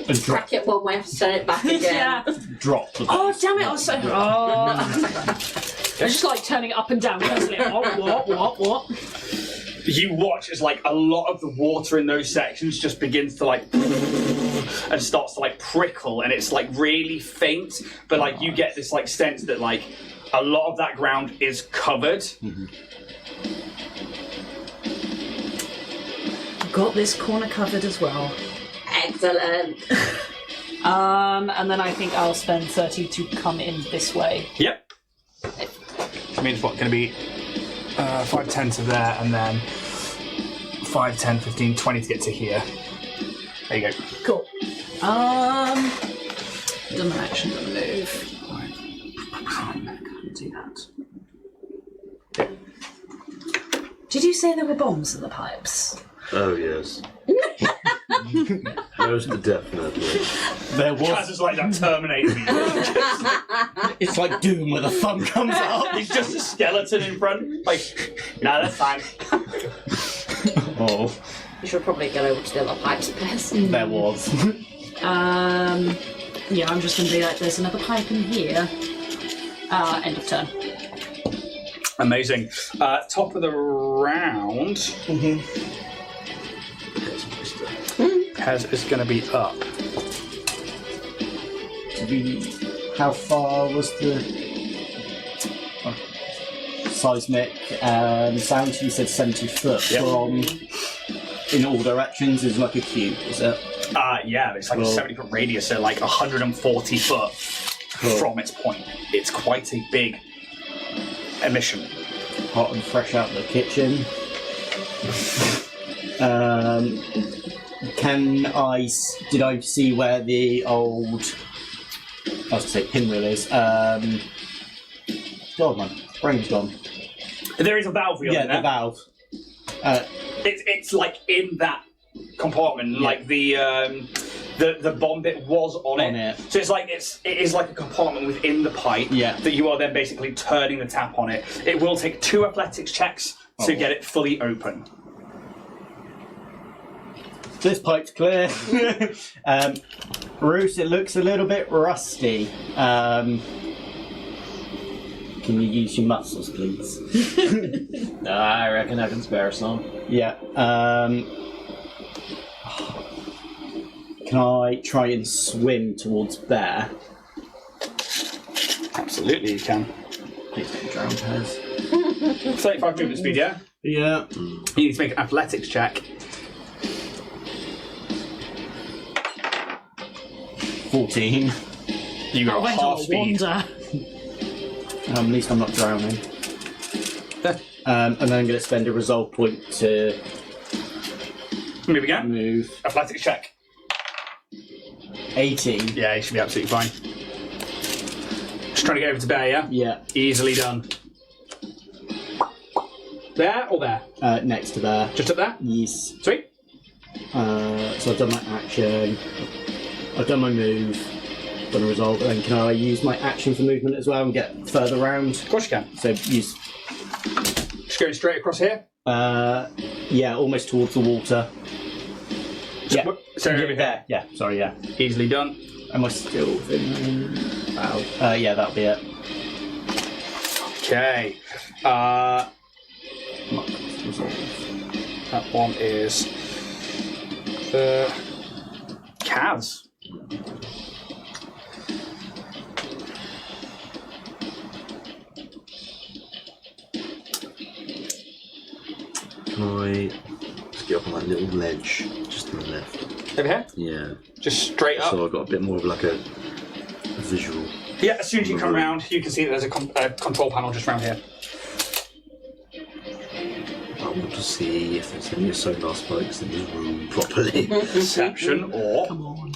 And drop. Crack it one way, have to turn it back again. Yeah. Drop. The Oh damn it! I was so. I just like turning it up and down constantly. What? You watch as like a lot of the water in those sections just begins to like and starts to like prickle, and it's like really faint, but like you get this like sense that like a lot of that ground is covered. Got this corner covered as well. Excellent. And then I think I'll spend 30 to come in this way. Yep. Which means what, going to be 5, 10 to there, and then 5, 10, 15, 20 to get to here. There you go. Cool. Done my action, done the move. Right. Can't do that. Did you say there were bombs in the pipes? Oh, yes. Most definitely. There was. Kaz is like that Terminator. It's like Doom where the thumb comes out. He's just a skeleton in front. Like, no, that's fine. Oh, You should probably get over to the other pipes first. there was. Yeah, I'm just going to be like, there's another pipe in here. End of turn. Amazing. Top of the round. Pez is going to be up. How far was the seismic sound? You said 70 foot Yep. from in all directions is like a cube, is it? Yeah, it's like Cool. a 70-foot radius, so like 140 foot from its point. It's quite a big emission. Hot and fresh out of the kitchen. Did I see where the old, I was going to say pinwheel is? God, my brain's gone. There is a valve wheel Yeah, in there. the valve. It's like in that compartment, Yeah. like the bomb bit was on it. So it is like a compartment within the pipe that you are then basically turning the tap on it. It will take 2 athletics checks to get it fully open. This pipe's clear. Bruce, it looks a little bit rusty. Can you use your muscles, please? I reckon I can spare some. Yeah. Can I try and swim towards there? Absolutely, you can. Please don't drown, Pez. 35 movement speed, yeah? Yeah. You need to make an athletics check. 14. You got Went half on a speed. wander. At least I'm not drowning. And then I'm going to spend a resolve point to Move again. move. Athletics check. 18. Yeah, you should be absolutely fine. Just trying to get over to Bear, yeah? Yeah. Easily done. There or there? Next to there. Just up there? Yes. Sweet. So I've done my action. I've done my move. Done a resolve. But then can I use my action for movement as well and get further round? Of course you can. So use. Just going straight across here. Yeah, almost towards the water. Yeah. So over here. There. Yeah. Sorry. Yeah. Easily done. Am I still in? Wow. Yeah, that'll be it. Okay. That one is the Kaz. Can I just get up on that little ledge just to the left? Over here? Yeah. Just straight up. So I've got a bit more of like a visual. Yeah, as soon as you come around, you can see that there's a control panel just around here. I want to see if there's any sonar spikes in this room properly. Perception or... Come on.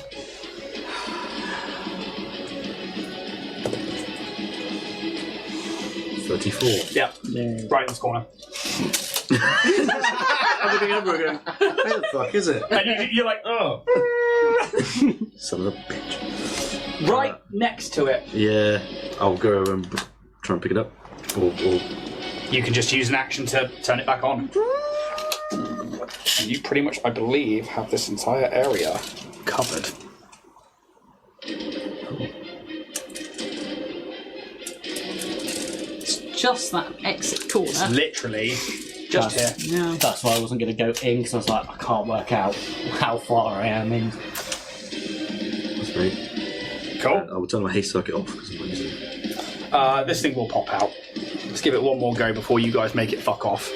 $34. Yep, Yeah. right in this corner. Everything over again. Where the fuck is it? And you're like, oh. Son of a bitch. Right next to it. Yeah, I'll go over and try and pick it up. Or You can just use an action to turn it back on. And you pretty much, I believe, have this entire area covered. It's just that exit corner. It's literally just here. Yeah. That's why I wasn't going to go in because I was like, I can't work out how far I am in. that's great. Cool. I will turn my haste circuit off because I'm not using it. This thing will pop out. Let's give it one more go before you guys make it fuck off.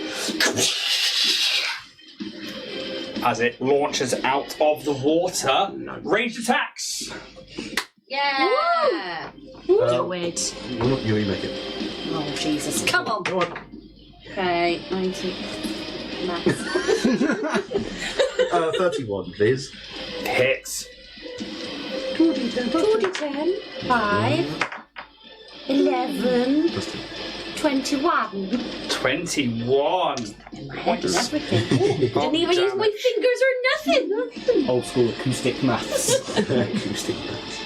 As it launches out of the water. Ranged attacks. Yeah! Do it. You make it. Oh, Jesus. Come on. Go on. Okay, 90. Max. 31, please. Hits. 10, 5, 11, 21. 21. In my head and everything. Didn't even use my fingers or nothing. Old school acoustic maths. Acoustic maths.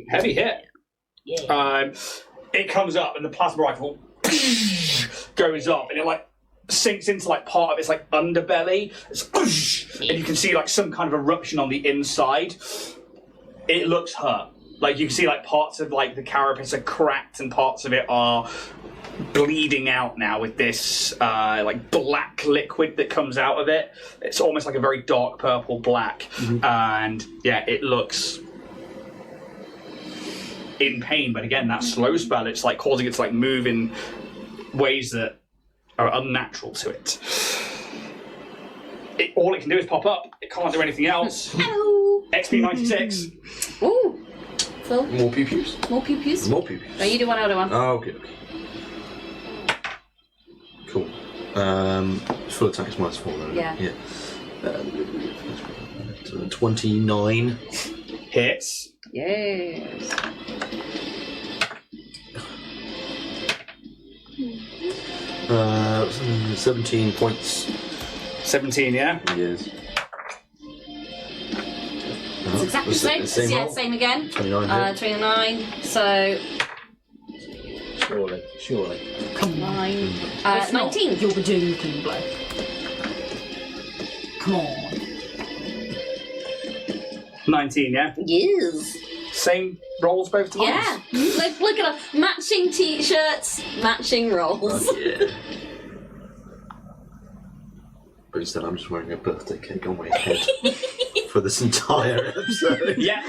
Heavy hit. Yeah. It comes up and the plasma rifle goes up and it like sinks into like part of its like underbelly. And you can see like some kind of eruption on the inside. It looks hurt. Like you can see like parts of like the carapace are cracked and parts of it are bleeding out now with this like black liquid that comes out of it. It's almost like a very dark purple black. And yeah, it looks in pain, but again, that slow spell, it's like causing it to like move in ways that are unnatural to it. All it can do is pop up. It can't do anything else. Hello. XP 96. Ooh. Phil, More pew-pews? more pew-pews? More pew-pews. No, you do one, I'll do one. Oh, okay. Cool. Full attacks minus 4 though. Yeah. 29. Hits. Yes. Uh, 17 points. 17, yeah? Yes. It's exactly the same. Yeah, roll? same again. 29 hit. 29. So Surely. Come on. 9. If not, 19. You'll be doing clean blow. Come on. 19, yeah? Yes. Same rolls both times? Yeah. Look at us. Matching t-shirts, matching rolls. Yeah. But instead, I'm just wearing a birthday cake on my head for this entire episode. Yeah.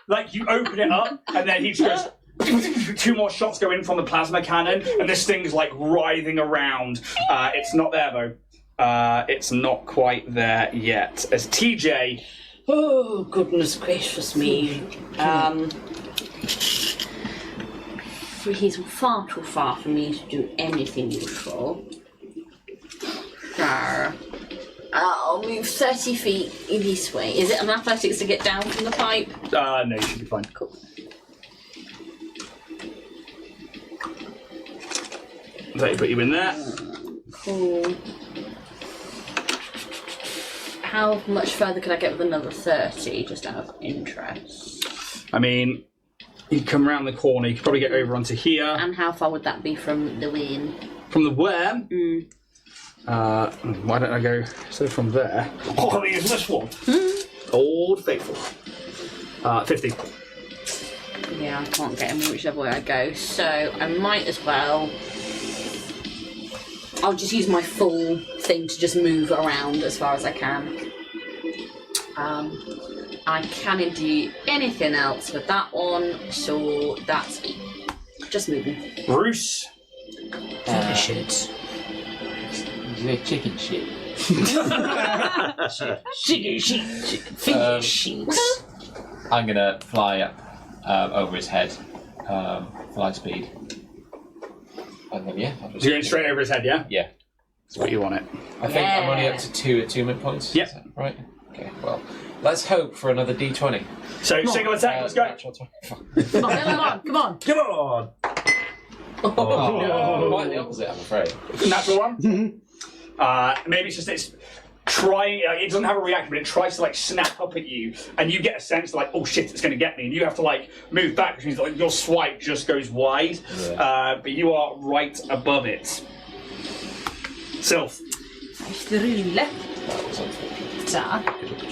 Like you open it up and then he just goes 2 more shots go in from the plasma cannon and this thing's like writhing around. It's not there though. It's not quite there yet. As TJ... Oh, goodness gracious me. He's far too far for me to do anything useful. I'll move 30 feet in this way. Is it an athletics to get down from the pipe? no, you should be fine. Cool. So you put you in there. Cool. How much further could I get with another 30, just out of interest? I mean, you come around the corner, you could probably get over onto here. And how far would that be from the win? From the where? Mm. Why don't I go, so from there, oh, I use this one. Old Faithful. 50. Yeah, I can't get him whichever way I go, so I might as well... I'll just use my full thing to just move around as far as I can. I can't do anything else with that one, so that's it. Just moving. Bruce. Shit. Chicken shit. Chicken shit. Finger shit. I'm gonna fly up over his head, fly speed. And then, So you're going straight over his head, yeah? Yeah. That's what you want it. I think I'm only up to 2 attunement points. Yep. Is that right? Okay, well, let's hope for another d20. So, single attack, let's go. Natural 20. Come on. Come on! Oh, quite the opposite, I'm afraid. Natural one. Maybe it's just it's trying. It doesn't have a reaction, but it tries to like snap up at you, and you get a sense like, oh shit, it's going to get me, and you have to like move back, which means like your swipe just goes wide. Yeah. But you are right above it. Sylph.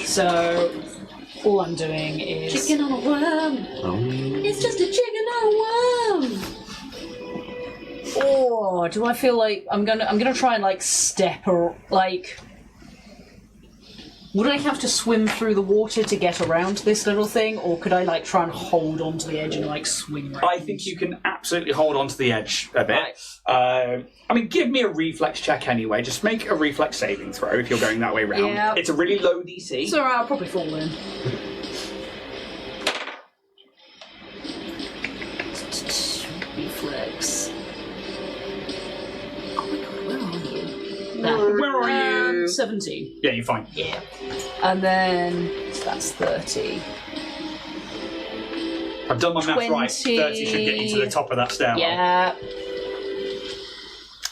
So, all I'm doing is... Chicken on a worm! It's just a chicken on a worm! Oh, do I feel like I'm gonna try and like step or like... Would I have to swim through the water to get around this little thing, or could I like try and hold onto the edge and like swing around? I think you can absolutely hold on to the edge a bit. I mean, give me a reflex check anyway. Just make a reflex saving throw if you're going that way round. Yeah. It's a really low DC. It's alright, I'll probably fall in. Reflex. Oh my god, where are you? There. Where are you? 17. Yeah, you're fine. Yeah. And then, so that's 30. I've done my math right. 20. 30 should get you to the top of that stairwell. Yeah.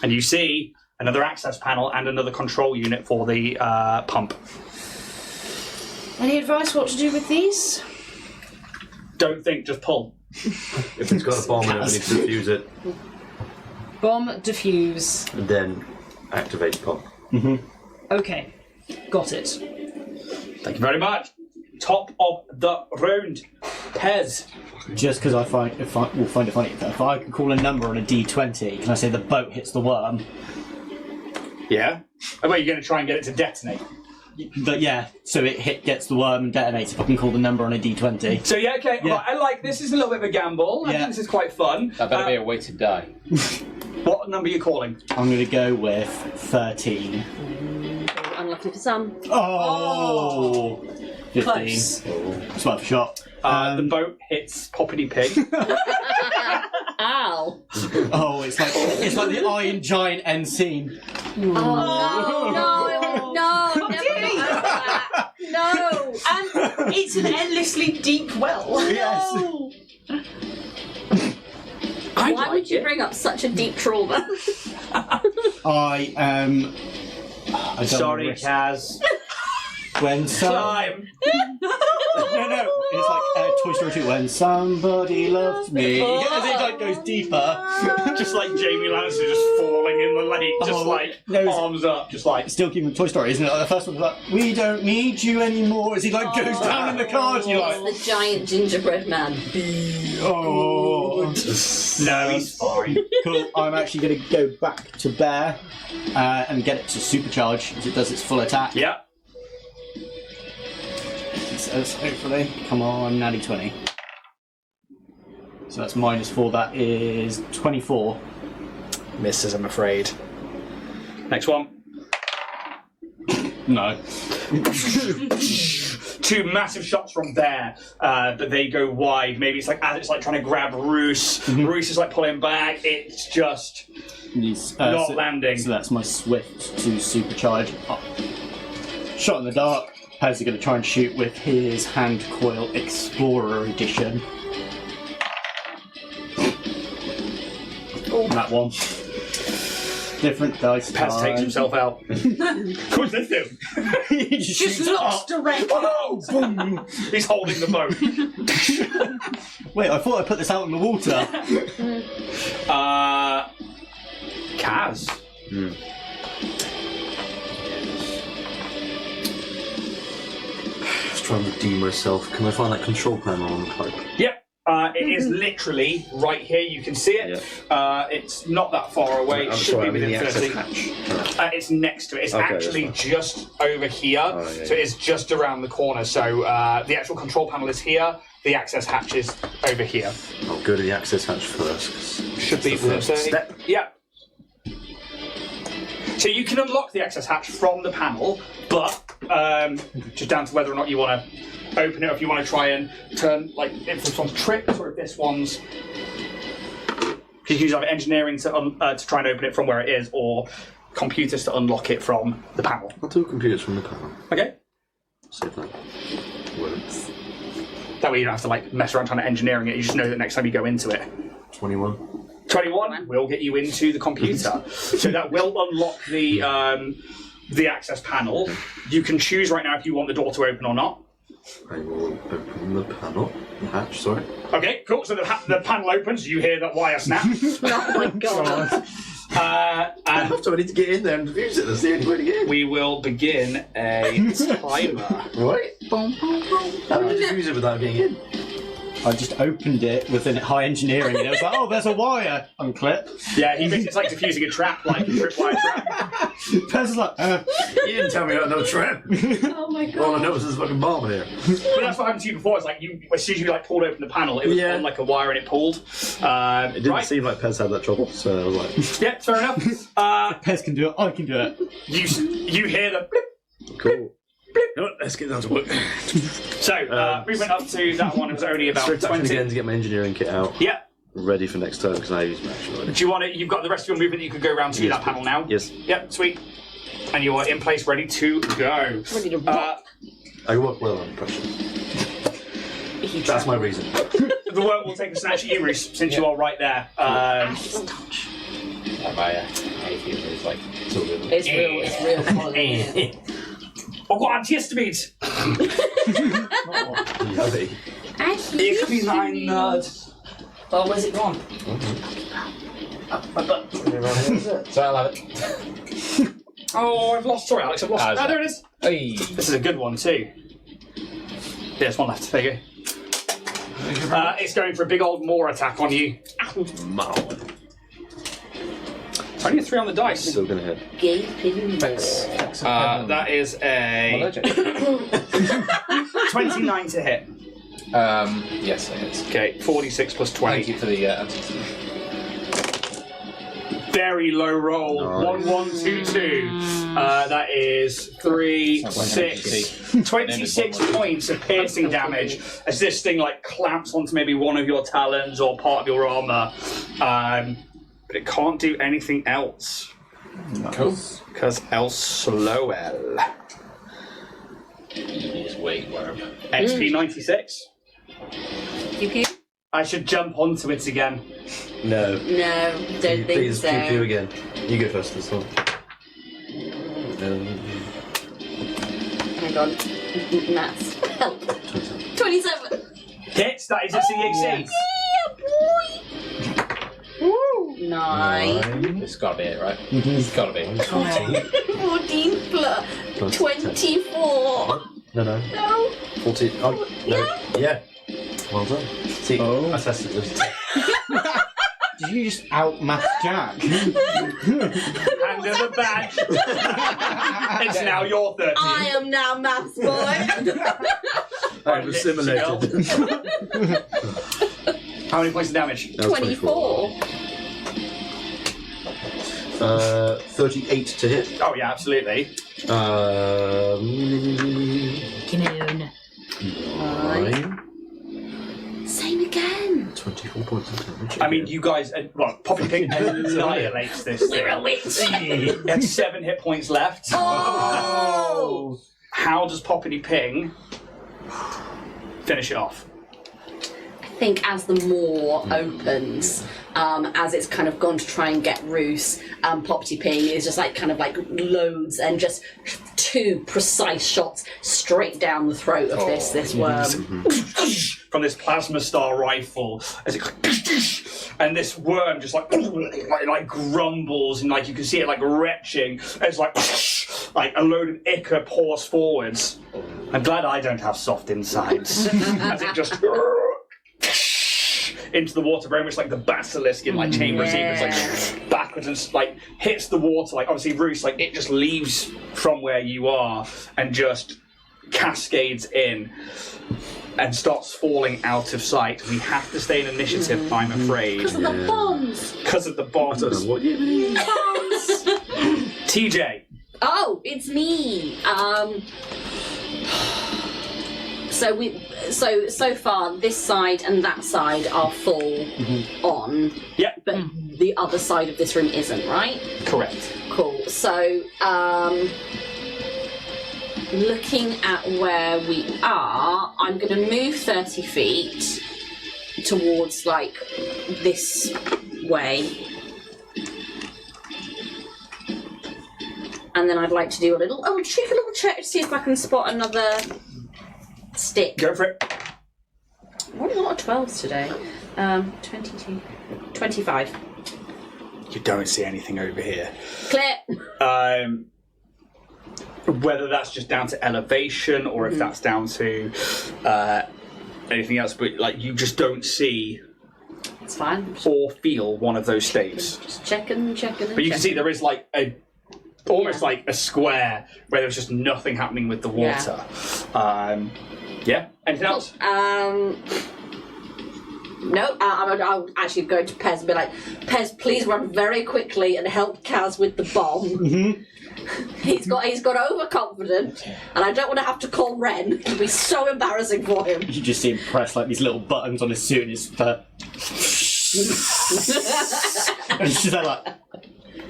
And you see another access panel and another control unit for the pump. Any advice what to do with these? Don't think, just pull. If it's got a bomb in it, we need to defuse it. Bomb, defuse. And then activate pump. Okay. Got it. Thank you very much. Top of the round. Pez. Just because we'll find it funny. If I can call a number on a D20, can I say the boat hits the worm? Yeah? Oh, wait, you're going to try and get it to detonate? But yeah, so it gets the worm and detonates if I can call the number on a D20. So yeah, okay, Yeah. Right, I like this. Is a little bit of a gamble. I Yeah. think this is quite fun. That better be a way to die. What number are you calling? I'm going to go with 13. Unlucky for some. Oh! 15. Close. It's worth a shot. The boat hits Poppity Pig. Ow. Oh, it's like the Iron Giant end scene. Oh, no, never go back. No. And it's an endlessly deep well. Yes. Why would you bring up such a deep trauma? I don't Sorry, risk- Kaz. When Climb. No, it's like Toy Story 2. When somebody loves me, as it like goes deeper. Just like Jamie Lannister just falling in the lake, just Oh, like no, it's- arms up, just like. Still keeping Toy Story, isn't it? Like, the first one's like, we don't need you anymore. As he like goes down in the cars, you're like, It's the giant gingerbread man. oh. No, he's fine. Cool. I'm actually going to go back to Bear and get it to supercharge as it does its full attack. Yeah. So hopefully, come on, natty 20. So that's -4. That is 24. Misses, I'm afraid. Next one. No. Two massive shots from there, but they go wide. Maybe it's like as it's like trying to grab Roos. Roos is like pulling back. It's just not landing. So that's my Swift to supercharge. Oh. Shot in the dark. How's he going to try and shoot with his Hand Coil Explorer Edition? That one. Different dice. Paz takes himself out. Of course they do. He just looks direct. Oh, boom. He's holding the boat. Wait, I thought I put this out in the water. Kaz. Just trying to redeem myself. Can I find that control panel on the pipe? Yep. It is literally right here. You can see it. It's not that far away. It should be within 30. It's next to it. It's Okay, actually that's just over here. Oh, yeah, So it's just around the corner. So the actual control panel is here. The access hatch is over here. I'll go to the access hatch first. 'Cause Should be it's the within first 30. step. Yeah. So you can unlock the access hatch from the panel, but just down to whether or not you want to open it, or if you want to try and turn, like, if this one's tripped or if this one's. You can use either engineering to try and open it from where it is, or computers to unlock it from the panel. I'll do computers from the panel. Okay. See if that works. That way you don't have to like mess around trying to engineering it. You just know that next time you go into it. 21. 21 will get you into the computer. So that will unlock the access panel. You can choose right now if you want the door to open or not. I will open the panel. The hatch, sorry. Okay, cool. So the panel opens. You hear that wire snap. Oh my god. I And have to. I need to get in there and defuse it. That's the only way to get in. we will begin a timer. Right? How do you defuse it without getting in? I just opened it within high engineering, and it was like, oh, there's a wire. Unclip. Yeah, he thinks it's like diffusing a trap, like a tripwire trap. Person's like, You didn't tell me about no trap. Oh my god. All I know is there's a fucking bomb here. But that's what happened to you before. It's like as soon as you like pulled open the panel, it was on like a wire and it pulled. It didn't seem like Pez had that trouble, so I was like, Yeah, fair enough. Pez can do it, I can do it. You hear the blip. cool. You know what, let's get down to work. So we went up to that one. It was only about Strict action 20. again to get my engineering kit out. Yeah. Ready for next turn because I use my action already. Do you want it? You've got the rest of your movement that you could go around to that panel now. Yes. Yep. Sweet. And you are in place, ready to go. Ready to rock. I work well under pressure. That's my reason. The work will take a snatch at you, Reese, since you are right there. My is like so good. It's real quality. I've got antihistamines. Lovely. You could be nine nerd. Oh, where's it gone? My butt. So I'll have it. Oh, I've lost. Sorry, Alex, I've lost. Ah, Oh, there it is. Hey. This is a good one too. There's one left. There you go. It's going for a big old Maw attack on you. It's only a 3 on the dice. Still gonna hit. Gaping. That is a 29 to hit. Yes, it is. Okay, 46 plus 20. Thank you for the antidote. Very low roll. Nice. 1, 1, 2, 2. That is 3, 6, 26 points of piercing damage as this thing like clamps onto maybe one of your talons or part of your armor. But it can't do anything else. Cool. Because else slow L. Just wait, worm. XP 96. Pew pew? I should jump onto it again. No. No, don't think Please, so. pew pew again. You go first this one. Oh my god. Maths. Help. 27. Hits, that is a CAC. Yeah, boy. 9. It's gotta be it, right? It's gotta be. 14 plus 24. No. No. 14. Oh, no. Yeah. Well done. See, I tested this. Did you just out-math Jack? Hand her the badge. It's now your 13. I am now maths boy. I've assimilated. How many points of damage? That was 24. 38 to hit. Oh yeah, absolutely. Kinoon. 9. Same again. 24 points of damage. I mean, you guys, well, Poppy Pink annihilates this We're a thing. witch. You had 7 hit points left. Oh. How does Poppy Ping finish it off? I think as the maw opens, as it's kind of gone to try and get Roos, Poppy Ping is just like kind of like loads and just 2 precise shots straight down the throat of this worm. From this plasma star rifle, as it and this worm just like grumbles and like you can see it like retching as like a load of ichor pours forwards. I'm glad I don't have soft insides. As it just into the water, very much like the basilisk in like Chamber of Secrets, like backwards and like hits the water. Like obviously, Roos, like it just leaves from where you are and just cascades in and starts falling out of sight. We have to stay in initiative, I'm afraid, Because of the bombs. because of the I bombs. don't know what you mean. Bombs. TJ, Oh, it's me. So far this side and that side are full on. Yep. But the other side of this room isn't, right? correct. Cool. So looking at where we are, I'm going to move 30 feet towards like this way. And then I'd like to do a little check to see if I can spot another stick. Go for it. What a lot of 12s today. 22, 25. You don't see anything over here. Clear. Whether that's just down to elevation or if that's down to anything else, but like you just don't see It's fine. or feel one of those staves. Just checking. But you can see there is like almost like a square where there's just nothing happening with the water. Yeah. Anything else? No, I'll actually go to Pez and be like, Pez, please run very quickly and help Kaz with the bomb. Mm-hmm. He's got overconfident, and I don't want to have to call Ren. It'll be so embarrassing for him. You just see him press like these little buttons on his suit and his fur. And he's just like,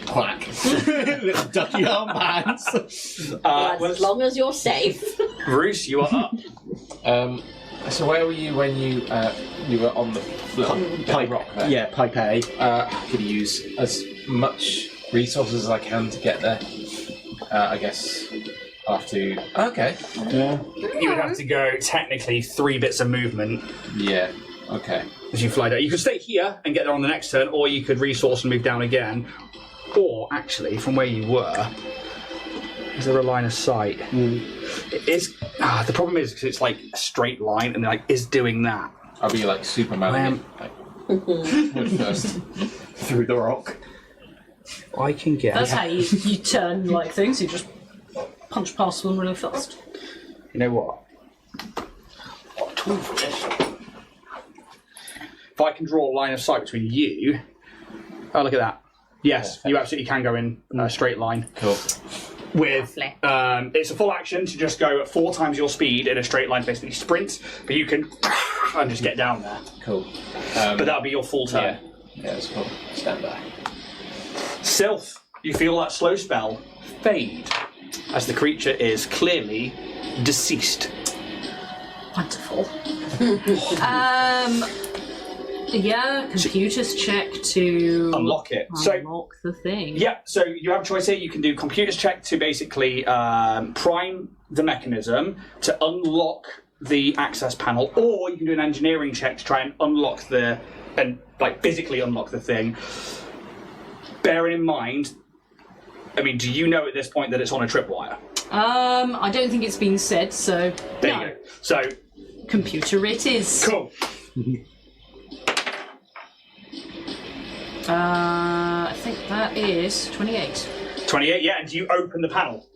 quack. Little ducky armbands. As long as you're safe. Bruce, you are up. So where were you when you were on the Pipe rock there? Yeah, Pipe A. I could use as much resources as I can to get there. I guess I'll have to... Okay. Yeah. You would have to go technically 3 bits of movement Yeah, okay. as you fly down. You could stay here and get there on the next turn, or you could resource and move down again. Or actually, from where you were, is there a line of sight? It is. The problem is because it's like a straight line, and like is doing that. I'll be like Superman. Head first. Through the rock. I can get. That's how you turn like things. You just punch past them really fast. You know what? What a tool for this? If I can draw a line of sight between you. Oh, look at that. Yes, you absolutely can go in a straight line. Cool. With it's a full action to just go at 4 times your speed in a straight line, basically sprint. But you can and just get down there. Cool. But that'll be your full turn. Yeah, that's cool. Stand by. Sylph, you feel that slow spell fade as the creature is clearly deceased. Wonderful. Yeah, computers check to Unlock it. So unlock the thing. yeah, so you have a choice here. You can do computers check to basically prime the mechanism to unlock the access panel, or you can do an engineering check to try and unlock physically unlock the thing. Bearing in mind, I mean, do you know at this point that it's on a tripwire? I don't think it's been said, so There no. you go. So Computer it is. cool. I think that is 28. 28, yeah, and you open the panel.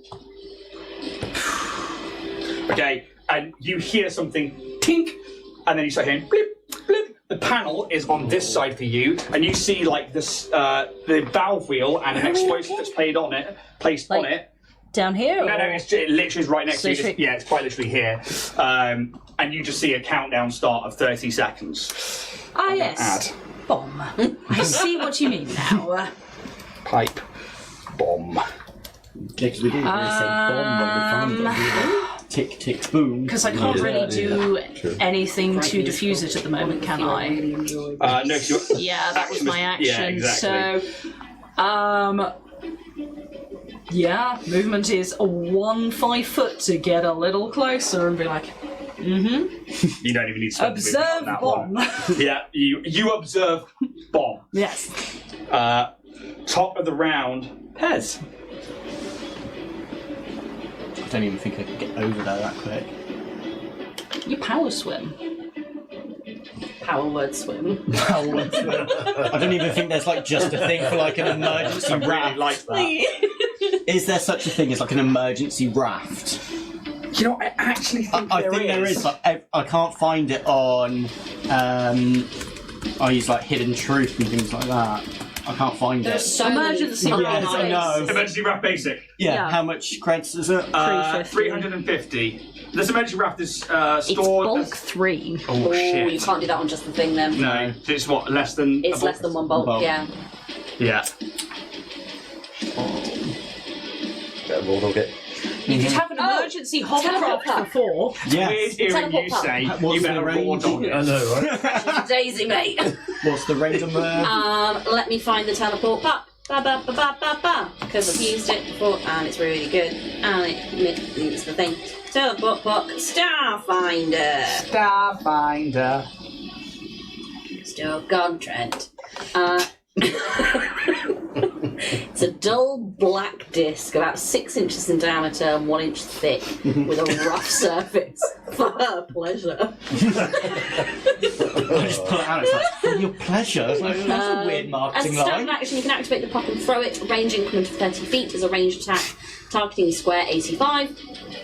Okay, and you hear something tink, and then you start hearing blip, blip. The panel is on this side for you, and you see like this, the valve wheel and an explosive that's placed on it. Down here? No, it literally is right next to you. Literally- Yeah, it's quite literally here. And you just see a countdown start of 30 seconds. Ah, yes. Add. Bomb. I see what you mean now. Pipe. Bomb. Yeah, because we didn't really say bomb when we found it. Tick, tick, boom. Because I can't really do anything to defuse it at the moment, can I? No, 'cause you're... Yeah, that was my Yeah, action. exactly. So, yeah, movement is 1 5 foot to get a little closer and be like, You don't even need to spend the movement observe on that bomb. one. Yeah, you observe bomb. Yes. Top of the round, Pez. I don't even think I could get over there that quick. You power swim. Power word swim. I don't even think there's like just a thing for like an emergency I really raft. like that. Is there such a thing as like an emergency raft? You know, I actually think I think there is, but I can't find it on. I use like Hidden Truth and things like that. I can't find it. There's so Emergency many Yes, I know. Emergency raft basic. Yeah, how much credits is it? 350. This emergency raft is It's stored. bulk 3. Oh, Oh, shit. you can't do that on just the thing then. No, it's what, less than. It's less than 1 bulk, Bulk. yeah. Yeah. We'll get. You could have an emergency hovercraft teleport. before. Weird Yes. hearing Teleport you pub. say What's you better the raw range? dog it. I know, right? Daisy, mate. What's the range on there? Let me find the teleport up. Because I've used it before and it's really good. And it's the thing. Teleport book, Starfinder. Starfinder. Still gone, Trent. It's a dull black disc, about 6 inches in diameter and 1 inch thick, with a rough surface. For her pleasure. I just pull it out. It's like, for your pleasure. It's like, that's a weird As a marketing standard line. action, you can activate the puck and throw it. Range increment of 30 feet as a ranged attack, targeting square AC5.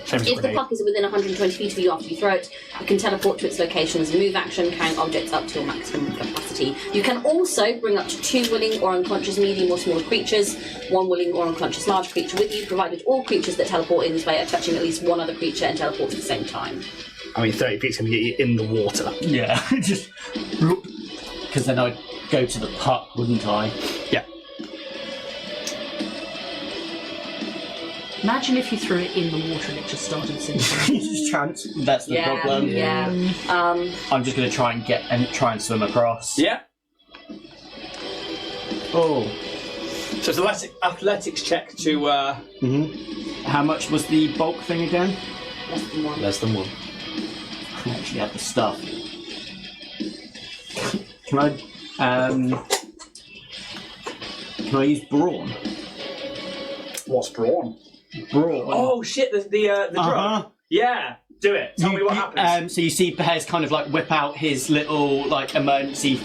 Same as If the grenade. puck is within 120 feet of you after you throw it, you can teleport to its location as a move action, carrying objects up to your maximum capacity. You can also bring up to 2 willing or unconscious medium or smaller creatures, 1 willing or unconscious large creature with you, provided all creatures that teleport in this way are touching at least one other creature and teleport at the same time. I mean, 30 feet's going to get you in the water. Yeah, just because then I'd go to the puck, wouldn't I? Yeah. Imagine if you threw it in the water and it just started sinking. Just chance. That's the problem. Yeah. I'm just going to try and swim across. Yeah. Oh. So it's an athletics check to... How much was the bulk thing again? Less than 1. Less than 1. I actually have the stuff. Can I use brawn? What's brawn? Brawn. Oh shit! The drug. Yeah, do it. Tell me what happens. So you see Bears kind of like whip out his little like emergency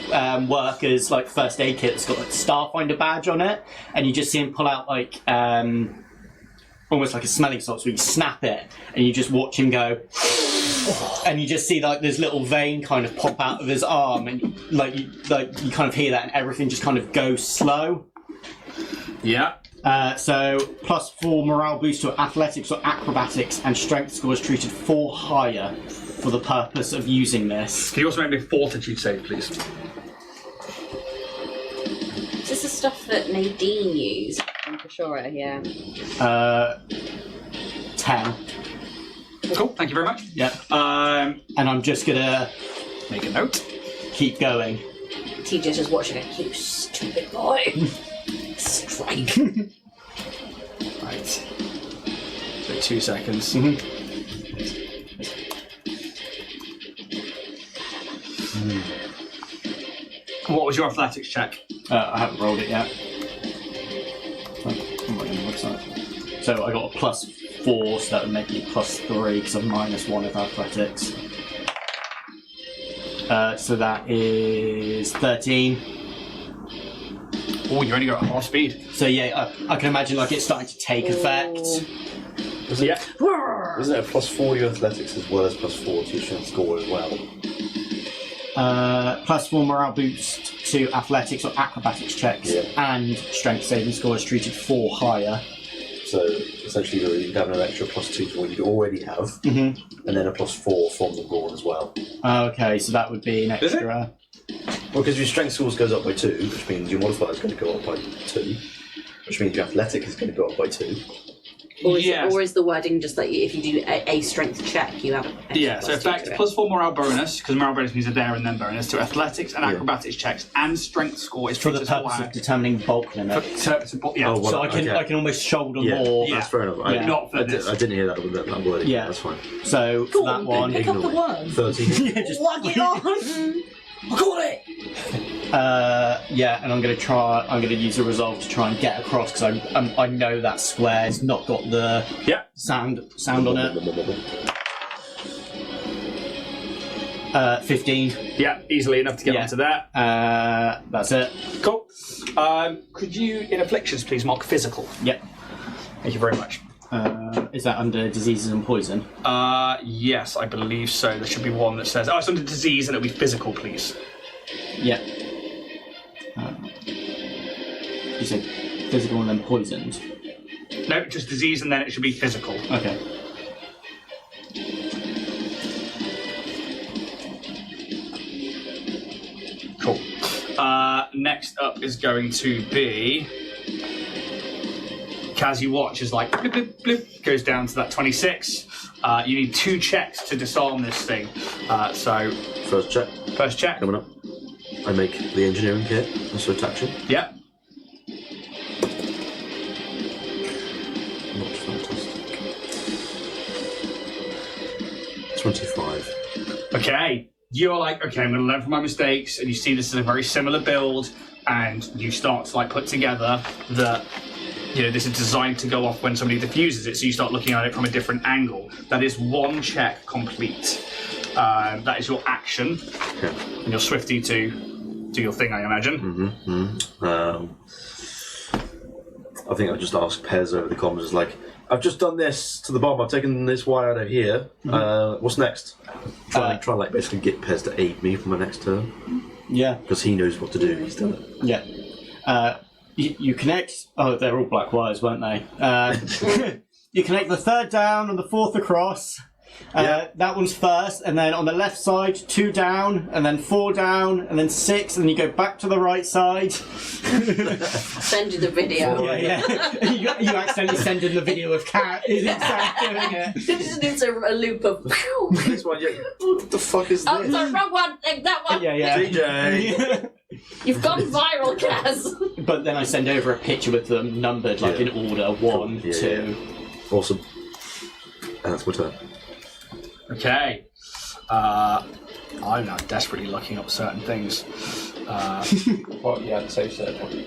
workers like first aid kit that's got like Starfinder badge on it, and you just see him pull out like almost like a smelling salt. So you snap it, and you just watch him go. And you just see like this little vein kind of pop out of his arm, and you kind of hear that, and everything just kind of goes slow. Yeah. So +4 morale boost to athletics or acrobatics, and strength scores treated 4 higher for the purpose of using this. Can you also make me a fortitude save, please? Is this the stuff that Nadine used? I'm for sure, yeah. 10. Cool. Thank you very much. Yep. And I'm just gonna Make a note. keep going. TJ's just watching it. You stupid boy. Strike. Right. So 2 seconds. What was your athletics check? I haven't rolled it yet. I'm right on the website. So I got a +4, so that would make it +3 because I'm -1 of athletics. So that is 13. Oh, you only got half speed. So yeah, I can imagine like it's starting to take effect. Yeah. Isn't it a +4 to your athletics as well as +4 to your strength score as well? +4 morale boost to athletics or acrobatics checks, and strength saving scores treated 4 higher. So essentially you have an extra +2 to what you already have, and then a +4 from the brawn as well. Okay, so that would be an Is it? extra. Well, because your strength scores goes up by 2, which means your modifier is going to go up by 2, which means your athletic is going to go up by 2. Or is the wording just that if you do a strength check, you have an extra Yeah, so +2 effect to it? +4 morale bonus, because morale bonus means a there and then bonus, to athletics and acrobatics checks, and strength score is For the treated as purpose higher. of determining bulk limit. Yeah. Oh, well, So I can almost shoulder more. That's fair enough. Yeah. Not for this. I didn't hear that wording. Yeah. That's fine. So for that one, Pick up the word. 13. yeah, just Log it on. I got it. and I'm going to use a resolve to try and get across because I know that square's not got the sound on it. 15. Yeah, easily enough to get onto that. That's it. Cool. Could you, in afflictions, please mark physical? Yep. Thank you very much. Is that under diseases and poison? Yes, I believe so. There should be one that says, it's under disease and it'll be physical, please. Yep. You said physical and then poisoned? No, just disease and then it should be physical. Okay. Cool. Next up is going to be... Kaz, you watch as like blip, blip, blip, goes down to that 26. You need 2 checks to disarm this thing. So First check. first check. Coming up. I make the engineering kit. That's action. Yeah. Not fantastic. 25. Okay. You're like, okay, I'm going to learn from my mistakes, and you see this is a very similar build, and you start to like put together that this is designed to go off when somebody diffuses it, so you start looking at it from a different angle. That is one check complete. That is your action, and you're swifty to do your thing, I imagine. I think I'll just ask Pez over the comms, like, I've just done this to the bomb, I've taken this wire out of here, what's next? Try like basically get Pez to aid me for my next turn. Yeah. Because he knows what to do, he's done it. Yeah. You connect... Oh, they're all black wires, weren't they? You connect the third down and the fourth across. That one's first, and then on the left side, 2 down, and then 4 down, and then 6, and then you go back to the right side. Send you the video. Yeah. you accidentally send in the video of Cat doing it. It's a loop of. This one, what the fuck is this? Oh, sorry, wrong one. Take that one. Yeah. DJ! You've gone viral, Kaz. But then I send over a picture with them numbered, like in order, 1, 2. Awesome. And that's my turn. Okay. I'm now desperately looking up certain things. What? Yeah, so certain.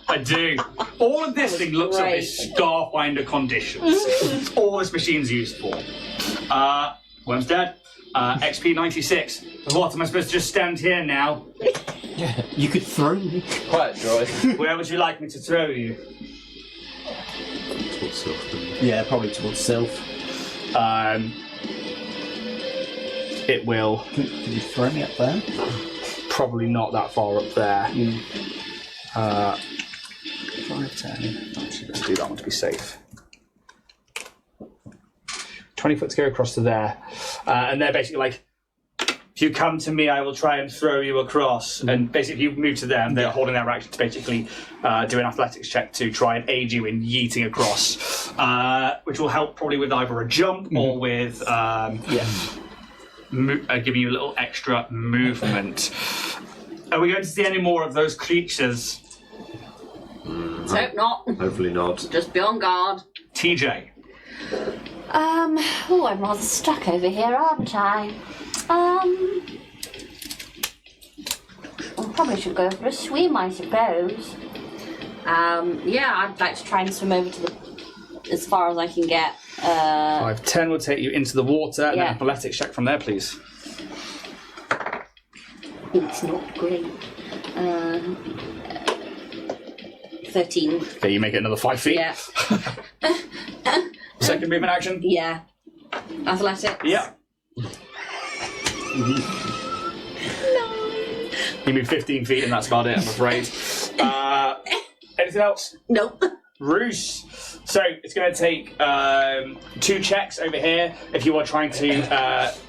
I do. All of this thing looks up is Starfinder conditions. It's all this machine's used for. Worm's dead. XP 96. What? Am I supposed to just stand here now? You could throw me. Quiet, droid. Where would you like me to throw you? Towards Sylph. Yeah, probably towards Sylph. It will. Could you throw me up there? Probably not that far up there. 5, 10. Actually, let's do that one to be safe. 20 foot to go across to there. And they're basically like, if you come to me, I will try and throw you across. And basically, if you move to them, they're holding their action to basically do an athletics check to try and aid you in yeeting across, which will help probably with either a jump or with giving you a little extra movement. Are we going to see any more of those creatures? Let's hope not. Hopefully not. Just be on guard. TJ. I'm rather stuck over here, aren't I? I probably should go for a swim, I suppose. I'd like to try and swim over to as far as I can get. 5, 10 will take you into the water, and then Yeah. athletics check from there, please. It's not great. 13. Okay, you make it another 5 feet. Yeah. Second movement action. Yeah. Athletics. Yeah. You move 15 feet, and that's about it, I'm afraid. Anything else? Nope. Roos. So it's going to take 2 checks over here if you are trying to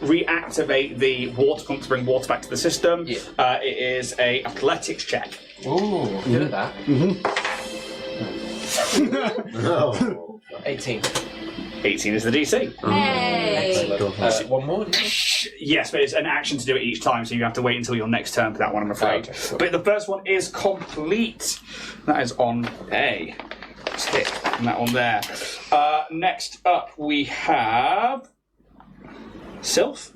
reactivate the water pump to bring water back to the system. Yeah. It is a athletics check. Ooh, good at that. Oh. 18. 18 is the DC. Hey. One more? Yes, but it's an action to do it each time, so you have to wait until your next turn for that one, I'm afraid. Okay, cool. But the first one is complete. That is on A. Stick, and that one there. Next up, we have Sylph.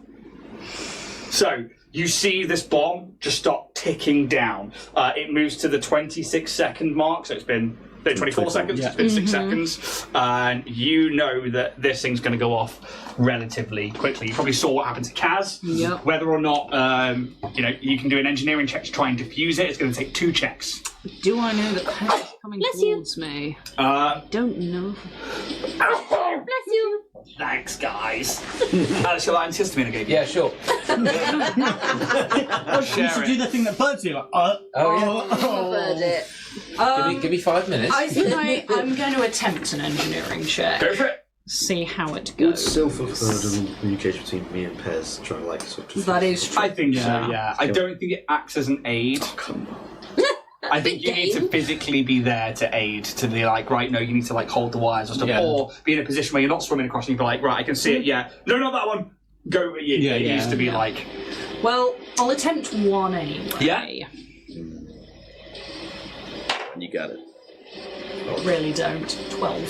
So you see this bomb just start ticking down. It moves to the 26-second mark, so it's been 24 seconds, it's been 6 seconds, and you know that this thing's going to go off relatively quickly. You probably saw what happened to Kaz. Yep. Whether or not you can do an engineering check to try and defuse it, it's going to take 2 checks. Do I know that Kaz is coming towards me? Don't know. Bless you. Thanks, guys. Shall I antihistamine I gave you? Yeah, sure. You should do the thing that birds do, like, Covered it. Give me 5 minutes. I think I'm going to attempt an engineering check. Go for it. See how it Would goes. Sylph have heard of communication between me and Pez trying to like sort of... That is true. I think so, yeah. I don't think it acts as an aid. Oh, come on. I think you need to physically be there to aid, to be like, right, no, you need to like hold the wires or stuff, or be in a position where you're not swimming across and you're like, right, I can see it, yeah. No, not that one. Go, it used to be like... Well, I'll attempt one anyway. Yeah. You got it. Really don't. 12.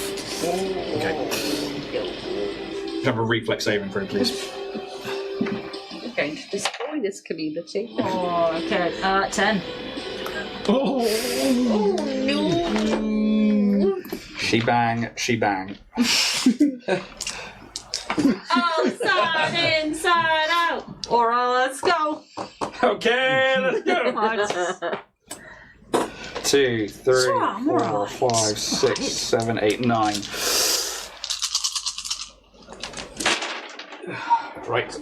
Okay. Have a reflex saving throw, please. We're going to destroy this community. Oh, okay. 10. Oh no! She bang. Outside, inside out. Alright, let's go. Okay, let's go. 2, 3, I'm 4, alright. 5, 6, 7, 8, 9. Right.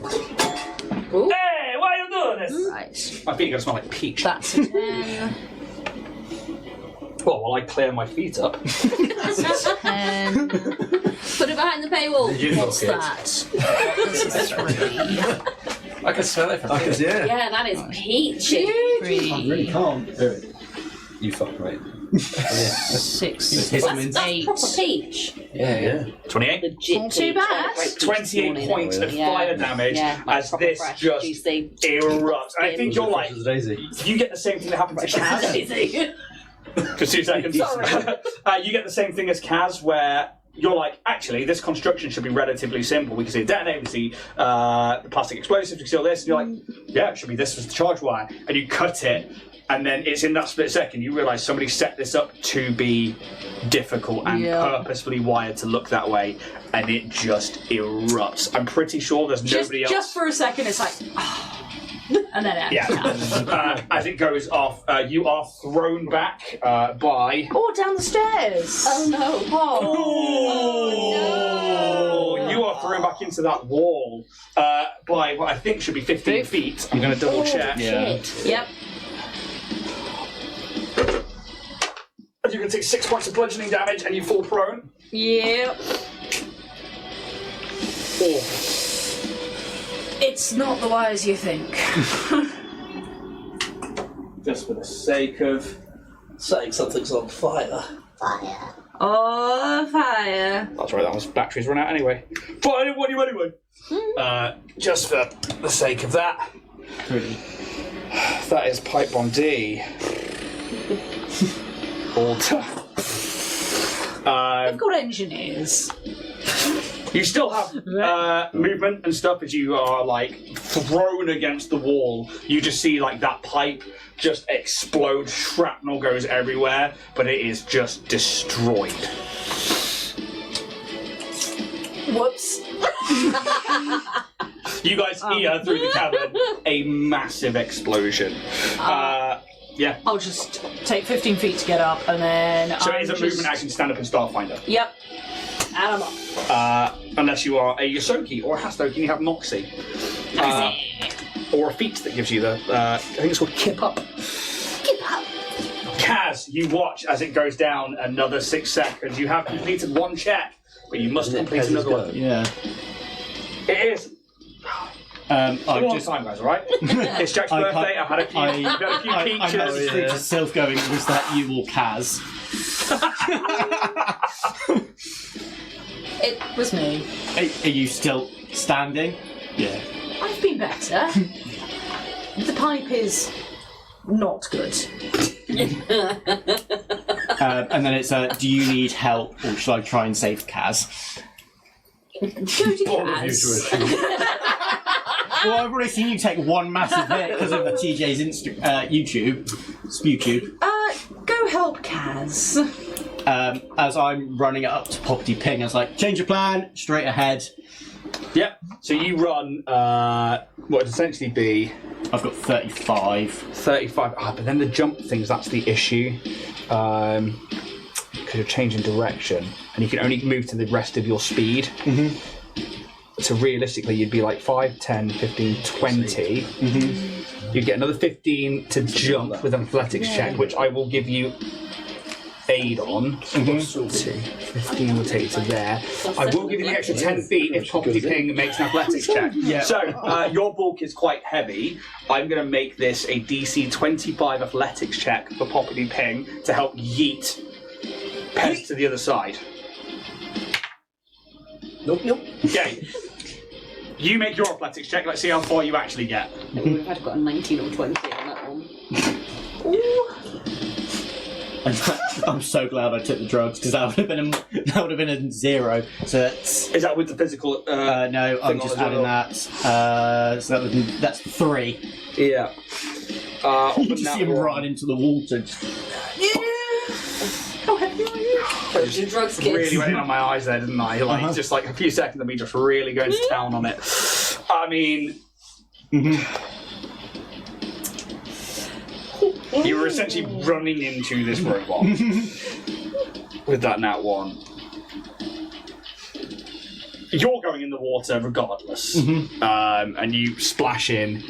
Ooh. Hey, why are you doing this? Right. My feet are gonna smell like peach. That's a 10. Well, while I clear my feet up. That's a 10. Put it behind the paywall. Did you What's fuck it? that? This is 3. I can smell it from here. Yeah. Yeah, that is peachy. I really can't. You fuck right. 6. Hit them That's in. 8. proper peach. Yeah. 28. Legit Not too peach. bad. Great peach 28 this points of morning. fire damage like as proper this fresh, just juicy. erupts. And I think you're like, Fresh as a daisy. you get the same thing that happened to Kaz. Daisy. For 2 seconds. You get the same thing as Kaz, where you're like, actually, this construction should be relatively simple. We can see a detonator, we see the plastic explosives, we can see all this. And you're like, yeah, it should be this as the charge wire. And you cut it, and then it's in that split second you realise somebody set this up to be difficult and purposefully wired to look that way, and it just erupts. I'm pretty sure there's nobody else. Just for a second, it's like, and then it As it goes off, you are thrown back by. Oh, down the stairs. Oh no. Oh, you are thrown back into that wall by what I think should be 15 feet. I'm going to double check. Shit. Yep. You can take 6 points of bludgeoning damage and you fall prone. Yep. It's not the wise you think. Just for the sake of Saying something's on fire. Oh, fire. That's right, that was batteries run out anyway. But I didn't want you anyway. Just for the sake of that. That is pipe bomb D. Alter. I've got engineers. You still have movement and stuff as you are like thrown against the wall. You just see like that pipe just explode, shrapnel goes everywhere, but it is just destroyed. Whoops. You guys hear through the cabin a massive explosion. Yeah. I'll just take 15 feet to get up, and then. So it is a movement action to stand up in Starfinder. Yep. And I'm up. Unless you are a Yosoki or a Hastoki and you have Moxie. Or a feat that gives you the, I think it's called Kip Up. Keep up. Kaz, you watch as it goes down another 6 seconds. You have completed 1 check, but you must complete another one. Yeah. It is. I've Come on just. time, guys, alright? It's Jack's I birthday, I've had a few, I peaches. messaged through to Sylph going, was that you or Kaz? It was me. Are you still standing? Yeah. I've been better. The pipe is not good. And then it's, do you need help, or should I try and save Kaz? Go to Kaz. Well, I've already seen you take 1 massive hit because of the TJ's YouTube, SpewTube. Go help Kaz. As I'm running up to Poppy Ping, I was like, change your plan, straight ahead. Yep, so you run, what would essentially be... I've got 35. 35, but then the jump things, that's the issue. Because you're changing direction, and you can only move to the rest of your speed. Mm-hmm. So realistically, you'd be like 5, 10, 15, 20. Mm-hmm. You'd get another 15 to jump with an athletics check, which I will give you aid on. Mm-hmm. 15 will take you to there. I will give you the extra 10 feet if Poppy Ping makes an athletics check. Yeah. So, your bulk is quite heavy. I'm going to make this a DC 25 athletics check for Poppy Ping to help yeet Pez to the other side. Nope. Okay. You make your athletics check. Let's see how far you actually get. We've had got a 19 or 20 on that one. Ooh. I'm so glad I took the drugs because that would have been a 0. So that's Is that with the physical? no, I'm thing just on as adding well? that. So that's 3. Yeah. on You the just see him nat run into the water. How heavy are you? Potion drugs, kids. really went on my eyes there, didn't I? Like just like a few seconds of me just really going to town on it. I mean, you were essentially running into this robot with that nat 1. You're going in the water regardless, and you splash in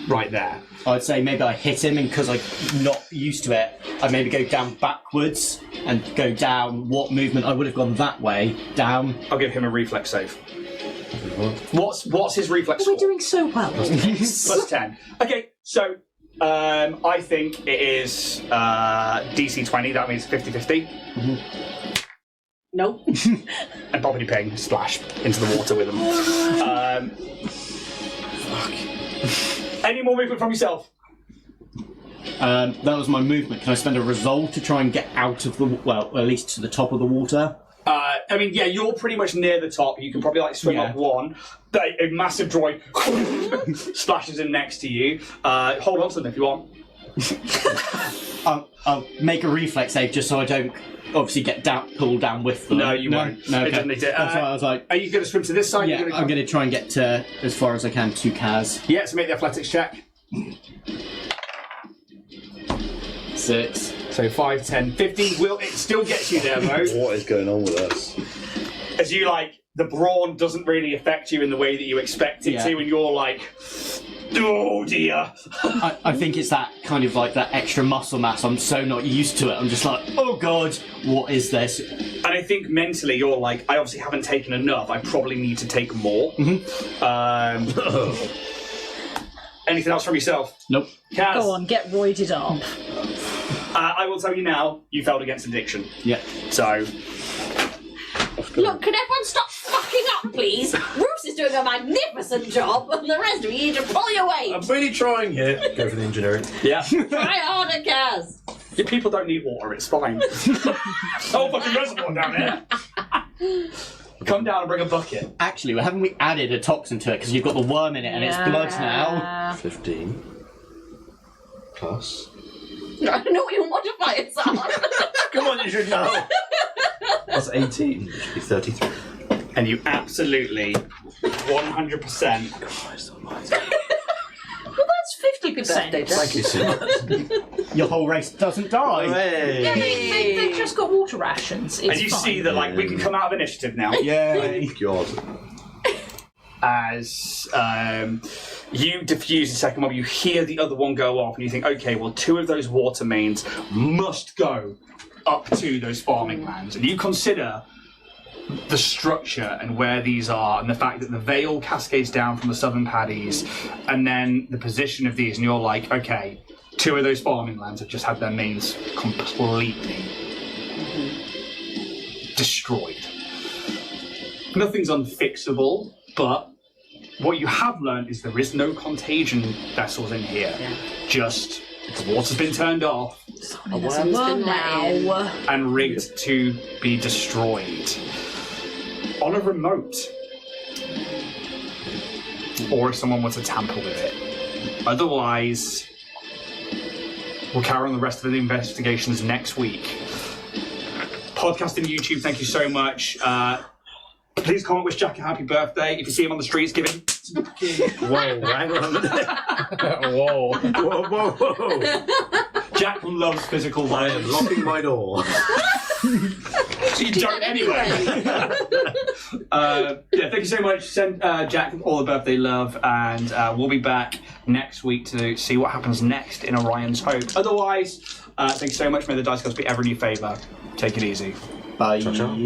right there. I'd say maybe I hit him, and because I'm not used to it, I maybe go down backwards and go down what movement I would have gone that way, down. I'll give him a reflex save. What's his reflex We're score? doing so well. Plus 10. Okay, so I think it is DC 20, that means 50-50. Nope. And Bobbity Ping splash into the water with him. Any more movement from yourself? That was my movement. Can I spend a resolve to try and get out of the, well, at least to the top of the water? I mean, yeah, you're pretty much near the top. You can probably like swim up one. A massive droid splashes in next to you. Hold on to them if you want. I'll make a reflex save just so I don't obviously get pulled down with them. No, you won't. No, It okay. doesn't need to. That's why I was like, Are you going to swim to this side? yeah, I'm going to try and get to as far as I can to Kaz. Yeah, so make the athletics check. 6. So 5, 10, 15. It still gets you there, though. What is going on with us? As you the brawn doesn't really affect you in the way that you expect it to, and you're like, oh dear. I think it's that kind of like that extra muscle mass. I'm so not used to it. I'm just like, oh god, what is this? And I think mentally you're like, I obviously haven't taken enough. I probably need to take more. Anything else from yourself? Nope. Kaz, Go on, get roided up. I will tell you now, you failed against addiction. Yeah. So, Look, can everyone stop fucking up, please? Bruce is doing a magnificent job, and the rest of you need to pull your weight. I'm really trying here. Go for the engineering. yeah. Try harder, Kaz. Your people don't need water, it's fine. Oh, fucking reservoir down here. Come down and bring a bucket. Actually, haven't we added a toxin to it because you've got the worm in it and it's blood now? 15 plus. I don't know what your modifiers are. Come on, you should know. That's 18. It should be 33. And you absolutely 100%. Christ almighty. Well, that's 50%. Thank you so much. Your whole race doesn't die. Yeah, they just got water rations. It's And you fine. see that we can come out of initiative now. Yay. God. As you defuse the second mob, you hear the other one go off, and you think, okay, well, 2 of those water mains must go up to those farming lands. And you consider the structure and where these are, and the fact that the Vale cascades down from the southern paddies, and then the position of these, and you're like, okay, 2 of those farming lands have just had their mains completely destroyed. Nothing's unfixable, but what you have learned is there is no contagion vessels in here. Yeah. Just the water's been turned off A There's a worm's worm been let in. now. and rigged to be destroyed on a remote, or if someone were to tamper with it. Otherwise, we'll carry on the rest of the investigations next week. Podcast and YouTube, thank you so much. Please comment, wish Jack a happy birthday. If you see him on the streets, give him some cookies. Whoa, hang on a minute. Whoa. Whoa, whoa, whoa. Jack loves physical I am violence. locking my door. You don't anyway. Thank you so much. Send Jack all the birthday love, and we'll be back next week to see what happens next in Orion's Hope. Otherwise, thank you so much. May the dice gods be ever in your favour. Take it easy. Bye. Ciao, ciao.